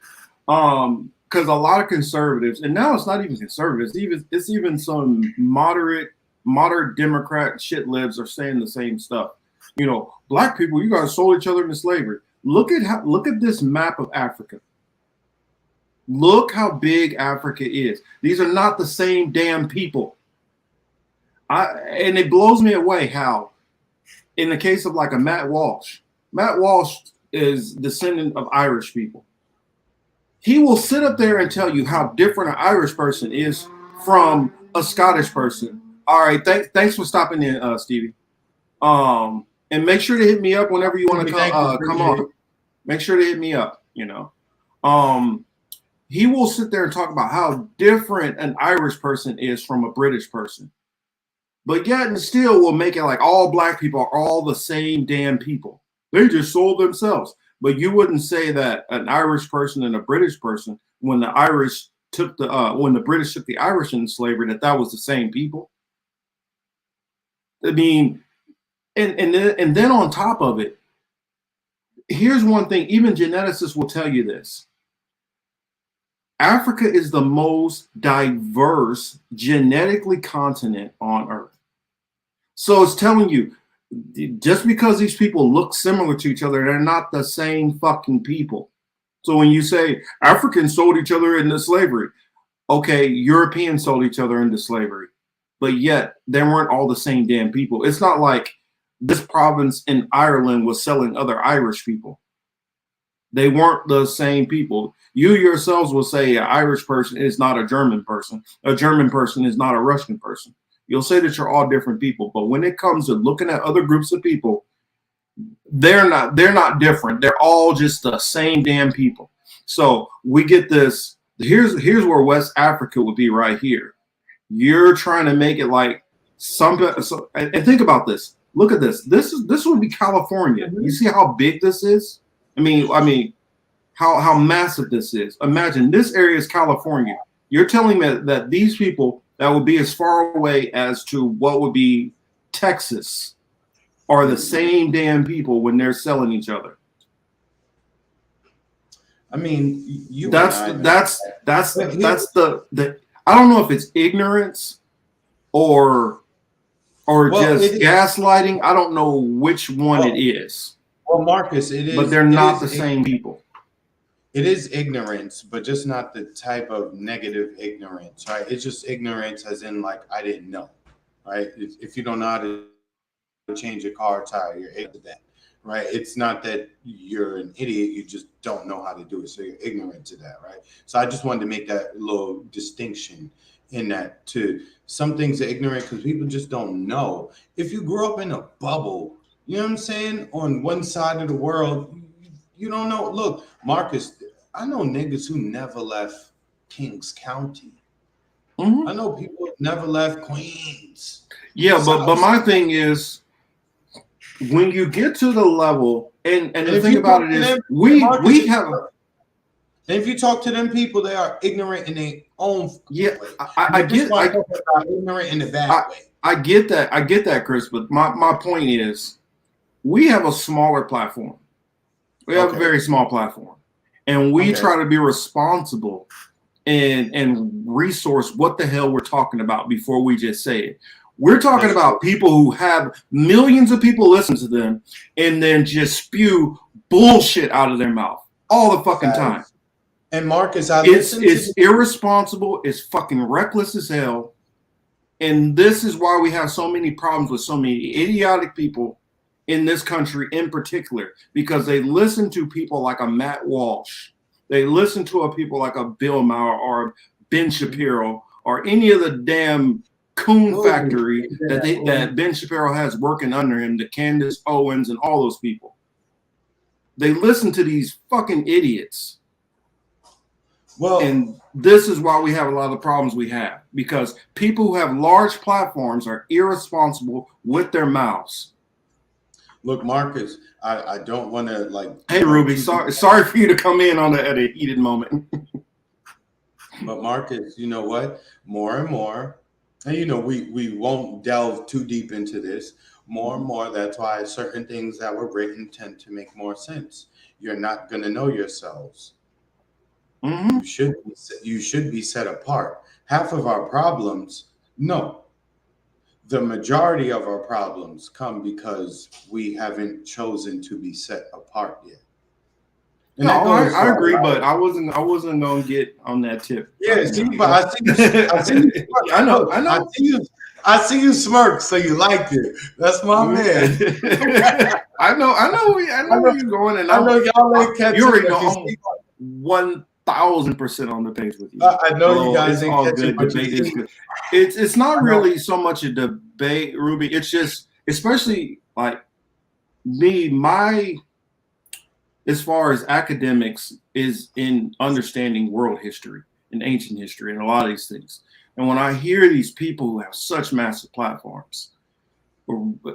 because a lot of conservatives, and now it's not even conservatives, it's even some moderate Democrat shit libs are saying the same stuff. You know, black people, you guys sold each other into slavery. Look at this map of Africa. Look how big Africa is. These are not the same damn people. And it blows me away how, in the case of like a Matt Walsh is descendant of Irish people. He will sit up there and tell you how different an Irish person is from a Scottish person. All right, thanks for stopping in, Stevie. And make sure to hit me up whenever you want to come on. Make sure to hit me up. You know, he will sit there and talk about how different an Irish person is from a British person. But yet and still will make it like all black people are all the same damn people. They just sold themselves. But you wouldn't say that an Irish person and a British person, when the British took the Irish into slavery, that was the same people. I mean, and then on top of it, here's one thing, even geneticists will tell you this. Africa is the most diverse genetically continent on Earth. So it's telling you, just because these people look similar to each other, they're not the same fucking people. So when you say Africans sold each other into slavery, okay, Europeans sold each other into slavery, but yet they weren't all the same damn people. It's not like this province in Ireland was selling other Irish people. They weren't the same people. You yourselves will say an Irish person is not a German person. A German person is not a Russian person. You'll say that you're all different people, but when it comes to looking at other groups of people, they're not different. They're all just the same damn people. So we get this. Here's where West Africa would be right here. You're trying to make it like something. And think about this. Look at this. This would be California. You see how big this is? I mean, how massive this is. Imagine this area is California. You're telling me that these people that would be as far away as to what would be Texas are the same damn people when they're selling each other. I mean, that's the I don't know if it's ignorance or just gaslighting. I don't know which one it is. Well, Marcus, it is, but they're not the same people. It is ignorance, but just not the type of negative ignorance, right? It's just ignorance as in like, I didn't know, right? If you don't know how to change a car tire, you're ignorant to that, right? It's not that you're an idiot, you just don't know how to do it, so you're ignorant to that, right? So I just wanted to make that little distinction in that too. Some things are ignorant because people just don't know. If you grew up in a bubble, you know what I'm saying, on one side of the world, you don't know. Look, Marcus, I know niggas who never left Kings County. I know people who never left Queens. Yeah, but my thing is, when you get to the level, and the thing about it is, we have. And if you talk to them people, they are ignorant in their own way. I get ignorant in a bad way. I get that, Chris. But my point is, we have a smaller platform. We have a very small platform, and we try to be responsible and resource what the hell we're talking about before we just say it. We're talking about people who have millions of people listen to them and then just spew bullshit out of their mouth all the fucking time. And Marcus, it's irresponsible. It's fucking reckless as hell. And this is why we have so many problems with so many idiotic people in this country in particular, because they listen to people like a Matt Walsh. They listen to a people like a Bill Maher or Ben Shapiro or any of the damn coon factory that Ben Shapiro has working under him, the Candace Owens and all those people. They listen to these fucking idiots. Well, and this is why we have a lot of the problems we have, because people who have large platforms are irresponsible with their mouths. Look, Marcus, I don't want to like. Hey, Ruby, sorry for you to come in on at a heated moment. But Marcus, you know what? More and more, and you know we won't delve too deep into this. More and more, that's why certain things that were written tend to make more sense. You're not going to know yourselves. Mm-hmm. You should be set apart. Half of our problems, no. The majority of our problems come because we haven't chosen to be set apart yet. And no, I agree, but I wasn't gonna get on that tip. Yeah, see, but I see you smirk. I know. I see you smirk, so you like it. That's my man. I know where you're going, and I know y'all ain't catching. You already know I'm 1,000% on the page with you. I know you guys ain't catching. Debate is good. It's not really so much a debate, Ruby. It's just, especially like me, as far as academics is in understanding world history and ancient history and a lot of these things. And when I hear these people who have such massive platforms,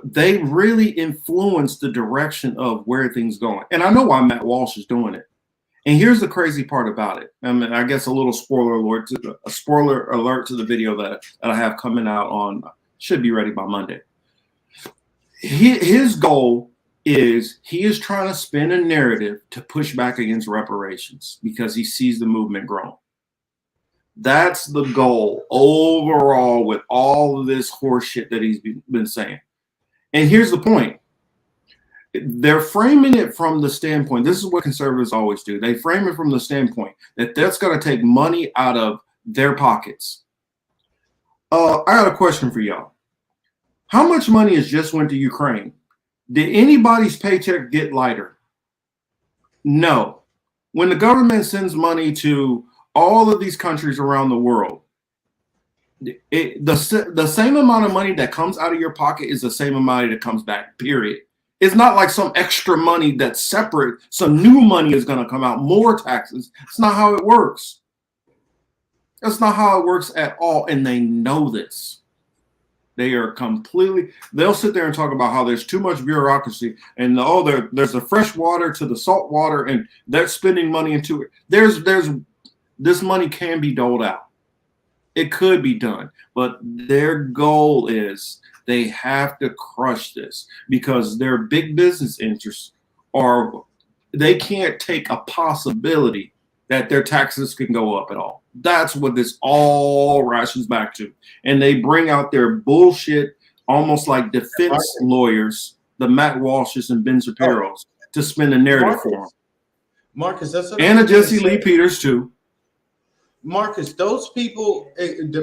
they really influence the direction of where things going. And I know why Matt Walsh is doing it. And here's the crazy part about it. I mean, I guess a little spoiler alert to the video that I have coming out on, should be ready by Monday. His goal is he is trying to spin a narrative to push back against reparations because he sees the movement growing. That's the goal overall with all of this horse shit that he's been saying. And here's the point. They're framing it from the standpoint, this is what conservatives always do. They frame it from the standpoint that that's going to take money out of their pockets. I got a question for y'all. How much money has just went to Ukraine? Did anybody's paycheck get lighter? No. When the government sends money to all of these countries around the world, the same amount of money that comes out of your pocket is the same amount that comes back, period. It's not like some extra money that's separate. Some new money is going to come out, more taxes. It's not how it works. That's not how it works at all. And they know this. They are they'll sit there and talk about how there's too much bureaucracy and there's the fresh water to the salt water and they're spending money into it. This money can be doled out. It could be done, but their goal is they have to crush this because their big business interests they can't take a possibility that their taxes can go up at all. That's what this all rations back to. And they bring out their bullshit, almost like defense lawyers, the Matt Walshes and Ben Shapiro's, to spin a narrative for them. Marcus, that's what and a Jesse Lee Peters too. Marcus, those people, and you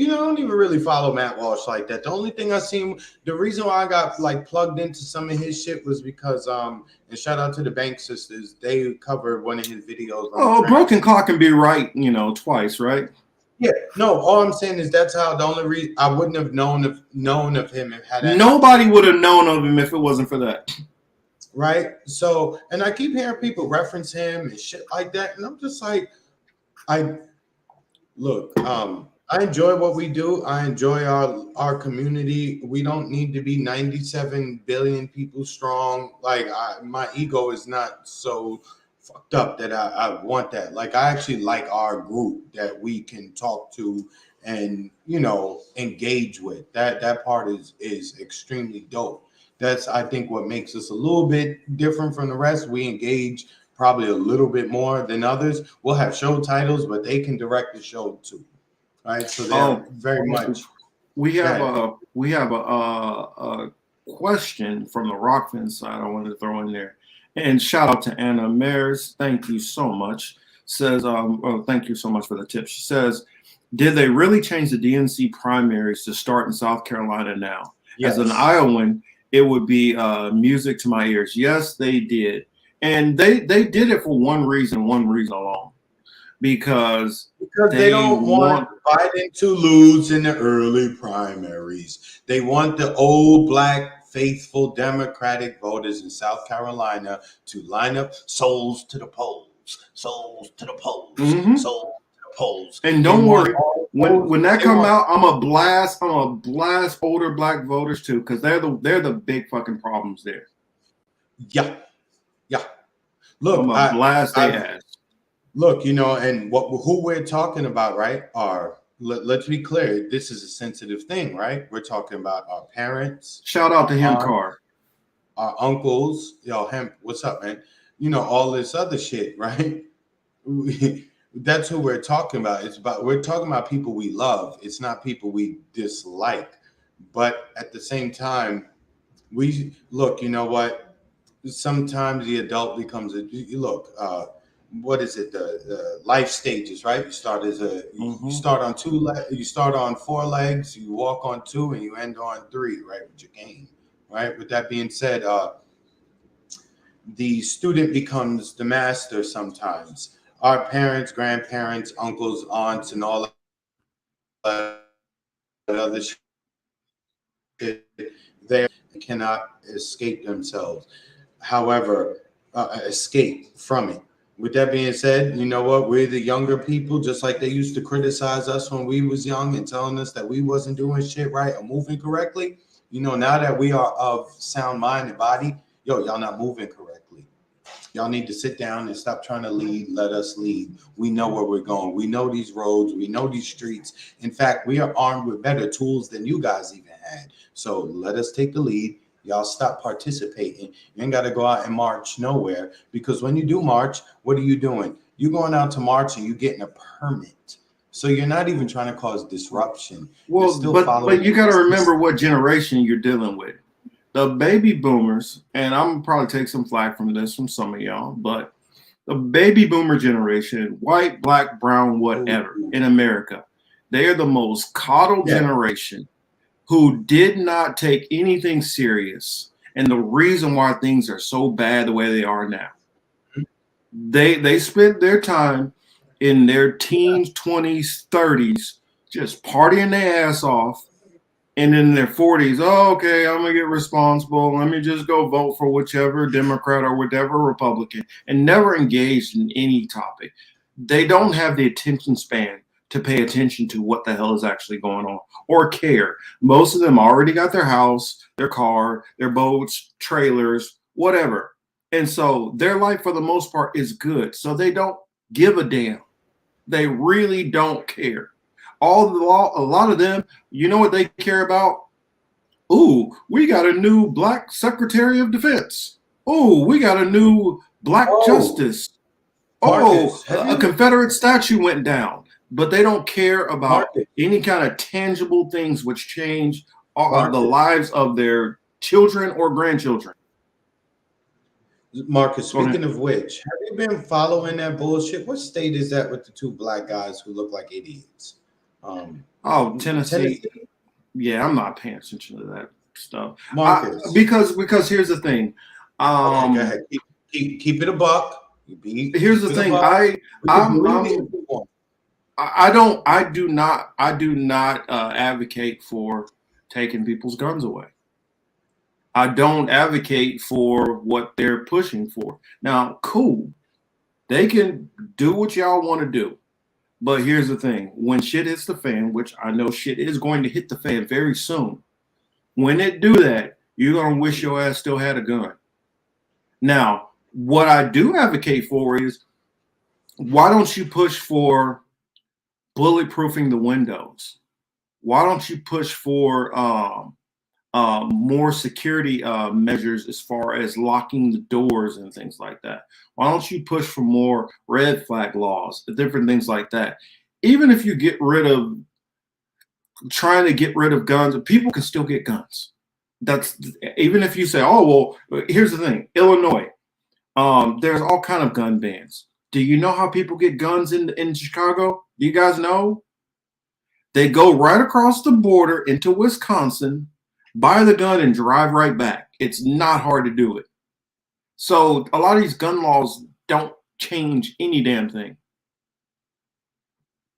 know, I don't even really follow Matt Walsh like that. The only thing I seen, the reason why I got like plugged into some of his shit was because, and shout out to the Bank Sisters, they covered one of his videos. Oh, a broken clock can be right, twice, right? Yeah, no. All I'm saying is that's how the only reason I wouldn't have known of him if had nobody would have known of him if it wasn't for that. Right. So, and I keep hearing people reference him and shit like that, and I'm just like. I enjoy what we do. I enjoy our community. We don't need to be 97 billion people strong. Like my ego is not so fucked up that I want that. Like I actually like our group that we can talk to and engage with. That part is extremely dope. That's I think what makes us a little bit different from the rest. We engage probably a little bit more than others. We'll have show titles, but they can direct the show too. Right. So they're very much. We have a question from the Rockfin side I wanted to throw in there. And shout out to Anna Mares. Thank you so much. Says, thank you so much for the tip. She says, did they really change the DNC primaries to start in South Carolina now? Yes. As an Iowan, it would be music to my ears. Yes, they did. And they did it for one reason alone. Because they don't want Biden to lose in the early primaries. They want the old black faithful Democratic voters in South Carolina to line up, souls to the polls, souls to the polls, souls to the polls. And don't worry, when that come out, I'm a blast older black voters too, because they're the big fucking problems there. Yeah. Look, I'm a blast their ass. Look, and who we're talking about, right? Let's be clear. This is a sensitive thing, right? We're talking about our parents. Shout out to him, Carr. Our uncles. Yo, him. What's up, man? All this other shit, right? That's who we're talking about. We're talking about people we love. It's not people we dislike. But at the same time, we look. You know what? Sometimes the adult becomes what is it? The life stages, right? You start you start on two legs, you start on four legs, you walk on two, and you end on three, right? With your game, right? With that being said, the student becomes the master sometimes. Our parents, grandparents, uncles, aunts, and all that other shit, they cannot escape themselves. However, escape from it. With that being said, you know what? We're the younger people, just like they used to criticize us when we was young and telling us that we wasn't doing shit right or moving correctly. Now that we are of sound mind and body, y'all not moving correctly. Y'all need to sit down and stop trying to lead. Let us lead. We know where we're going. We know these roads. We know these streets. In fact, we are armed with better tools than you guys even had. So let us take the lead. Y'all stop participating. You ain't got to go out and march nowhere, because when you do march, what are you doing? You're going out to march and you're getting a permit. So you're not even trying to cause disruption. Well, but you got to remember what generation you're dealing with. The baby boomers, and I'm going to probably take some flack from some of y'all, but the baby boomer generation, white, black, brown, whatever, in America, they are the most coddled generation who did not take anything serious, and the reason why things are so bad the way they are now. They spent their time in their teens, 20s, 30s, just partying their ass off, and in their 40s, okay, I'm gonna get responsible. Let me just go vote for whichever Democrat or whatever Republican, and never engaged in any topic. They don't have the attention span to pay attention to what the hell is actually going on or care. Most of them already got their house, their car, their boats, trailers, whatever. And so their life for the most part is good. So they don't give a damn. They really don't care. A lot of them, you know what they care about? Ooh, we got a new black Secretary of Defense. Ooh, we got a new black justice. Marcus, a Confederate statue went down. But they don't care about any kind of tangible things which change the lives of their children or grandchildren. Marcus, speaking of which, have you been following that bullshit? What state is that with the two black guys who look like idiots? Tennessee. Yeah, I'm not paying attention to that stuff. Marcus, because here's the thing. Okay, go ahead. Keep it a buck. Here's the thing. I do not advocate for taking people's guns away. I don't advocate for what they're pushing for. Now, cool. They can do what y'all want to do. But here's the thing. When shit hits the fan, which I know shit is going to hit the fan very soon, when it do that, you're going to wish your ass still had a gun. Now, what I do advocate for is, why don't you push for bulletproofing the windows? Why don't you push for more security measures as far as locking the doors and things like that? Why don't you push for more red flag laws, different things like that? Even if you trying to get rid of guns, people can still get guns. That's even if you say, oh, well, here's the thing, Illinois, there's all kind of gun bans. Do you know how people get guns in Chicago? Do you guys know? They go right across the border into Wisconsin, buy the gun, and drive right back. It's not hard to do it. So a lot of these gun laws don't change any damn thing.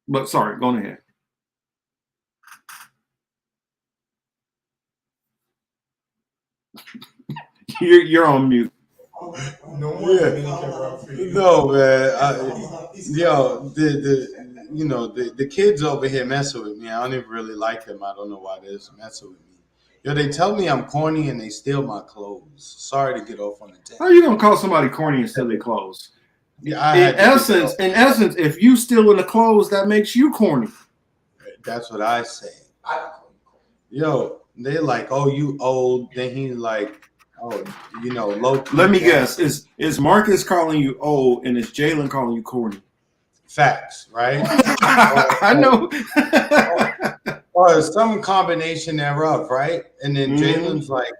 But sorry, go ahead. You're on mute. No, man. The kids over here messing with me. I don't even really like them. I don't know why they're messing with me. Yo, they tell me I'm corny and they steal my clothes. Sorry to get off on the tangent. How are you gonna call somebody corny and steal their clothes? Yeah, in essence, if you stealing the clothes, that makes you corny. That's what I say. Yo, they're like, oh, you old. Then he's like, oh, low. Let me guess. Is Marcus calling you old and is Jalen calling you corny? Facts, right? I know. Or some combination thereof, right? And then Jalen's like,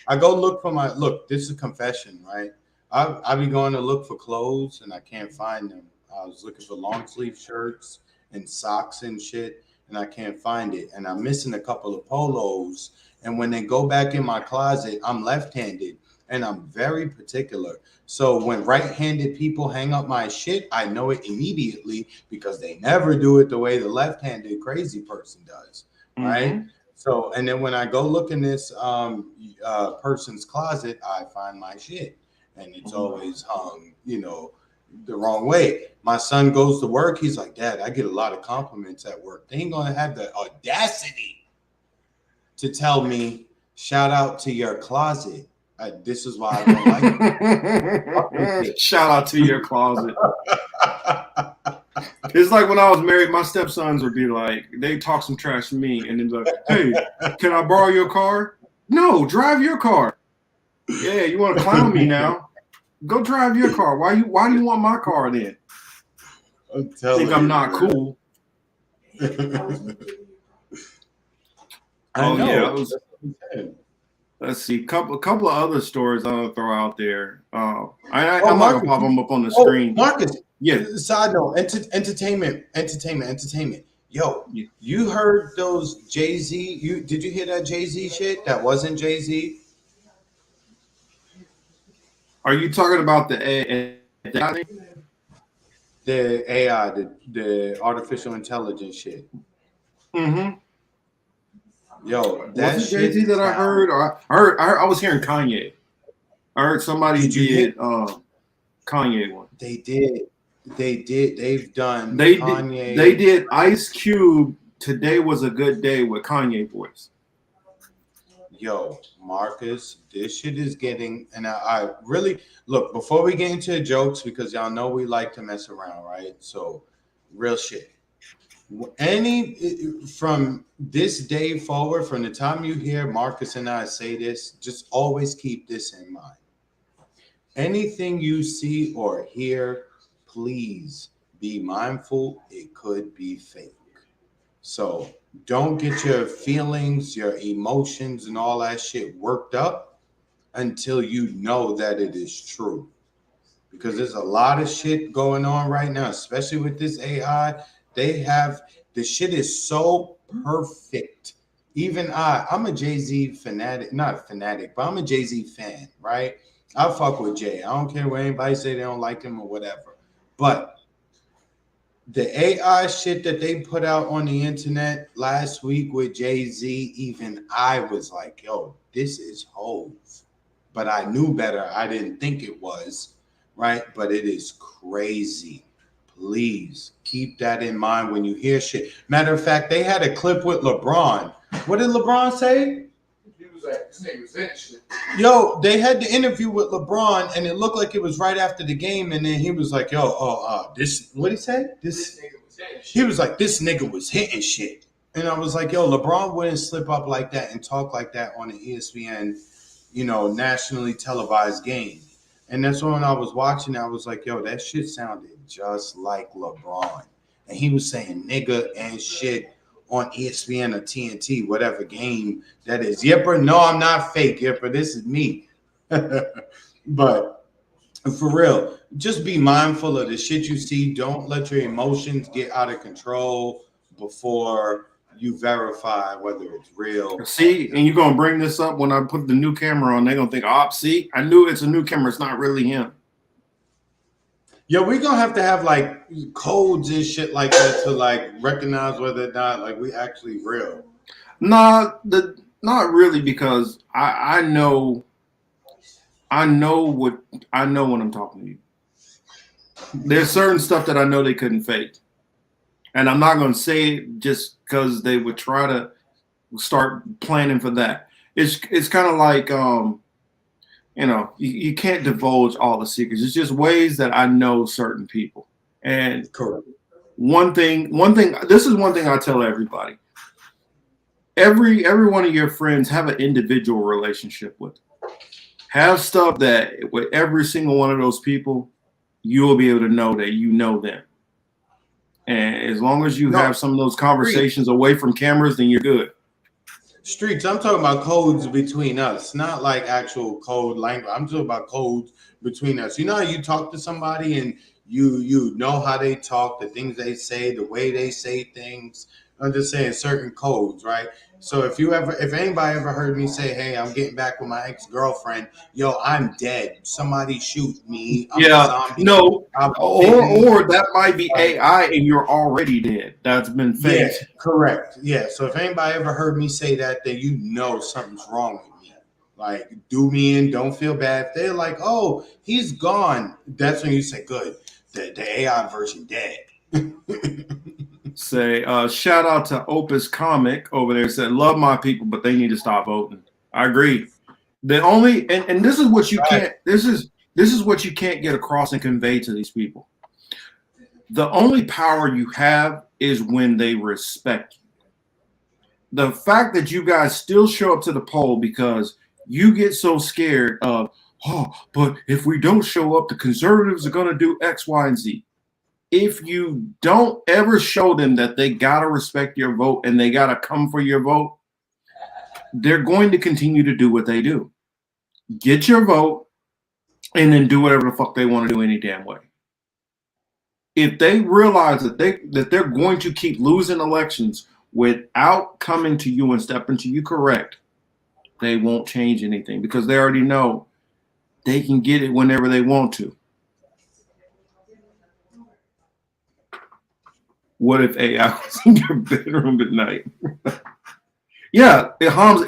I go look, this is a confession, right? I be going to look for clothes and I can't find them. I was looking for long sleeve shirts and socks and shit, and I can't find it. And I'm missing a couple of polos. And when they go back in my closet, I'm left-handed and I'm very particular. So when right-handed people hang up my shit, I know it immediately because they never do it the way the left-handed crazy person does, right? So, and then when I go look in this person's closet, I find my shit, and it's always hung, the wrong way. My son goes to work. He's like, Dad, I get a lot of compliments at work. They ain't gonna have the audacity to tell me, shout out to your closet. This is why I don't like it. Shout out to your closet. It's like when I was married, my stepsons would be like, they talk some trash to me, and then like, hey, can I borrow your car? No, drive your car. Yeah, you want to clown me now? Go drive your car. Why do you want my car then? I'm not cool. Let's see, couple of other stories I'll throw out there. I'm not gonna pop them up on the screen. Marcus, yeah. Side note, entertainment. Yo, you heard those Jay-Z? Did you hear that Jay-Z shit? That wasn't Jay-Z. Are you talking about the AI? The AI, the artificial intelligence shit. Yo, that was it Jay-Z that I heard? Or I was hearing Kanye. I heard somebody did Kanye one. They did. They've done Kanye. They did Ice Cube. Today was a good day with Kanye voice. Yo, Marcus, this shit is getting, and I really look before we get into the jokes because y'all know we like to mess around, right? So, real shit. From this day forward, from the time you hear Marcus and I say this, just always keep this in mind. Anything you see or hear, please be mindful. It could be fake. So don't get your feelings, your emotions, and all that shit worked up until you know that it is true. Because there's a lot of shit going on right now, especially with this AI. The shit is so perfect. Even I'm a Jay-Z fanatic, not fanatic, but I'm a Jay-Z fan, right? I fuck with Jay. I don't care what anybody say they don't like him or whatever. But the AI shit that they put out on the internet last week with Jay-Z, even I was like, yo, this is Hove. But I knew better. I didn't think it was, right? But it is crazy. Please keep that in mind when you hear shit. Matter of fact, they had a clip with LeBron. What did LeBron say? He was like, this nigga was that shit. Yo, they had the interview with LeBron, and it looked like it was right after the game, and then he was like, yo, this, what'd he say? He was like, this nigga was hitting shit. And I was like, yo, LeBron wouldn't slip up like that and talk like that on an ESPN, nationally televised game. And that's when I was watching, I was like, yo, that shit sounded just like LeBron. And he was saying nigga and shit on ESPN or TNT, whatever game that is. Yipper, no, I'm not fake, Yipper. This is me. But for real, just be mindful of the shit you see. Don't let your emotions get out of control before you verify whether it's real. See, and you're gonna bring this up when I put the new camera on. They're gonna think, "Oh, see, I knew it's a new camera. It's not really him." Yeah, we're gonna have to have like codes and shit like that to like recognize whether or not like we actually real. Not really, because I know when I'm talking to you. There's certain stuff that I know they couldn't fake. And I'm not going to say it just because they would try to start planning for that. It's kind of like, you can't divulge all the secrets. It's just ways that I know certain people. And correct. One thing, this is one thing I tell everybody. Every one of your friends have an individual relationship with them. Have stuff that with every single one of those people, you'll be able to know that you know them. And as long as you have some of those conversations away from cameras, then you're good. Streets, I'm talking about codes between us, not like actual code language. I'm talking about codes between us. You know how you talk to somebody and you know how they talk, the things they say, the way they say things. I'm just saying certain codes, right? So if anybody ever heard me say, "Hey, I'm getting back with my ex-girlfriend," yo, I'm dead. Somebody shoot me. I'm a zombie. No, or that might be AI and you're already dead. That's been faked. Yeah, correct. Yeah. So if anybody ever heard me say that, then you know something's wrong with me. Like, do me in, don't feel bad. If they're like, "Oh, he's gone," that's when you say, "Good, the AI version dead." Say, shout out to Opus Comic over there. Said, "Love my people, but they need to stop voting." I agree. The only and this is what you can't. This is what you can't get across and convey to these people. The only power you have is when they respect you. The fact that you guys still show up to the poll because you get so scared of, "Oh, but if we don't show up, the conservatives are going to do X, Y, and Z." If you don't ever show them that they got to respect your vote and they got to come for your vote, they're going to continue to do what they do. Get your vote and then do whatever the fuck they want to do any damn way. If they realize that they're going to keep losing elections without coming to you and stepping to you correct, they won't change anything because they already know they can get it whenever they want to. What if AI was in your bedroom at night? Yeah, Hamza,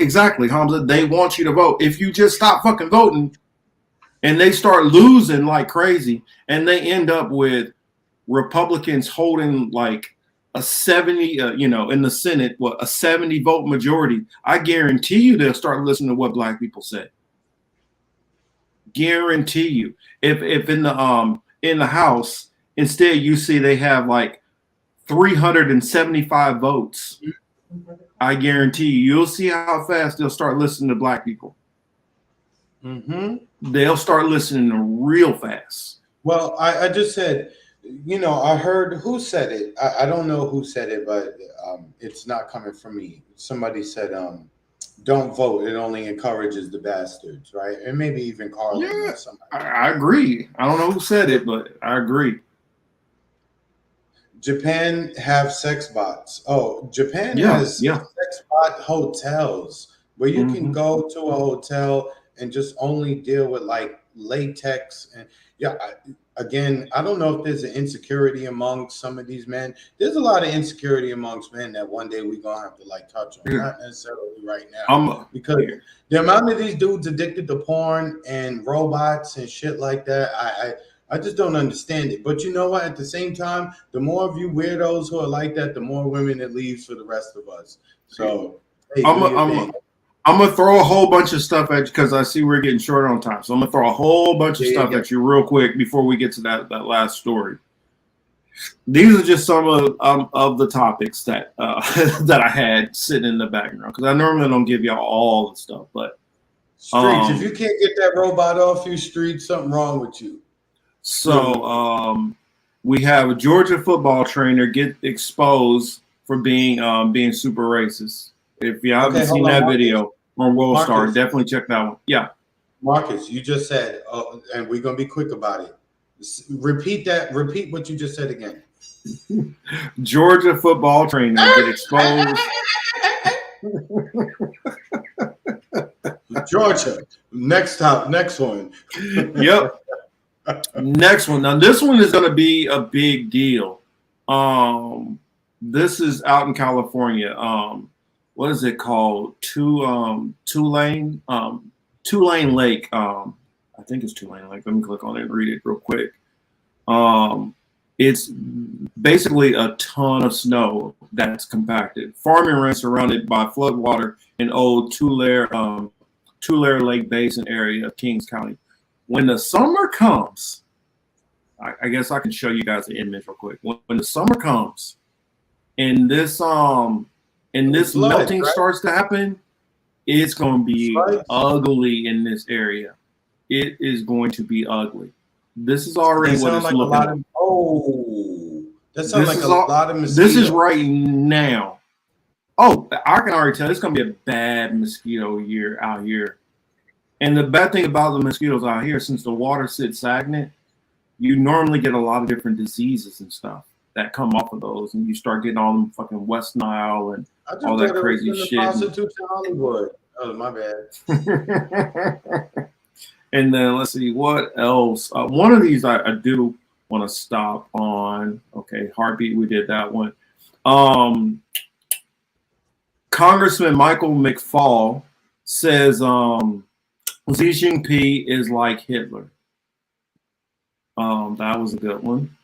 they want you to vote. If you just stop fucking voting and they start losing like crazy and they end up with Republicans holding like a 70, in the Senate, a 70 vote majority, I guarantee you they'll start listening to what black people say. Guarantee you. If in the House, instead you see they have like 375 votes, I guarantee you'll see how fast they'll start listening to black people. Mm-hmm. They'll start listening real fast. Well, I just said, I heard who said it. I don't know who said it, but it's not coming from me. Somebody said, don't vote. It only encourages the bastards, right? And maybe even Carlin. Yeah, I agree. I don't know who said it, but I agree. Japan have sex bots. Oh, Japan has sex bot hotels where you can go to a hotel and just only deal with like latex. And again, I don't know if there's an insecurity among some of these men. There's a lot of insecurity amongst men that one day we're going to have to like touch on. Not necessarily right now. Because the amount of these dudes addicted to porn and robots and shit like that, I just don't understand it. But you know what? At the same time, the more of you weirdos who are like that, the more women it leaves for the rest of us. So, hey, I'm gonna throw a whole bunch of stuff at you because I see we're getting short on time. So I'm gonna throw a whole bunch of stuff at you real quick before we get to that last story. these are just some of the topics that that I had sitting in the background, because I normally don't give y'all all the stuff, but Streets, if you can't get that robot off you, Streets, something wrong with you. So we have a Georgia football trainer get exposed for being super racist. If you haven't seen that video on World Star, definitely check that one. Yeah. Marcus, you just said, and we're gonna be quick about it. Repeat that. Repeat what you just said again. Georgia football trainer get exposed. Georgia. Next one. Yep. Next one. Now this one is going to be a big deal. This is out in California. What is it called? Tulane Lake. I think it's Tulane Lake. Let me click on it and read it real quick. It's basically a ton of snow that's compacted. Farming ranch surrounded by floodwater in old Tulare Lake Basin area of Kings County. When the summer comes, I guess I can show you guys the image real quick. When the summer comes, and this melting starts to happen, it's going to be ugly in this area. It is going to be ugly. This is already what it's looking like. That sounds like a lot of mosquitoes. This is right now. Oh, I can already tell it's going to be a bad mosquito year out here. And the bad thing about the mosquitoes out here, since the water sits stagnant, you normally get a lot of different diseases and stuff that come off of those, and you start getting all them fucking West Nile and all that crazy shit. Prostitutes in Hollywood. Oh, my bad. And then let's see what else. One of these I do want to stop on. Okay, heartbeat. We did that one. Congressman Michael McFaul says Xi Jinping is like Hitler. That was a good one.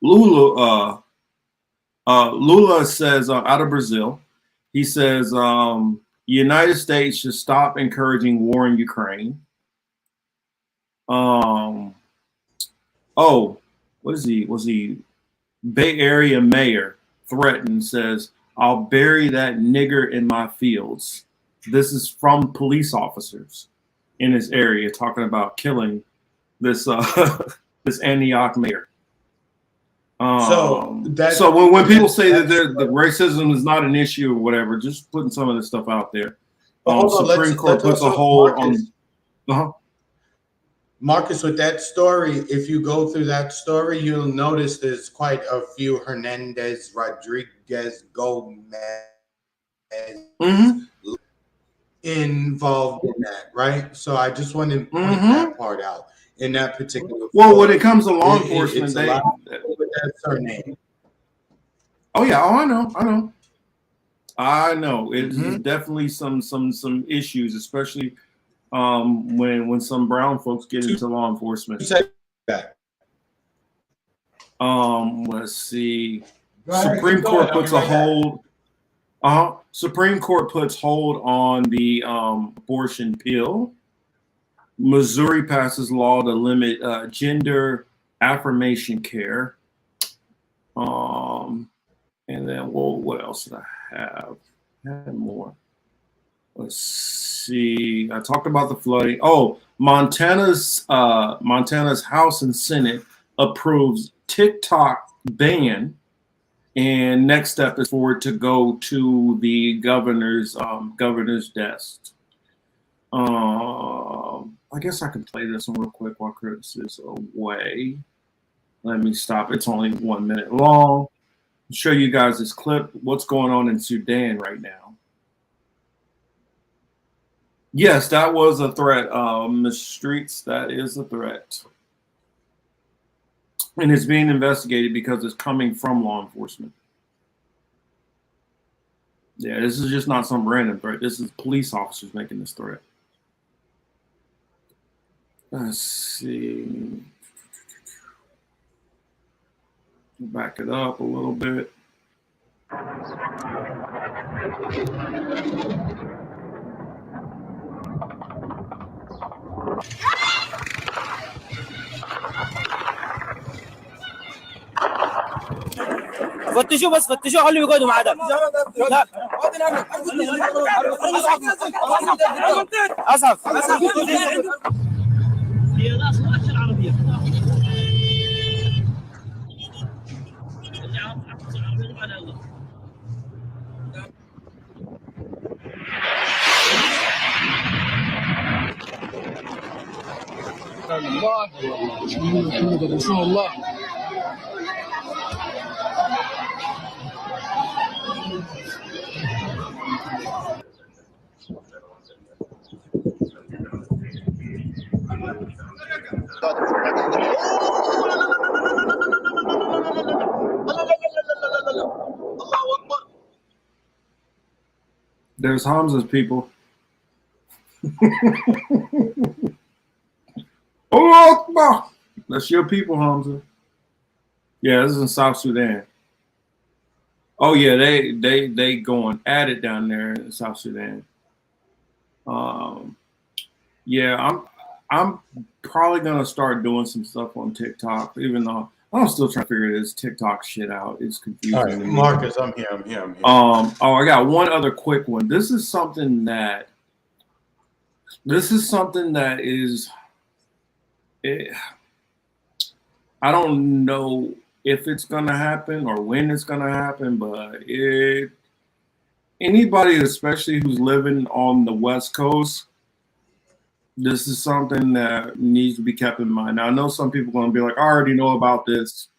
Lula says out of Brazil, he says United States should stop encouraging war in Ukraine. What is he? Was he Bay Area mayor threatened, says, I'll bury that nigger in my fields. This is from police officers in this area talking about killing this this Antioch mayor. So when people say that the racism is not an issue or whatever, just putting some of this stuff out there. Supreme Court puts a hold on. Marcus, with that story, if you go through that story, you'll notice there's quite a few Hernandez, Rodriguez, Gomez involved in that, right? So I just want to point that part out in that particular. Well, when it comes to law enforcement, they. That's her name. Oh yeah, I know. It's definitely some issues, especially when some brown folks get into law enforcement. Let's see. Supreme Court puts a hold. Supreme Court puts hold on the abortion pill. Missouri passes law to limit gender affirmation care. And then, well, what else did I have? I had more. Let's see. I talked about the flooding. Oh, Montana's House and Senate approves TikTok ban, and next step is for it to go to the governor's desk. I guess I can play this one real quick while Chris is away. Let me stop. It's only 1 minute long. I'll show you guys this clip. What's going on in Sudan right now? Yes, that was a threat. Ms. Streets, that is a threat. And it's being investigated because it's coming from law enforcement. Yeah, this is just not some random threat. This is police officers making this threat. Let's see. Back it up a little bit. فتشوا بس فتشوا خلوا يقعدوا مع ده لا اسف هي ناس مؤشر عربيه الله محمد رسول الله There's Hamza's people. Oh, that's your people, Hamza. Yeah, this is in South Sudan. Oh yeah, they going at it down there in South Sudan. Yeah, I'm probably gonna start doing some stuff on TikTok, even though I'm still trying to figure this TikTok shit out. It's confusing. All right, to me. Marcus, I'm here. Oh, I got one other quick one. This is something that is. I don't know if it's gonna happen or when it's gonna happen, but anybody, especially who's living on the West Coast, this is something that needs to be kept in mind. Now, I know some people are gonna be like, I already know about this.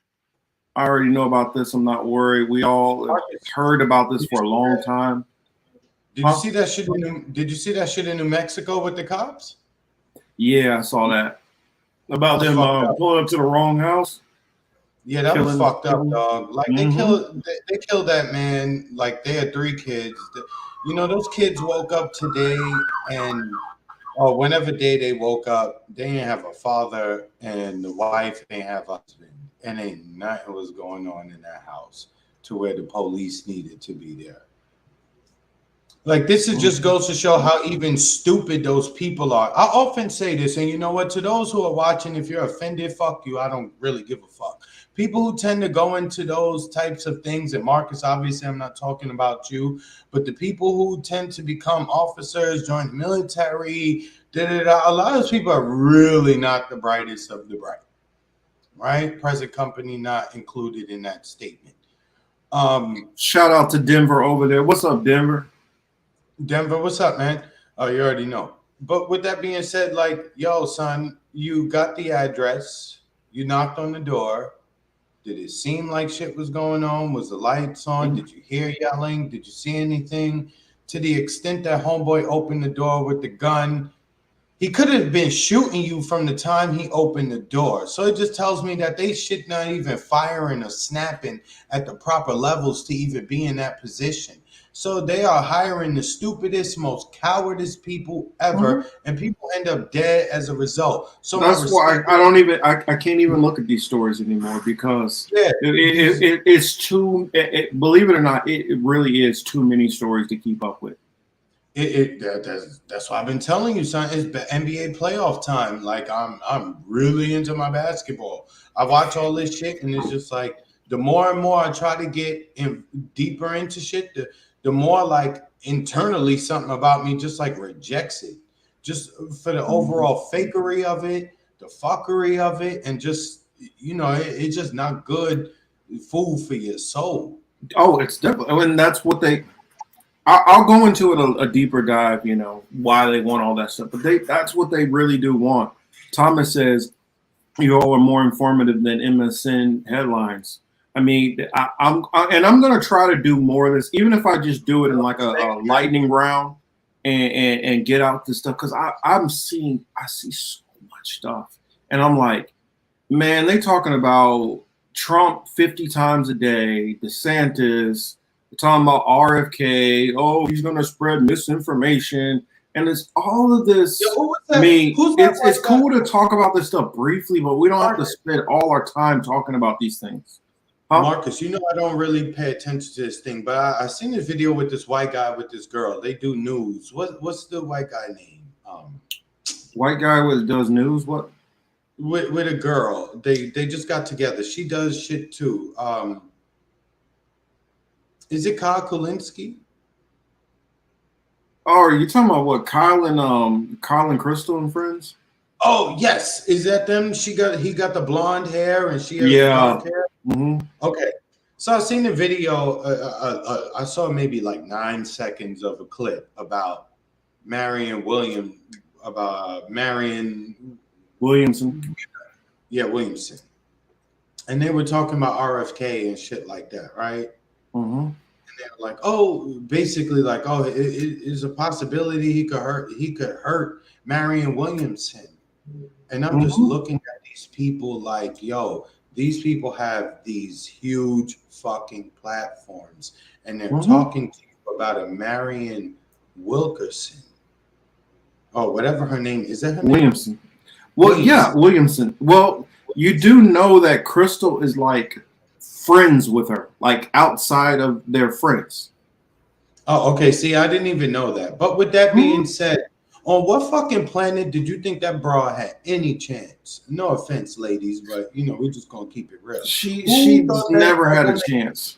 I'm not worried. We all heard about this for a long time. Did you see that shit? Did you see that shit in New Mexico with the cops? Yeah, I saw that. About them pulling up to the wrong house. Yeah, that was fucked up, dog. Like they killed that man. Like they had 3 kids. You know, those kids woke up today, and whenever day they woke up, they didn't have a father, and the wife didn't have a husband, and ain't nothing was going on in that house to where the police needed to be there. Like this is just goes to show how even stupid those people are. I often say this, and you know what? To those who are watching, if you're offended, fuck you. I don't really give a fuck. People who tend to go into those types of things, and Marcus, obviously, I'm not talking about you, but the people who tend to become officers, join the military, a lot of those people are really not the brightest of the bright, right? Present company not included in that statement. Shout out to Denver over there. What's up, Denver? Denver, what's up, man? Oh, you already know. But with that being said, like, yo, son, you got the address. You knocked on the door. Did it seem like shit was going on? Was the lights on? Did you hear yelling? Did you see anything? To the extent that homeboy opened the door with the gun, he could have been shooting you from the time he opened the door. So it just tells me that they should not even firing or snapping at the proper levels to even be in that position. So they are hiring the stupidest, most cowardice people ever, and people end up dead as a result. So that's why I can't even look at these stories anymore because it's too. Believe it or not, it really is too many stories to keep up with. That's why I've been telling you, son. It's NBA playoff time. Like I'm really into my basketball. I watch all this shit, and it's just like the more and more I try to get deeper into shit, the more like internally something about me just like rejects it, just for the overall fakery of it, the fuckery of it, and just it's just not good food for your soul. Oh, it's definitely. I mean, that's what they. I'll go into it a deeper dive, why they want all that stuff. But that's what they really do want. Thomas says, you all are more informative than MSN headlines. I mean, I'm going to try to do more of this, even if I just do it in like a lightning round and get out this stuff. Because I see so much stuff. And I'm like, man, they talking about Trump 50 times a day, DeSantis, talking about RFK, oh, he's going to spread misinformation. And it's all of this. I mean, it's cool to talk about this stuff briefly, but we don't have to spend all our time talking about these things. Marcus, I don't really pay attention to this thing, but I seen this video with this white guy with this girl. They do news. What's the white guy name? White guy does news? What? With a girl. They just got together. She does shit too. Is it Kyle Kulinski? Oh, are you talking about what, Kyle and Crystal and friends? Oh yes, is that them? He got the blonde hair and she has blonde hair. Mm-hmm. Okay, so I seen the video. I saw maybe like 9 seconds of a clip about Marion Williamson. Yeah, Williamson. And they were talking about RFK and shit like that, right? Mm-hmm. And they were like, oh, basically like, oh, it is a possibility he could hurt Marion Williamson. And I'm just looking at these people like, yo, these people have these huge fucking platforms, and they're talking to you about a Marion Wilkerson. Oh, whatever her name is. That her Williamson. name? Well, yeah, Williamson. Well, you do know that Crystal is like friends with her, like outside of their friends. Oh, okay. See, I didn't even know that. But with that being said, on what fucking planet did you think that broad had any chance? No offense, ladies, but we're just gonna keep it real. She's never had a chance.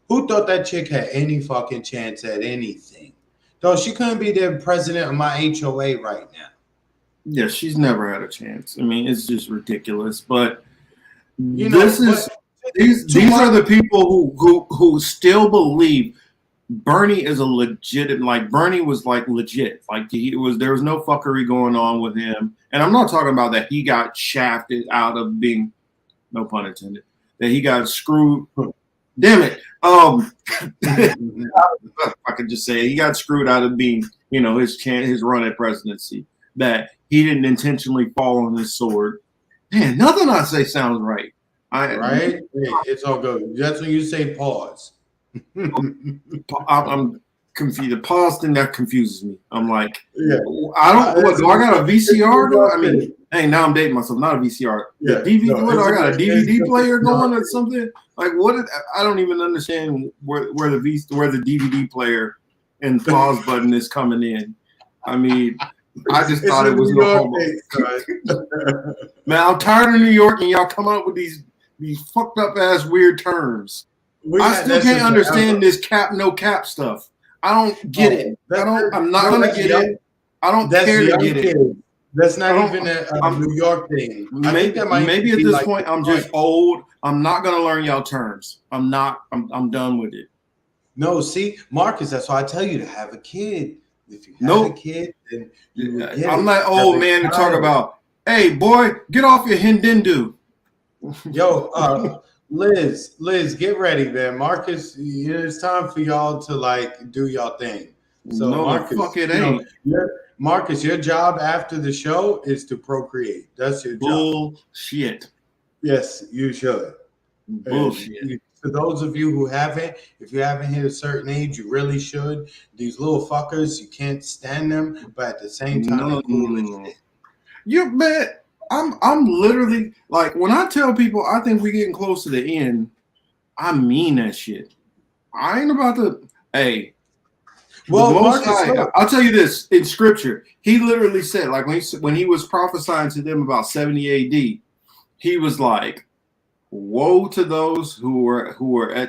Who thought that chick had any fucking chance at anything? Though she couldn't be the president of my HOA right now. Yeah, she's never had a chance. I mean, it's just ridiculous. But these are the people who still believe Bernie is a legitimate, like Bernie was like legit, like there was no fuckery going on with him. And I'm not talking about that he got shafted out of being, no pun intended, that he got screwed. Damn it. I could just say he got screwed out of being, his run at presidency, that he didn't intentionally fall on his sword. Man, nothing I say sounds right. Right? It's all good. That's when you say pause. I'm confused. The pause thing that confuses me. I'm like, yeah. I got a VCR? I mean, hey, now I'm dating myself. Not a VCR. Yeah. DVD. I got a DVD player going or something? Like what? I don't even understand where the DVD player and pause button is coming in. I mean, I just thought it was no homo. Man, I'm tired of New York, and y'all come up with these fucked up ass weird terms. I still can't understand this cap no cap stuff. I don't get it. I'm not gonna get it. I don't care to get it. That's not even a New York thing. Maybe at this point I'm just old. I'm not gonna learn y'all terms. I'm done with it. No, see, Marcus, that's why I tell you to have a kid. If you have a kid, then I'm that old man to talk about, hey boy, get off your Hindendu. Yo, Liz, get ready, man. Marcus, it's time for y'all to like do y'all thing. So no, Marcus, fuck it ain't. Marcus, your job after the show is to procreate. That's your job. Bullshit. Yes, you should. Bullshit. For those of you who haven't, if you haven't hit a certain age, you really should. These little fuckers, you can't stand them, but at the same time, no. You bet. I'm literally like, when I tell people I think we're getting close to the end, I mean that shit. I ain't about to. Hey, well, Marcus, I'll tell you this, in scripture, he literally said, like when he was prophesying to them about 70 AD, he was like, woe to those who were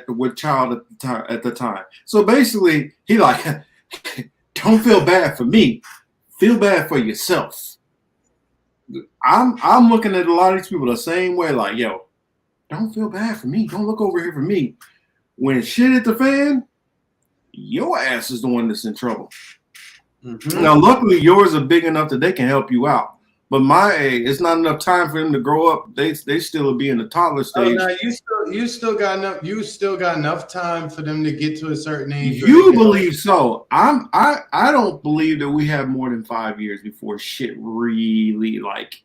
with child at the time. So basically, he like, don't feel bad for me, feel bad for yourself. I'm looking at a lot of these people the same way, like, yo, don't feel bad for me. Don't look over here for me. When shit hit the fan, your ass is the one that's in trouble. Mm-hmm. Now, luckily, yours are big enough that they can help you out. But my age, it's not enough time for them to grow up. They still will be in the toddler stage. Oh, no, you still got enough. You still got enough time for them to get to a certain age. You believe so? I don't believe that we have more than 5 years before shit really like.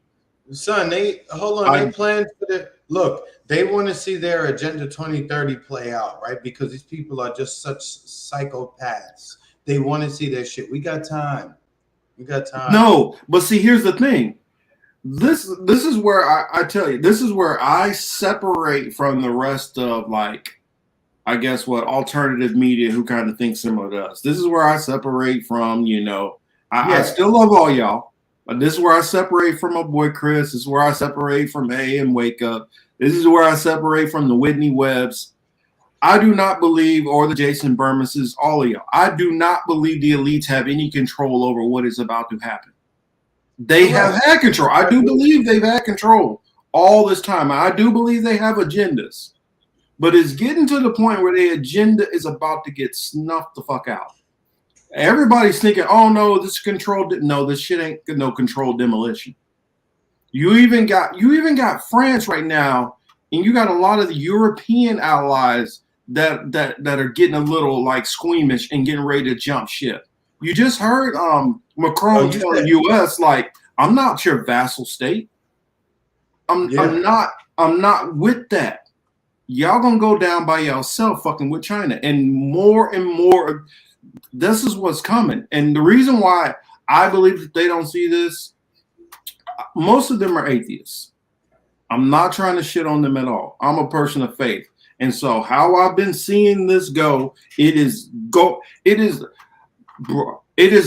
Son, they plan for the look. They want to see their Agenda 2030 play out, right? Because these people are just such psychopaths. They want to see their shit. We got time. We got time. No, but see, here's the thing. This is where I tell you, this is where I separate from the rest of, like, I guess what alternative media who kind of think similar to us. This is where I separate from, I still love all y'all. But this is where I separate from my boy Chris. This is where I separate from A and Wake Up. This is where I separate from the Whitney Webbs. I do not believe, or the Jason Bermases, all of y'all, I do not believe the elites have any control over what is about to happen. They have had control. I do believe they've had control all this time. I do believe they have agendas. But it's getting to the point where their agenda is about to get snuffed the fuck out. Everybody's thinking, oh no, this is controlled. No, this shit ain't no controlled demolition. You even got France right now, and you got a lot of the European allies that are getting a little like squeamish and getting ready to jump ship. You just heard Macron tell the U.S. like, I'm not your vassal state. I'm not with that. Y'all gonna go down by yourself fucking with China. And more, this is what's coming. And the reason why I believe that they don't see this, most of them are atheists. I'm not trying to shit on them at all. I'm a person of faith. And so how I've been seeing this go, it is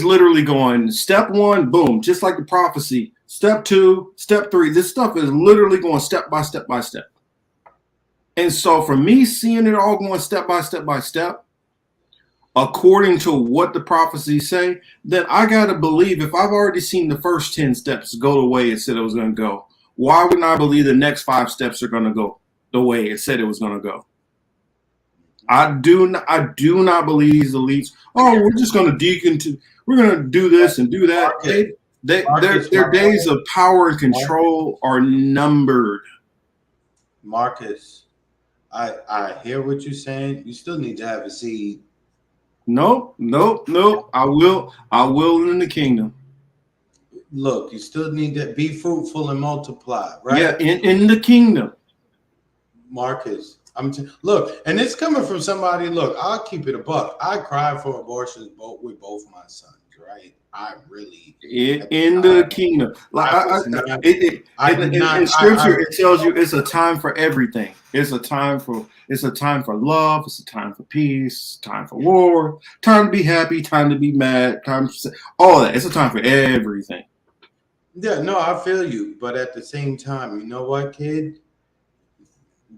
literally going step one, boom, just like the prophecy. Step two, step three. This stuff is literally going step by step by step. And so for me, seeing it all going step by step by step, according to what the prophecies say, then I got to believe if I've already seen the first 10 steps go the way it said it was going to go, why wouldn't I believe the next 5 steps are going to go the way it said it was going to go? I do not believe these elites, oh, we're just going to we're going to do this and do that. Their days of power and control are numbered. Marcus, I hear what you're saying. You still need to have a seed. Nope. I will in the kingdom. Look, you still need to be fruitful and multiply, right? Yeah, in the kingdom. Marcus, look, and it's coming from somebody. Look, I'll keep it a buck. I cried for abortions with both my sons, right? I really in the kingdom. Like in scripture, it tells you it's a time for everything. It's a time for love. It's a time for peace. Time for war. Time to be happy. Time to be mad. All that. It's a time for everything. Yeah, no, I feel you, but at the same time, you know what, kid?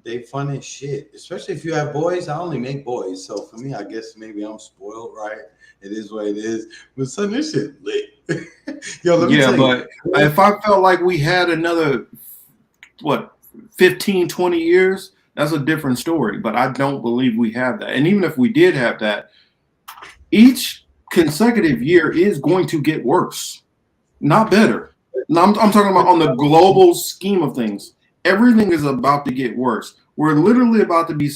They fun as shit, especially if you have boys. I only make boys, so for me, I guess maybe I'm spoiled, right? It is what it is. But son, this shit lit. Yo, let me tell you. But if I felt like we had another 15, 20 years, that's a different story. But I don't believe we have that. And even if we did have that, each consecutive year is going to get worse, not better. Now, I'm talking about on the global scheme of things. Everything is about to get worse. We're literally about to be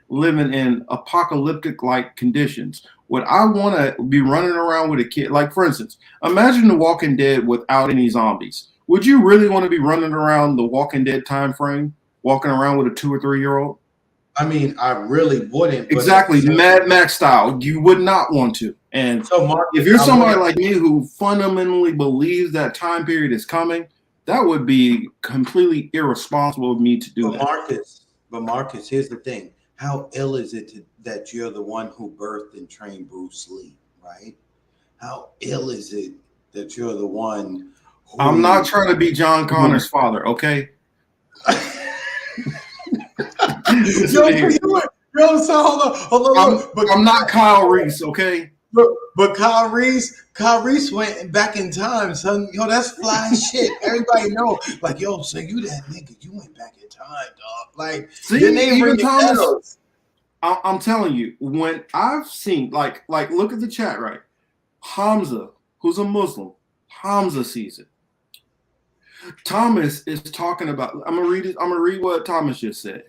living in apocalyptic-like conditions. What I want to be running around with a kid, like for instance, imagine The Walking Dead without any zombies. Would you really want to be running around the Walking Dead time frame, walking around with a 2 or 3 year old? I mean, I really wouldn't. Exactly, Mad Max style. You would not want to. And so, Marcus, if you're somebody like me who fundamentally believes that time period is coming, that would be completely irresponsible of me to do that. But Marcus, here's the thing. How ill is it that you're the one who birthed and trained Bruce Lee, right? How ill is it that you're the one who... I'm not trying to be John Connor's father, okay? So hold on. I'm not Kyle Reese, okay? But Kyle Reese went back in time, son. Yo, that's fly shit. Everybody know. Like, yo, so you that nigga, you went back in time, dog. Like, see, even Thomas, I'm telling you, when I've seen, like, look at the chat, right? Hamza, who's a Muslim, Hamza sees it. Thomas is talking about, I'm gonna read what Thomas just said.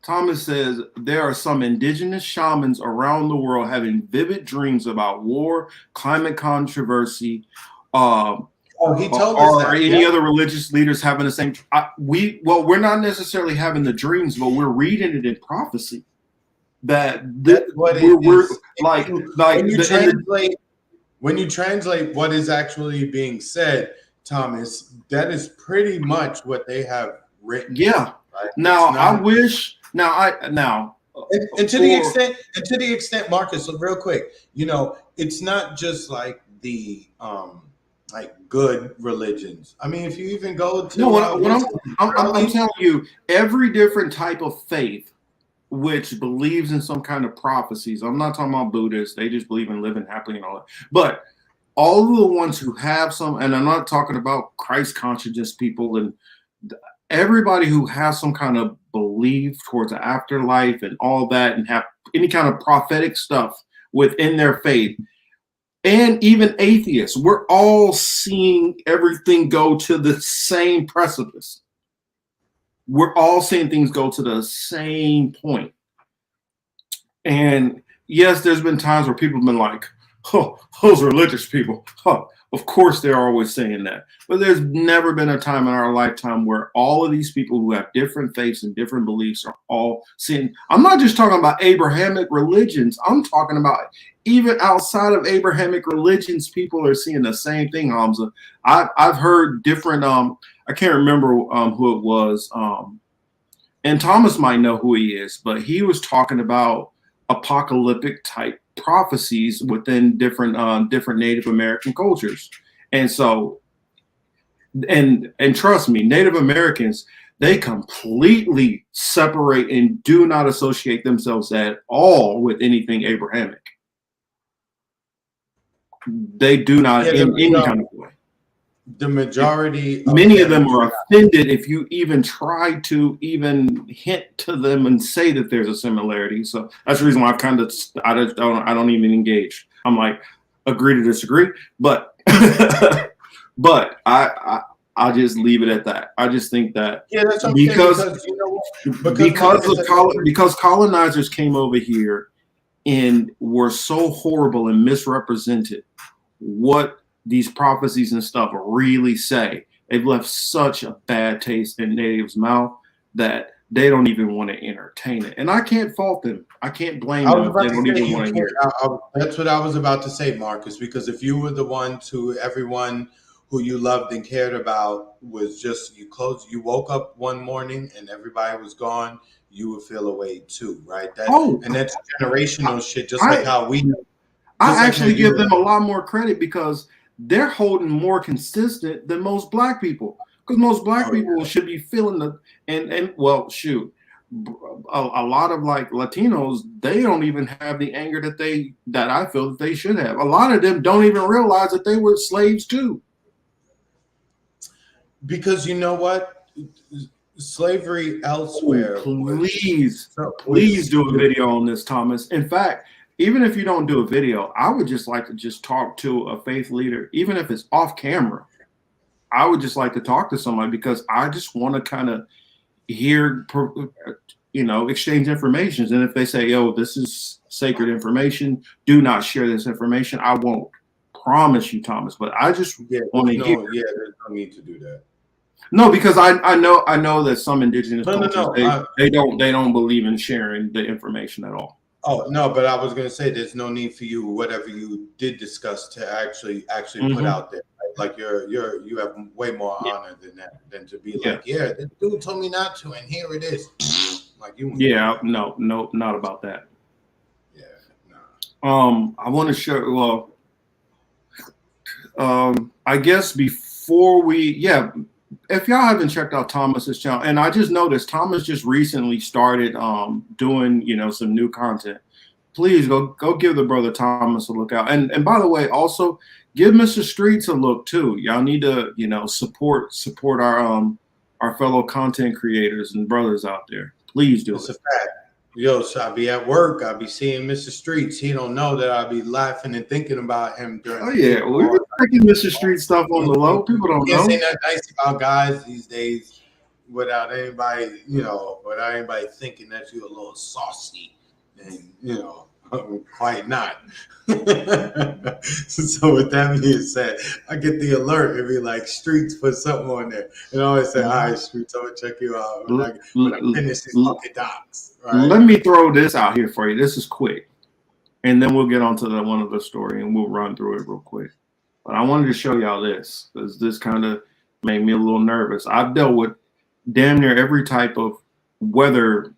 Thomas says there are some indigenous shamans around the world having vivid dreams about war, climate controversy, he told us or any other religious leaders having the same. We're not necessarily having the dreams, but we're reading it in prophecy. When you translate what is actually being said, Thomas, that is pretty much what they have written. Yeah. Right? Now I wish. And to the extent, Marcus, so real quick, you know, it's not just like the like good religions. I mean, if you even go to I'm telling you, every different type of faith which believes in some kind of prophecies. I'm not talking about Buddhists. They just believe in living happily and all that. But all of the ones who have some, and I'm not talking about Christ consciousness people and everybody who has some kind of belief towards the afterlife and all that, and have any kind of prophetic stuff within their faith, and even atheists, we're all seeing everything go to the same precipice. We're all seeing things go to the same point. And yes, there's been times where people have been like, oh, those religious people. Huh. Of course, they're always saying that. But there's never been a time in our lifetime where all of these people who have different faiths and different beliefs are all seeing. I'm not just talking about Abrahamic religions. I'm talking about even outside of Abrahamic religions, people are seeing the same thing, Hamza. I've heard different, I can't remember who it was. And Thomas might know who he is, but he was talking about apocalyptic type prophecies within different Native American cultures. And so, and trust me, Native Americans, they completely separate and do not associate themselves at all with anything Abrahamic. They do not in any kind of way. The majority many of them are offended if you even try to even hint to them and say that there's a similarity. So that's the reason why I've kind of I don't even engage. I'm like, agree to disagree, but but I'll just leave it at that. I just think that because colonizers came over here and were so horrible and misrepresented what these prophecies and stuff really say. They've left such a bad taste in natives' mouth that they don't even want to entertain it. And I can't fault them. I can't blame them if they don't even want to hear it. That's what I was about to say, Marcus, because if you were the one to everyone who you loved and cared about was just, you woke up one morning and everybody was gone, you would feel away too, right? And that's generational shit, just like how we... I actually give them a lot more credit because they're holding more consistent than most black people, because most black people should be feeling the and well, shoot, a lot of like Latinos, they don't even have the anger that I feel that they should have. A lot of them don't even realize that they were slaves too. Because you know what, slavery elsewhere. Please do a video on this, Thomas. In fact, even if you don't do a video, I would just like to just talk to a faith leader, even if it's off camera. I would just like to talk to somebody because I just want to kind of hear, exchange information. And if they say, yo, this is sacred information, do not share this information, I won't promise you, Thomas. But I just want to hear. Yeah, there's no need to do that. No, because I know that some indigenous cultures, they don't believe in sharing the information at all. Oh no, but I was gonna say there's no need for you, whatever you did discuss, to actually put out there. Right? Like you have way more honor than that, than to be like, yeah, this dude told me not to, and here it is. Like you. Yeah, no, not about that. Yeah, no. I want to show. Well, I guess before we, if y'all haven't checked out Thomas's channel, and I just noticed Thomas just recently started doing some new content. Please go give the brother Thomas a look out. And by the way, also give Mr. Streets a look too. Y'all need to support our fellow content creators and brothers out there. Please do. It's a fact. Yo, so I be at work, I be seeing Mr. Streets. He don't know that I be laughing and thinking about him during. Oh yeah, we're taking Mr. Street stuff on the low. People don't know. Say that nice about guys these days, without anybody, thinking that you're a little saucy, and quite not. So with that being said, I get the alert and be like, Streets, put something on there, and I always say, all right, Streets, I'm gonna check you out when I finish these fucking docs. Right? Let me throw this out here for you. This is quick, and then we'll get on to one other story and we'll run through it real quick. But I wanted to show y'all this because this kind of made me a little nervous. I've dealt with damn near every type of weather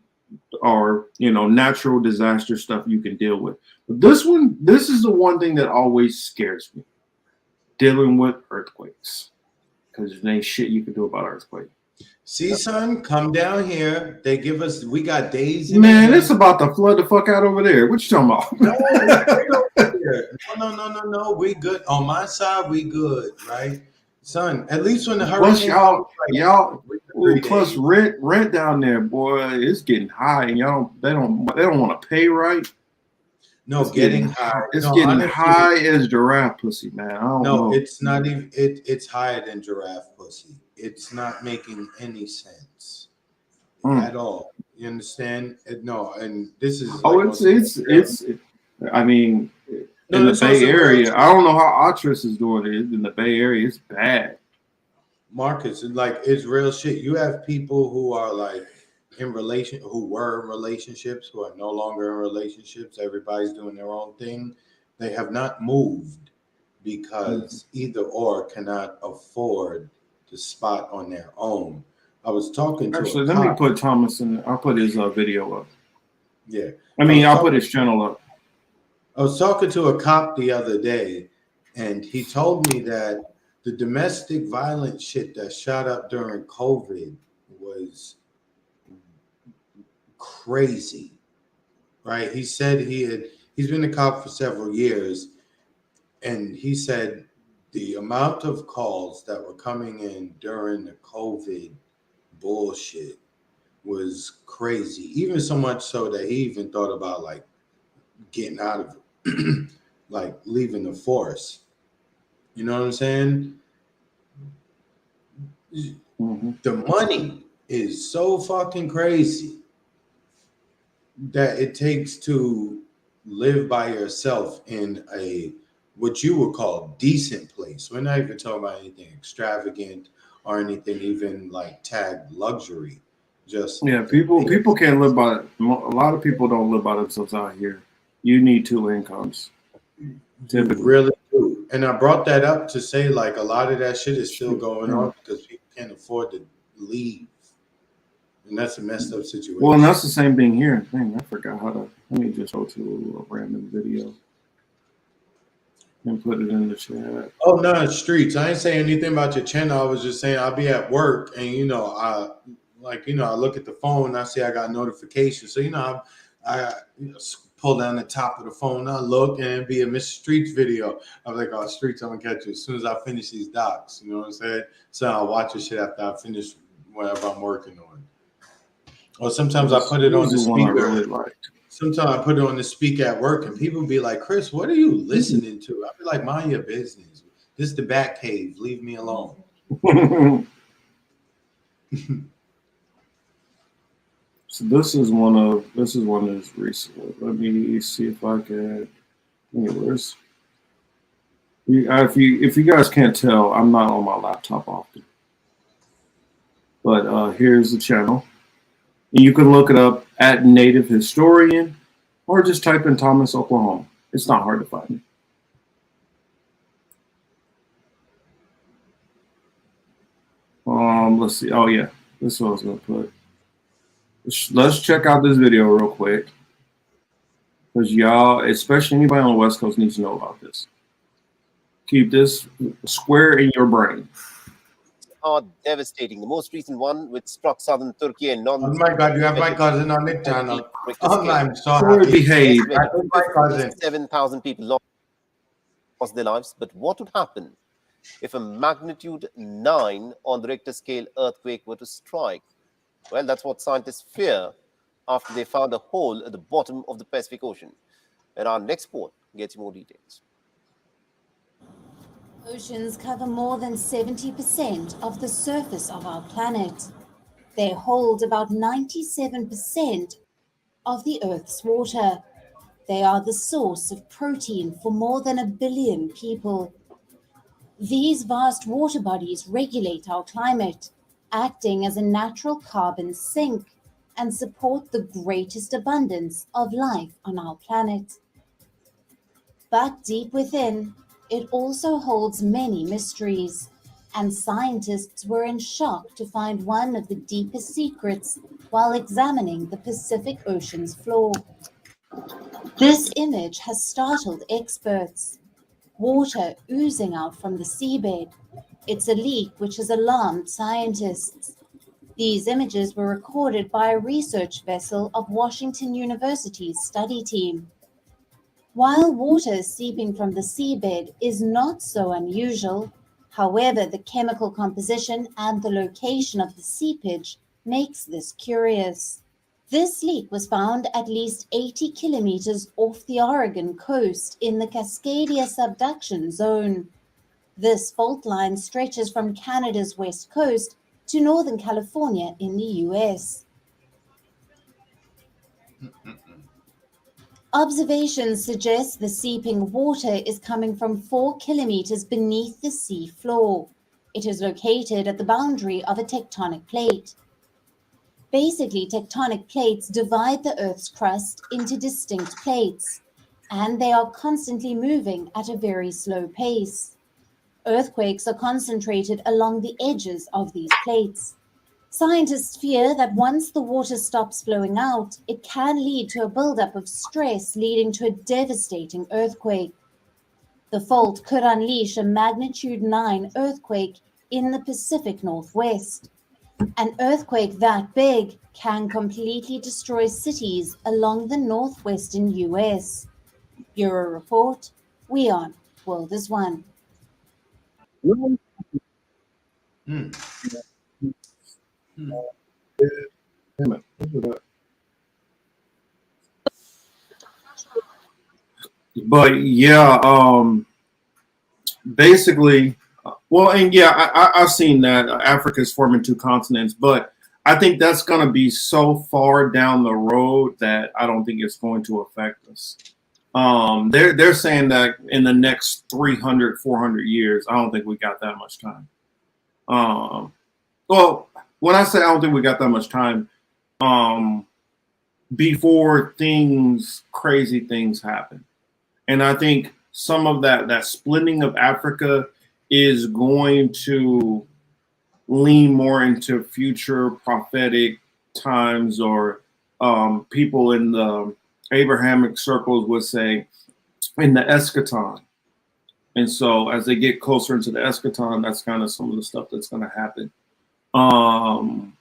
or natural disaster stuff you can deal with. But this is the one thing that always scares me: dealing with earthquakes, because there ain't shit you can do about earthquake. See, son, come down here. They give us. We got days. Man, it's about to flood the fuck out over there. What you talking about? No. We good on my side. We good, right, son? At least when the Plus, hurricane y'all. Plus rent down there, boy, it's getting high, and they don't want to pay right. No, it's getting high. It's no, getting honestly, high as giraffe pussy, man. I don't know. It's not even. It's higher than giraffe pussy. It's not making any sense at all. You understand? No, and this is. It's. I mean, in the Bay Area, I don't know how Atris is doing it. In the Bay Area, it's bad. Marcus, it's real shit. You have people who are like who were in relationships, who are no longer in relationships. Everybody's doing their own thing. They have not moved because either or cannot afford the spot on their own. I was talking to Actually, let me put Thomas in. I'll put his video up. Yeah. I'll put his channel up. I was talking to a cop the other day, and he told me that the domestic violence shit that shot up during COVID was crazy, right? He said he's been a cop for several years, and he said the amount of calls that were coming in during the COVID bullshit was crazy. Even so much so that he even thought about like getting out of it, like leaving the force. You know what I'm saying? The money is so fucking crazy that it takes to live by yourself in a what you would call decent place. We're not even talking about anything extravagant or anything even like tagged luxury. Just people can't live by it. A lot of people don't live by themselves out here. You need two incomes. Typically. Really do. And I brought that up to say like a lot of that shit is still going on because people can't afford to leave. And that's a messed up situation. Well, and that's the same thing here. I forgot how to. Let me just go to a random video and put it in the chat. Oh no, streets. I ain't saying anything about your channel. I was just saying I'll be at work and I look at the phone and I see I got notifications. So I pull down the top of the phone, I look and it'd be a Mr. Streets video. I'm like, oh, Streets, I'm gonna catch you as soon as I finish these docs. You know what I'm saying? So I'll watch this shit after I finish whatever I'm working on. Or sometimes I put it on the speaker. Sometimes I put it on the speaker at work and people be like, Chris, what are you listening to? I'll be like, mind your business. This is the Bat Cave. Leave me alone. So this is one of his recent. Let me see if I can. Anyways, if you guys can't tell, I'm not on my laptop often. But here's the channel. You can look it up at Native Historian, or just type in Thomas, Oklahoma. It's not hard to find. Let's see. Oh yeah, this is what I was gonna put. Let's check out this video real quick, because y'all, especially anybody on the West Coast, needs to know about this. Keep this square in your brain. Are devastating. The most recent one, which struck southern Turkey and northern. Oh my God, you have my cousin on the channel. Oh, I'm so happy. Behave. 7,000 people lost their lives. But what would happen if a magnitude 9 on the Richter scale earthquake were to strike? Well, that's what scientists fear after they found a hole at the bottom of the Pacific Ocean. And our next report gets you more details. Oceans cover more than 70% of the surface of our planet. They hold about 97% of the Earth's water. They are the source of protein for more than 1 billion people. These vast water bodies regulate our climate, acting as a natural carbon sink, and support the greatest abundance of life on our planet. But deep within, it also holds many mysteries, and scientists were in shock to find one of the deepest secrets while examining the Pacific Ocean's floor. This image has startled experts. Water oozing out from the seabed. It's a leak which has alarmed scientists. These images were recorded by a research vessel of Washington University's study team. While water seeping from the seabed is not so unusual, however, the chemical composition and the location of the seepage makes this curious. This leak was found at least 80 kilometers off the Oregon coast in the Cascadia subduction zone. This fault line stretches from Canada's west coast to Northern California in the US. Observations suggest the seeping water is coming from 4 kilometers beneath the sea floor. It is located at the boundary of a tectonic plate. Basically, tectonic plates divide the Earth's crust into distinct plates, and they are constantly moving at a very slow pace. Earthquakes are concentrated along the edges of these plates. Scientists fear that once the water stops flowing out, it can lead to a buildup of stress leading to a devastating earthquake. The fault could unleash a magnitude 9 earthquake in the Pacific Northwest. An earthquake that big can completely destroy cities along the northwestern US. Bureau Report, WION, World is One. But yeah, basically, well, and yeah, I've seen that Africa is forming 2 continents, but I think that's going to be so far down the road that I don't think it's going to affect us. They're saying that in the next 300, 400 years, I don't think we got that much time. Well, when I say I don't think we got that much time, before crazy things happen. And I think some of that splitting of Africa is going to lean more into future prophetic times, or people in the Abrahamic circles would say in the eschaton. And so as they get closer into the eschaton, that's kind of some of the stuff that's going to happen. Well,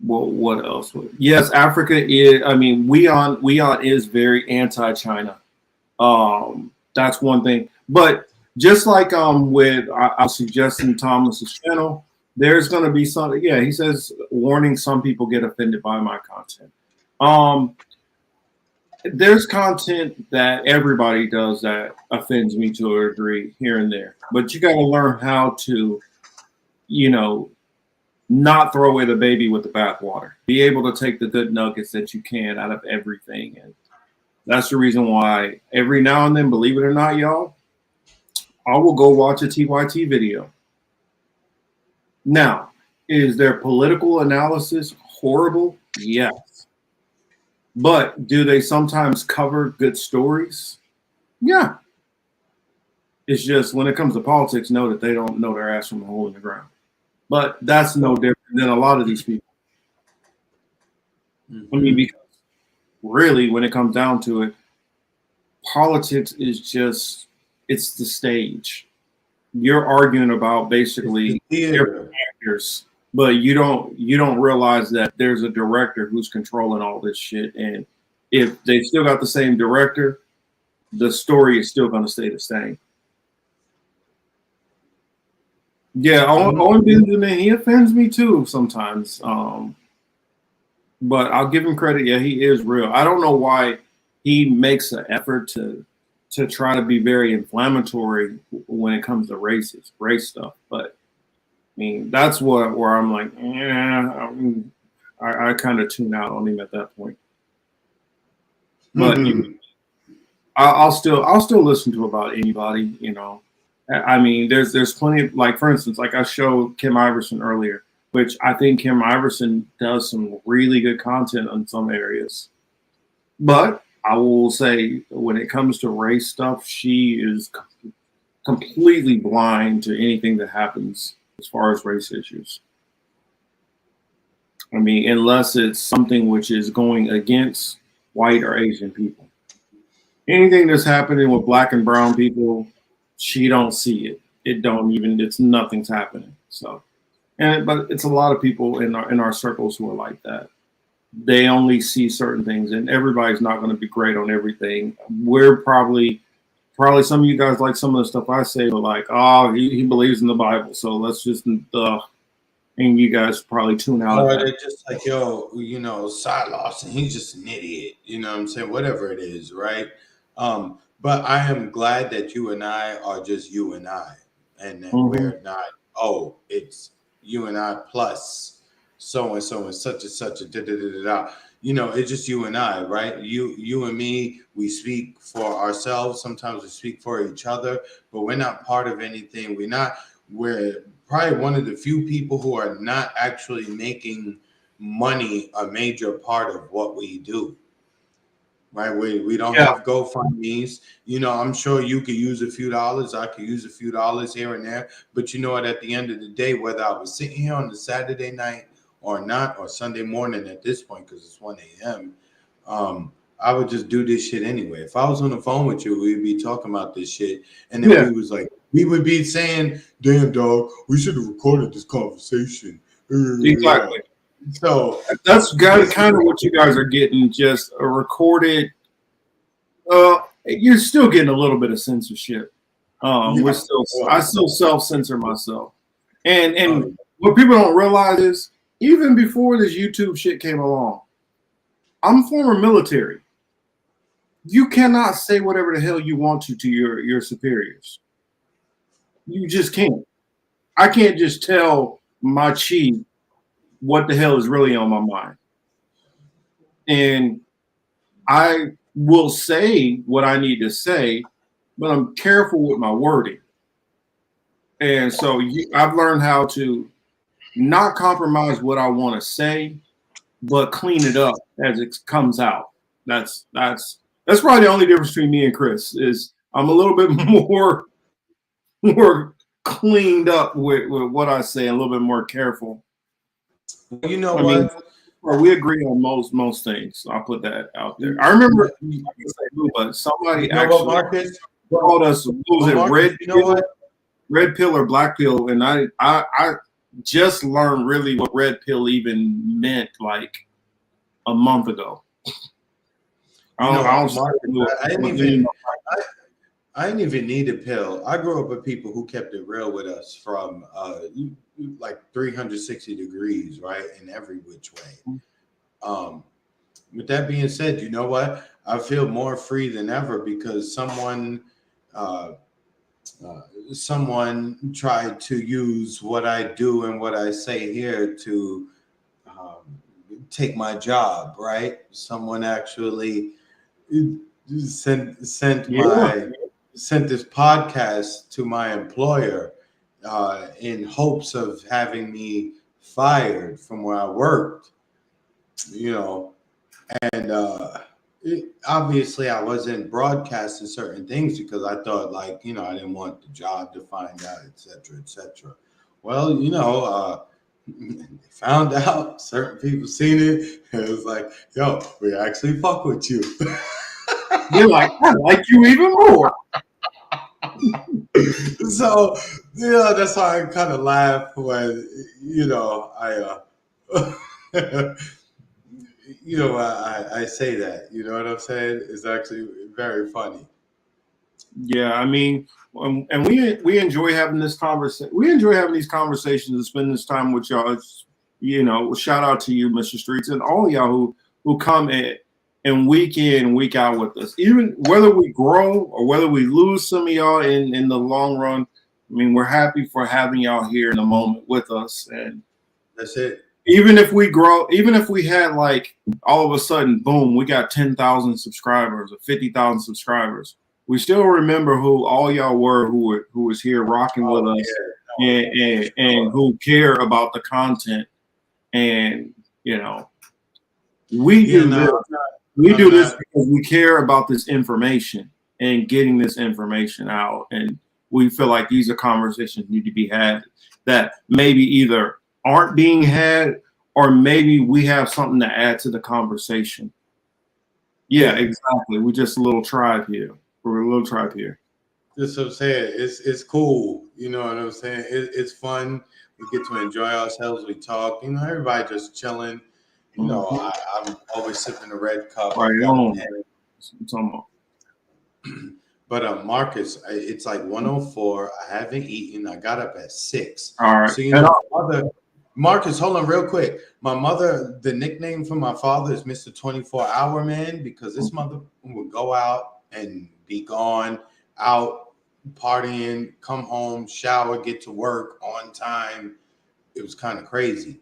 what else? Yes, Africa is, I mean, WION is very anti-China. That's one thing. But just like with I was suggesting Thomas's channel, there's going to be something. Yeah, he says, warning, some people get offended by my content. There's content that everybody does that offends me to a degree here and there. But you got to learn how to, not throw away the baby with the bathwater. Be able to take the good nuggets that you can out of everything. And that's the reason why every now and then, believe it or not, y'all, I will go watch a TYT video. Now, is their political analysis horrible? Yes. But do they sometimes cover good stories? Yeah. It's just when it comes to politics, know that they don't know their ass from a hole in the ground. But that's no different than a lot of these people. I mean, because really, when it comes down to it, politics is just, it's the stage. You're arguing about basically different actors, but you don't realize that there's a director who's controlling all this shit. And if they still got the same director, the story is still going to stay the same. Yeah, Owen Benjamin, he offends me too sometimes. But I'll give him credit. Yeah, he is real. I don't know why he makes an effort to try to be very inflammatory when it comes to race stuff. But I mean, that's where I'm like, yeah, I kind of tune out on him at that point. But I'll still listen to about anybody, I mean, there's plenty of, like, for instance, like I showed Kim Iverson earlier, which I think Kim Iverson does some really good content on some areas. But I will say when it comes to race stuff, she is completely blind to anything that happens as far as race issues. I mean, unless it's something which is going against white or Asian people. Anything that's happening with black and brown people, she don't see it. Nothing's happening. So but it's a lot of people in our circles who are like that. They only see certain things, and everybody's not going to be great on everything. We're probably some of you guys like some of the stuff I say, but like, oh, he believes in the Bible, so let's just and you guys probably tune out. Or they're just like, yo, you know, Cy Lawson, he's just an idiot. You know what I'm saying? Whatever it is, right? But I am glad that you and I are just you and I, and that we're not, oh, it's you and I plus so and so and such a da da da da da. You know, it's just you and I, right? You and me, we speak for ourselves. Sometimes we speak for each other, but we're not part of anything. We're probably one of the few people who are not actually making money a major part of what we do. Right? We don't have GoFundMe's. You know, I'm sure you could use a few dollars. I could use a few dollars here and there. But you know what? At the end of the day, whether I was sitting here on the Saturday night or not, or Sunday morning at this point, because it's 1 a.m., I would just do this shit anyway. If I was on the phone with you, we'd be talking about this shit. And then we would be saying, damn, dog, we should have recorded this conversation. Exactly. So that's kind of what you guys are getting, just a recorded. You're still getting a little bit of censorship. I still self-censor myself. And what people don't realize is, even before this YouTube shit came along, I'm former military. You cannot say whatever the hell you want to your superiors. You just can't. I can't just tell my chief what the hell is really on my mind. And I will say what I need to say, but I'm careful with my wording. And so I've learned how to not compromise what I want to say, but clean it up as it comes out. That's probably the only difference between me and Chris is I'm a little bit more cleaned up with what I say, a little bit more careful. You know what? We agree on most things. I'll put that out there. I remember, but somebody actually called us, red pill or black pill, and I just learned really what red pill even meant like a month ago. I didn't even need a pill. I grew up with people who kept it real with us from like 360 degrees, right, in every which way. With that being said, you know what? I feel more free than ever because someone tried to use what I do and what I say here to take my job, right? Someone actually sent this podcast to my employer in hopes of having me fired from where I worked, you know, and obviously I wasn't broadcasting certain things because I thought, like, you know, I didn't want the job to find out, etc., etc. Well, you know, they found out, certain people seen it, and it was like, yo, we actually fuck with you. You're like, I like you even more. So, you know, that's how I kind of laugh when, you know, I say that. You know what I'm saying? It's actually very funny. Yeah, I mean, and we enjoy having this conversation. We enjoy having these conversations and spending this time with y'all. It's, you know, shout out to you, Mr. Streets, and all of y'all who come in week in, week out with us. Even whether we grow or whether we lose some of y'all in the long run, I mean, we're happy for having y'all here in the moment with us. And that's it. Even if we grow, even if we had like all of a sudden, boom, we got 10,000 subscribers or 50,000 subscribers, we still remember who all y'all were who was here rocking with us and who care about the content. And, you know, we do this because we care about this information and getting this information out. And we feel like these are conversations need to be had that maybe either aren't being had or maybe we have something to add to the conversation. Yeah, exactly. We're just a little tribe here. We're a little tribe here. That's what I'm saying. It's cool. You know what I'm saying? It's fun. We get to enjoy ourselves. We talk. You know, everybody just chilling. You know, I'm always sipping a red cup. Right on. But Marcus, it's like 1:04. I haven't eaten. I got up at 6. All right. So you know, Marcus, hold on real quick. My mother, the nickname for my father is Mr. 24-hour man, because this mother would go out and be gone, out partying, come home, shower, get to work on time. It was kind of crazy.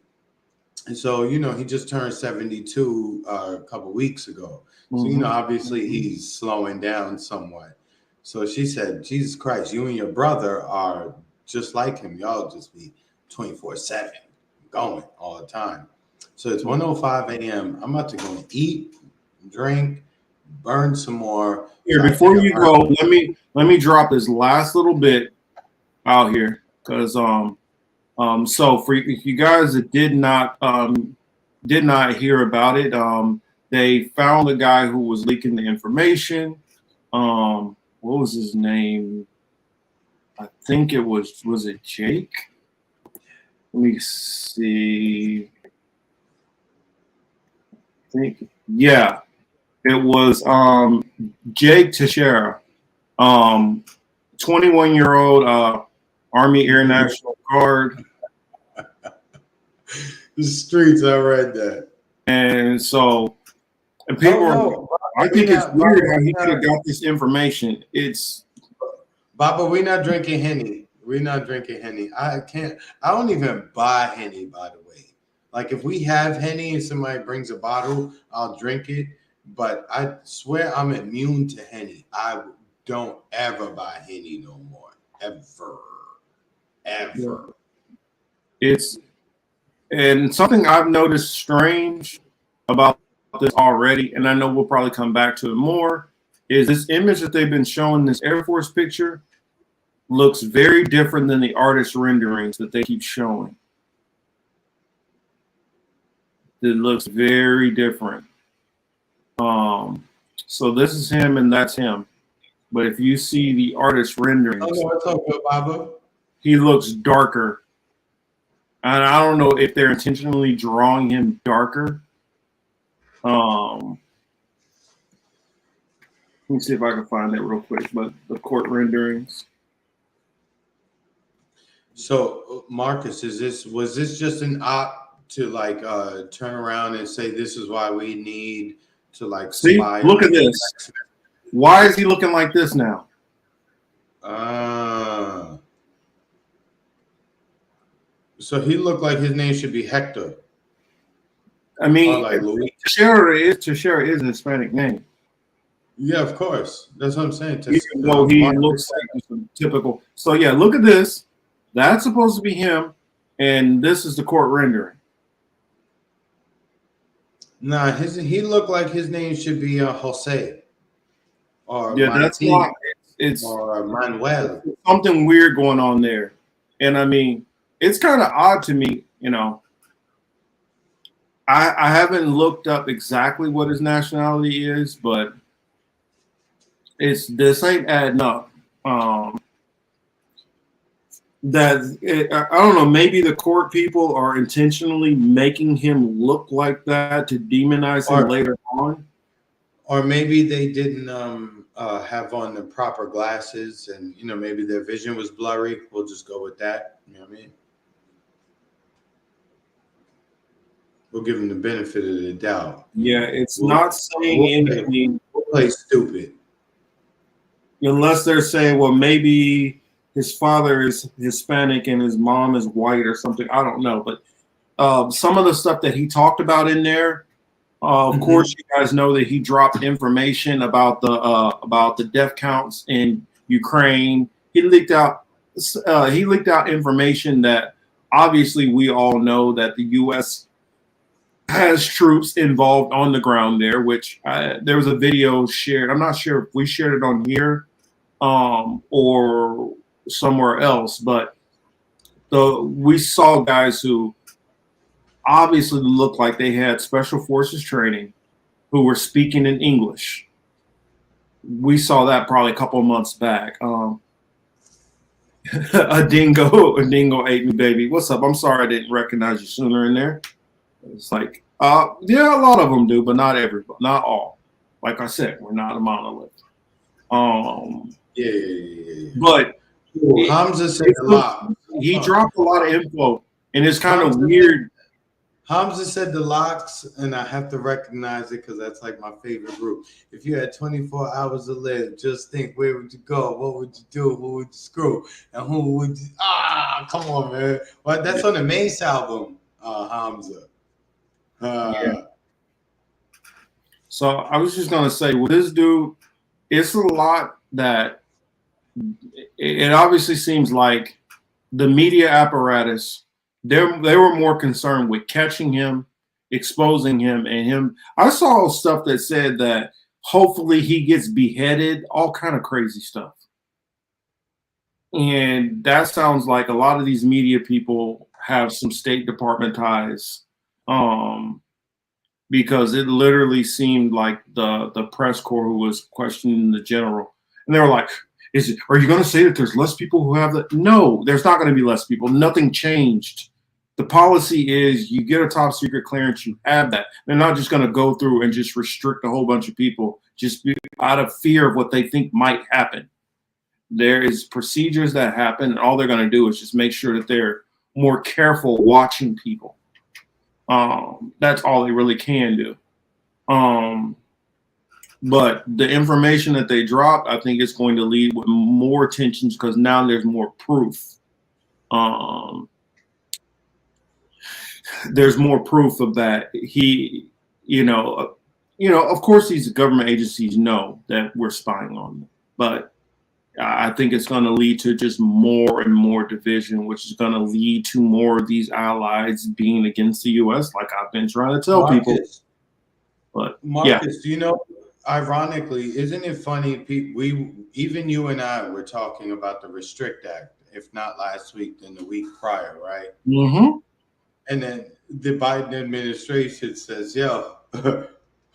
And so, you know, he just turned 72 a couple weeks ago. So, you know, obviously he's slowing down somewhat. So she said, Jesus Christ, you and your brother are just like him. Y'all just be 24/7 going all the time. So it's 1:05 a.m. I'm about to go and eat, drink, burn some more. Here, before you go, let me drop this last little bit out here, because so for you guys that did not hear about it, they found a guy who was leaking the information. What was his name? I think it was it Jake? Let me see. I think, yeah, it was Jake Teixeira, 21-year-old Army Air National Guard. The streets, I read that. And so, and people I think it's weird how he could have got this information. It's Baba, we're not drinking Henny. We're not drinking Henny. I don't even buy Henny, by the way. Like, if we have Henny and somebody brings a bottle, I'll drink it. But I swear I'm immune to Henny. I don't ever buy Henny no more. Ever. It's and something I've noticed strange about this already, and I know we'll probably come back to it more, is this image that they've been showing, this Air Force picture, looks very different than the artist renderings that they keep showing. It looks very different. So this is him and that's him. But if you see the artist renderings, he looks darker. And I don't know if they're intentionally drawing him darker. Let me see if I can find that real quick. But the court renderings. So, Marcus, was this just an op to like turn around and say this is why we need to like see? Look at this. Why is he looking like this now? So he looked like his name should be Hector. I mean, like Teixeira is a Hispanic name. Yeah, of course. That's what I'm saying. Even though he looks like just a typical. So yeah, look at this. That's supposed to be him, and this is the court rendering. Nah, he looked like his name should be Jose. Or yeah, that's why it's or Manuel. Something weird going on there, and I mean, it's kind of odd to me. You know, I haven't looked up exactly what his nationality is, but this ain't adding up. I don't know. Maybe the court people are intentionally making him look like that to demonize him later on, or maybe they didn't have on the proper glasses, and you know maybe their vision was blurry. We'll just go with that. You know what I mean? We'll give them the benefit of the doubt. Yeah, it's not saying anything. We'll play stupid. Unless they're saying, well, maybe his father is Hispanic and his mom is white or something. I don't know. But some of the stuff that he talked about in there, of course, you guys know that he dropped information about the death counts in Ukraine. He leaked out information that obviously we all know that the U.S. has troops involved on the ground there, which there was a video shared. I'm not sure if we shared it on here or somewhere else, but we saw guys who obviously looked like they had special forces training who were speaking in English. We saw that probably a couple of months back. a dingo ate me, baby. What's up? I'm sorry I didn't recognize you sooner in there. It's like, yeah, a lot of them do, but not everybody, not all. Like I said, we're not a monolith. Yeah. But Hamza said the lock. He dropped a lot of info, and it's kind of weird. Hamza said the locks, and I have to recognize it because that's like my favorite group. If you had 24 hours to live, just think, where would you go? What would you do? Who would you screw? And who would you... come on, man. Well, that's on the Mace album, Hamza. Yeah. So I was just going to say, with this dude, it's a lot that it obviously seems like the media apparatus, they were more concerned with catching him, exposing him, and him. I saw stuff that said that hopefully he gets beheaded, all kind of crazy stuff. And that sounds like a lot of these media people have some State Department ties, because it literally seemed like the press corps who was questioning the general, and they were like, are you going to say that there's less people who have that? No, there's not going to be less people. Nothing changed. The policy is you get a top secret clearance, you have that. They're not just going to go through and just restrict a whole bunch of people just out of fear of what they think might happen. There is procedures that happen, and all they're going to do is just make sure that they're more careful watching people. That's all they really can do. But the information that they dropped, I think it's going to lead with more tensions because now there's more proof. There's more proof of that. He, of course, these government agencies know that we're spying on them, but I think it's going to lead to just more and more division, which is going to lead to more of these allies being against the U.S., like I've been trying to tell people. But Marcus, do you know? Ironically, isn't it funny? Even you and I were talking about the Restrict Act, if not last week, then the week prior, right? Mm-hmm. And then the Biden administration says, "Yo,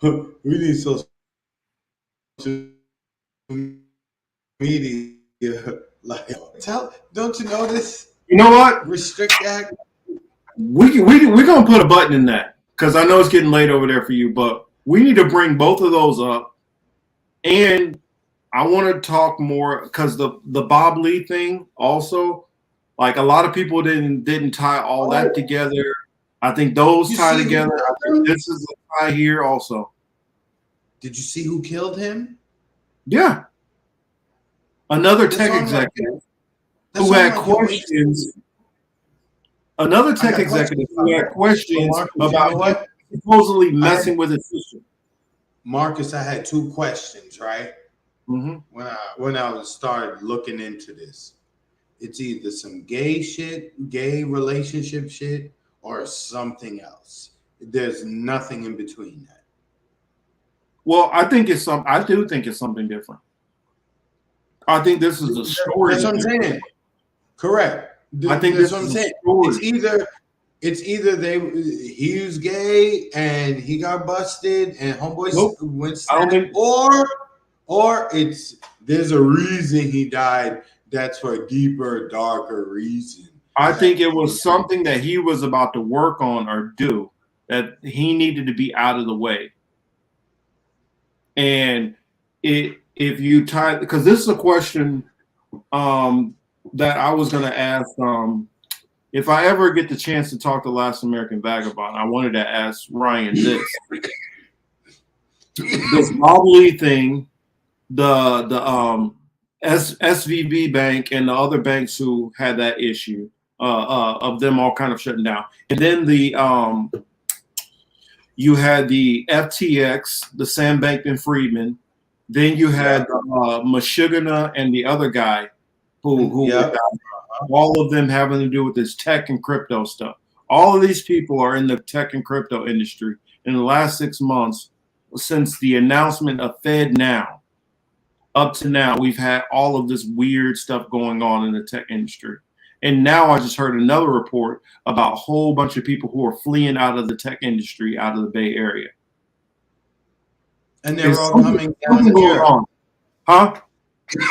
we need social media." Like, don't you notice? You know what? Restrict Act. We're gonna put a button in that because I know it's getting late over there for you, but we need to bring both of those up. And I want to talk more because the Bob Lee thing also, like a lot of people didn't tie all that together. I think those tie together. I think this is a tie here also. Did you see who killed him? Yeah. Another tech executive who had questions. Another tech executive who had questions about supposedly messing with his system. Marcus, I had two questions, right? Mm-hmm. When I started looking into this, it's either some gay relationship shit, or something else. There's nothing in between that. Well, I do think it's something different. I think this is a story. That's what I'm saying. Correct. I think that's this what I'm is saying. It's either he was gay and he got busted and homeboys went, or there's a reason he died. That's for a deeper, darker reason. I think it was something that he was about to work on or do that he needed to be out of the way. And if you tie, because this is a question that I was going to ask. If I ever get the chance to talk to Last American Vagabond, I wanted to ask Ryan this: this Bob Lee thing, the SVB Bank and the other banks who had that issue of them all kind of shutting down, and then you had the FTX, the Sam Bankman-Friedman, then you had Meshuggah and the other guy who all of them having to do with this tech and crypto stuff. All of these people are in the tech and crypto industry. In the last 6 months, since the announcement of FedNow, up to now, we've had all of this weird stuff going on in the tech industry. And now I just heard another report about a whole bunch of people who are fleeing out of the tech industry, out of the Bay Area. And they're all coming down here. Huh?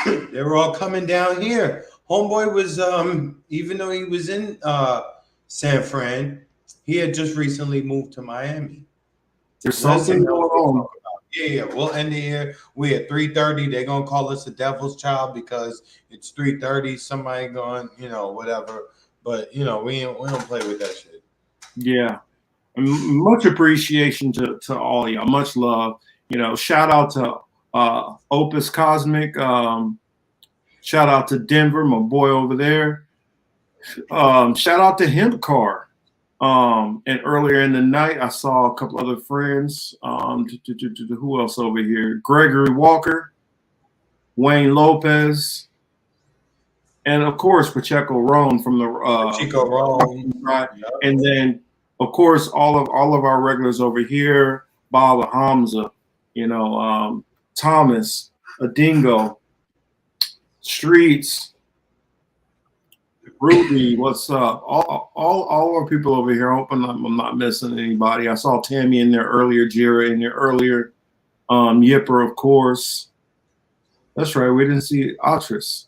They were all coming down here. Homeboy was even though he was in San Fran, he had just recently moved to Miami. There's something going on. Yeah, we'll end it here. We at 3:30. They're gonna call us the devil's child because it's 3:30. Somebody going, whatever. But we don't play with that shit. Yeah. Much appreciation to all of y'all. Much love. Shout out to Opus Cosmic. Shout out to Denver, my boy over there. Shout out to Hemp Car. And earlier in the night, I saw a couple other friends. Who else over here? Gregory Walker, Wayne Lopez, and of course Pacheco Roan from the Pacheco Roan, right? Yep. And then of course all of our regulars over here: Baba Hamza, Thomas, Adingo, Streets. Ruby, what's up? All our people over here. I hope I'm not missing anybody. I saw Tammy in there earlier, Jira in there earlier, Yipper, of course. That's right. We didn't see Atris.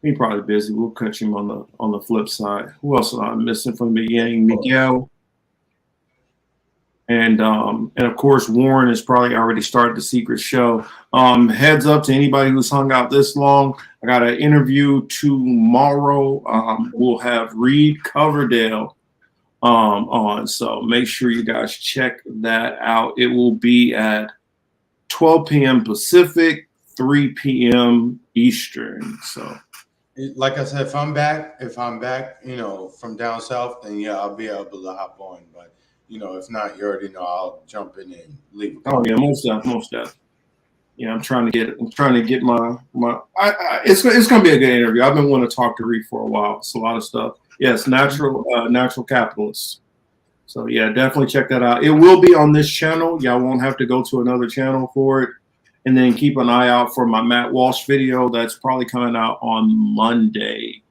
He's probably busy. We'll catch him on the flip side. Who else am I missing from the Yang? Miguel. And of course, Warren has probably already started the secret show. Heads up to anybody who's hung out this long. I got an interview tomorrow. We'll have Reed Coverdale on. So make sure you guys check that out. It will be at 12 p.m. Pacific, 3 p.m. Eastern. So like I said, if I'm back, from down south, then yeah, I'll be able to hop on. But if not, you already know I'll jump in and leave. Oh yeah, most definitely. Yeah, I'm trying to get my. It's gonna be a good interview. I've been wanting to talk to Reed for a while. It's a lot of stuff. Yes, natural capitalists. So yeah, definitely check that out. It will be on this channel. Y'all won't have to go to another channel for it. And then keep an eye out for my Matt Walsh video. That's probably coming out on Monday.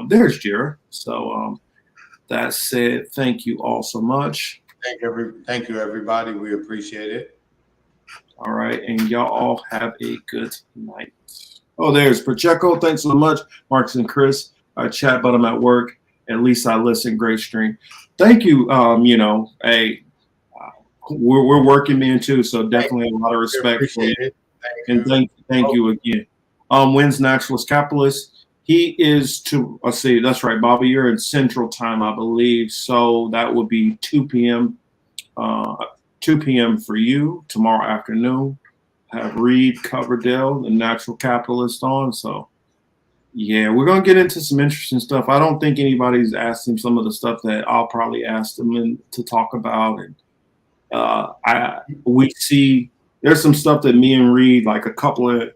There's Jira. So that said, thank you all so much. Thank you, everybody. We appreciate it. All right, and y'all all have a good night. Oh, there's Pacheco. Thanks so much, Marcus and Chris. I chat, but I'm at work. At least I listen. Great stream. Thank you. Hey, we're working men too, so definitely a lot of respect for you. And thank you again. Wins Naturalist Capitalist. He is let's see, that's right, Bobby, you're in Central Time, I believe. So that would be 2 p.m. 2 p.m. for you tomorrow afternoon. Have Reed Coverdale, the Natural Capitalist, on. So yeah, we're gonna get into some interesting stuff. I don't think anybody's asked him some of the stuff that I'll probably ask them to talk about. And we see there's some stuff that me and Reed, like a couple of,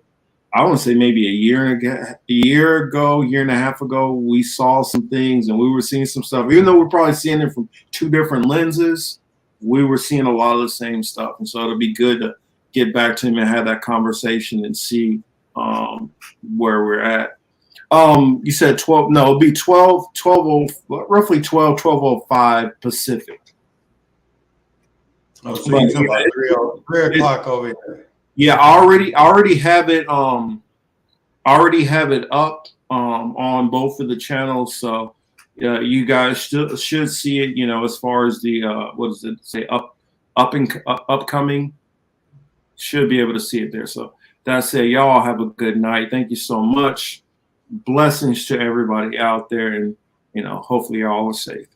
I want to say maybe a year and a half ago, we saw some things and we were seeing some stuff. Even though we're probably seeing it from two different lenses, we were seeing a lot of the same stuff. And so it'll be good to get back to him and have that conversation and see where we're at. You said 12, no, it'll be roughly 12:05 Pacific. Oh, so you're talking about 3 o'clock over here. Yeah, I already have it. Already have it up on both of the channels. So you guys should see it. As far as the what does it say, upcoming, should be able to see it there. So that's it. Y'all have a good night. Thank you so much. Blessings to everybody out there, and hopefully y'all are safe.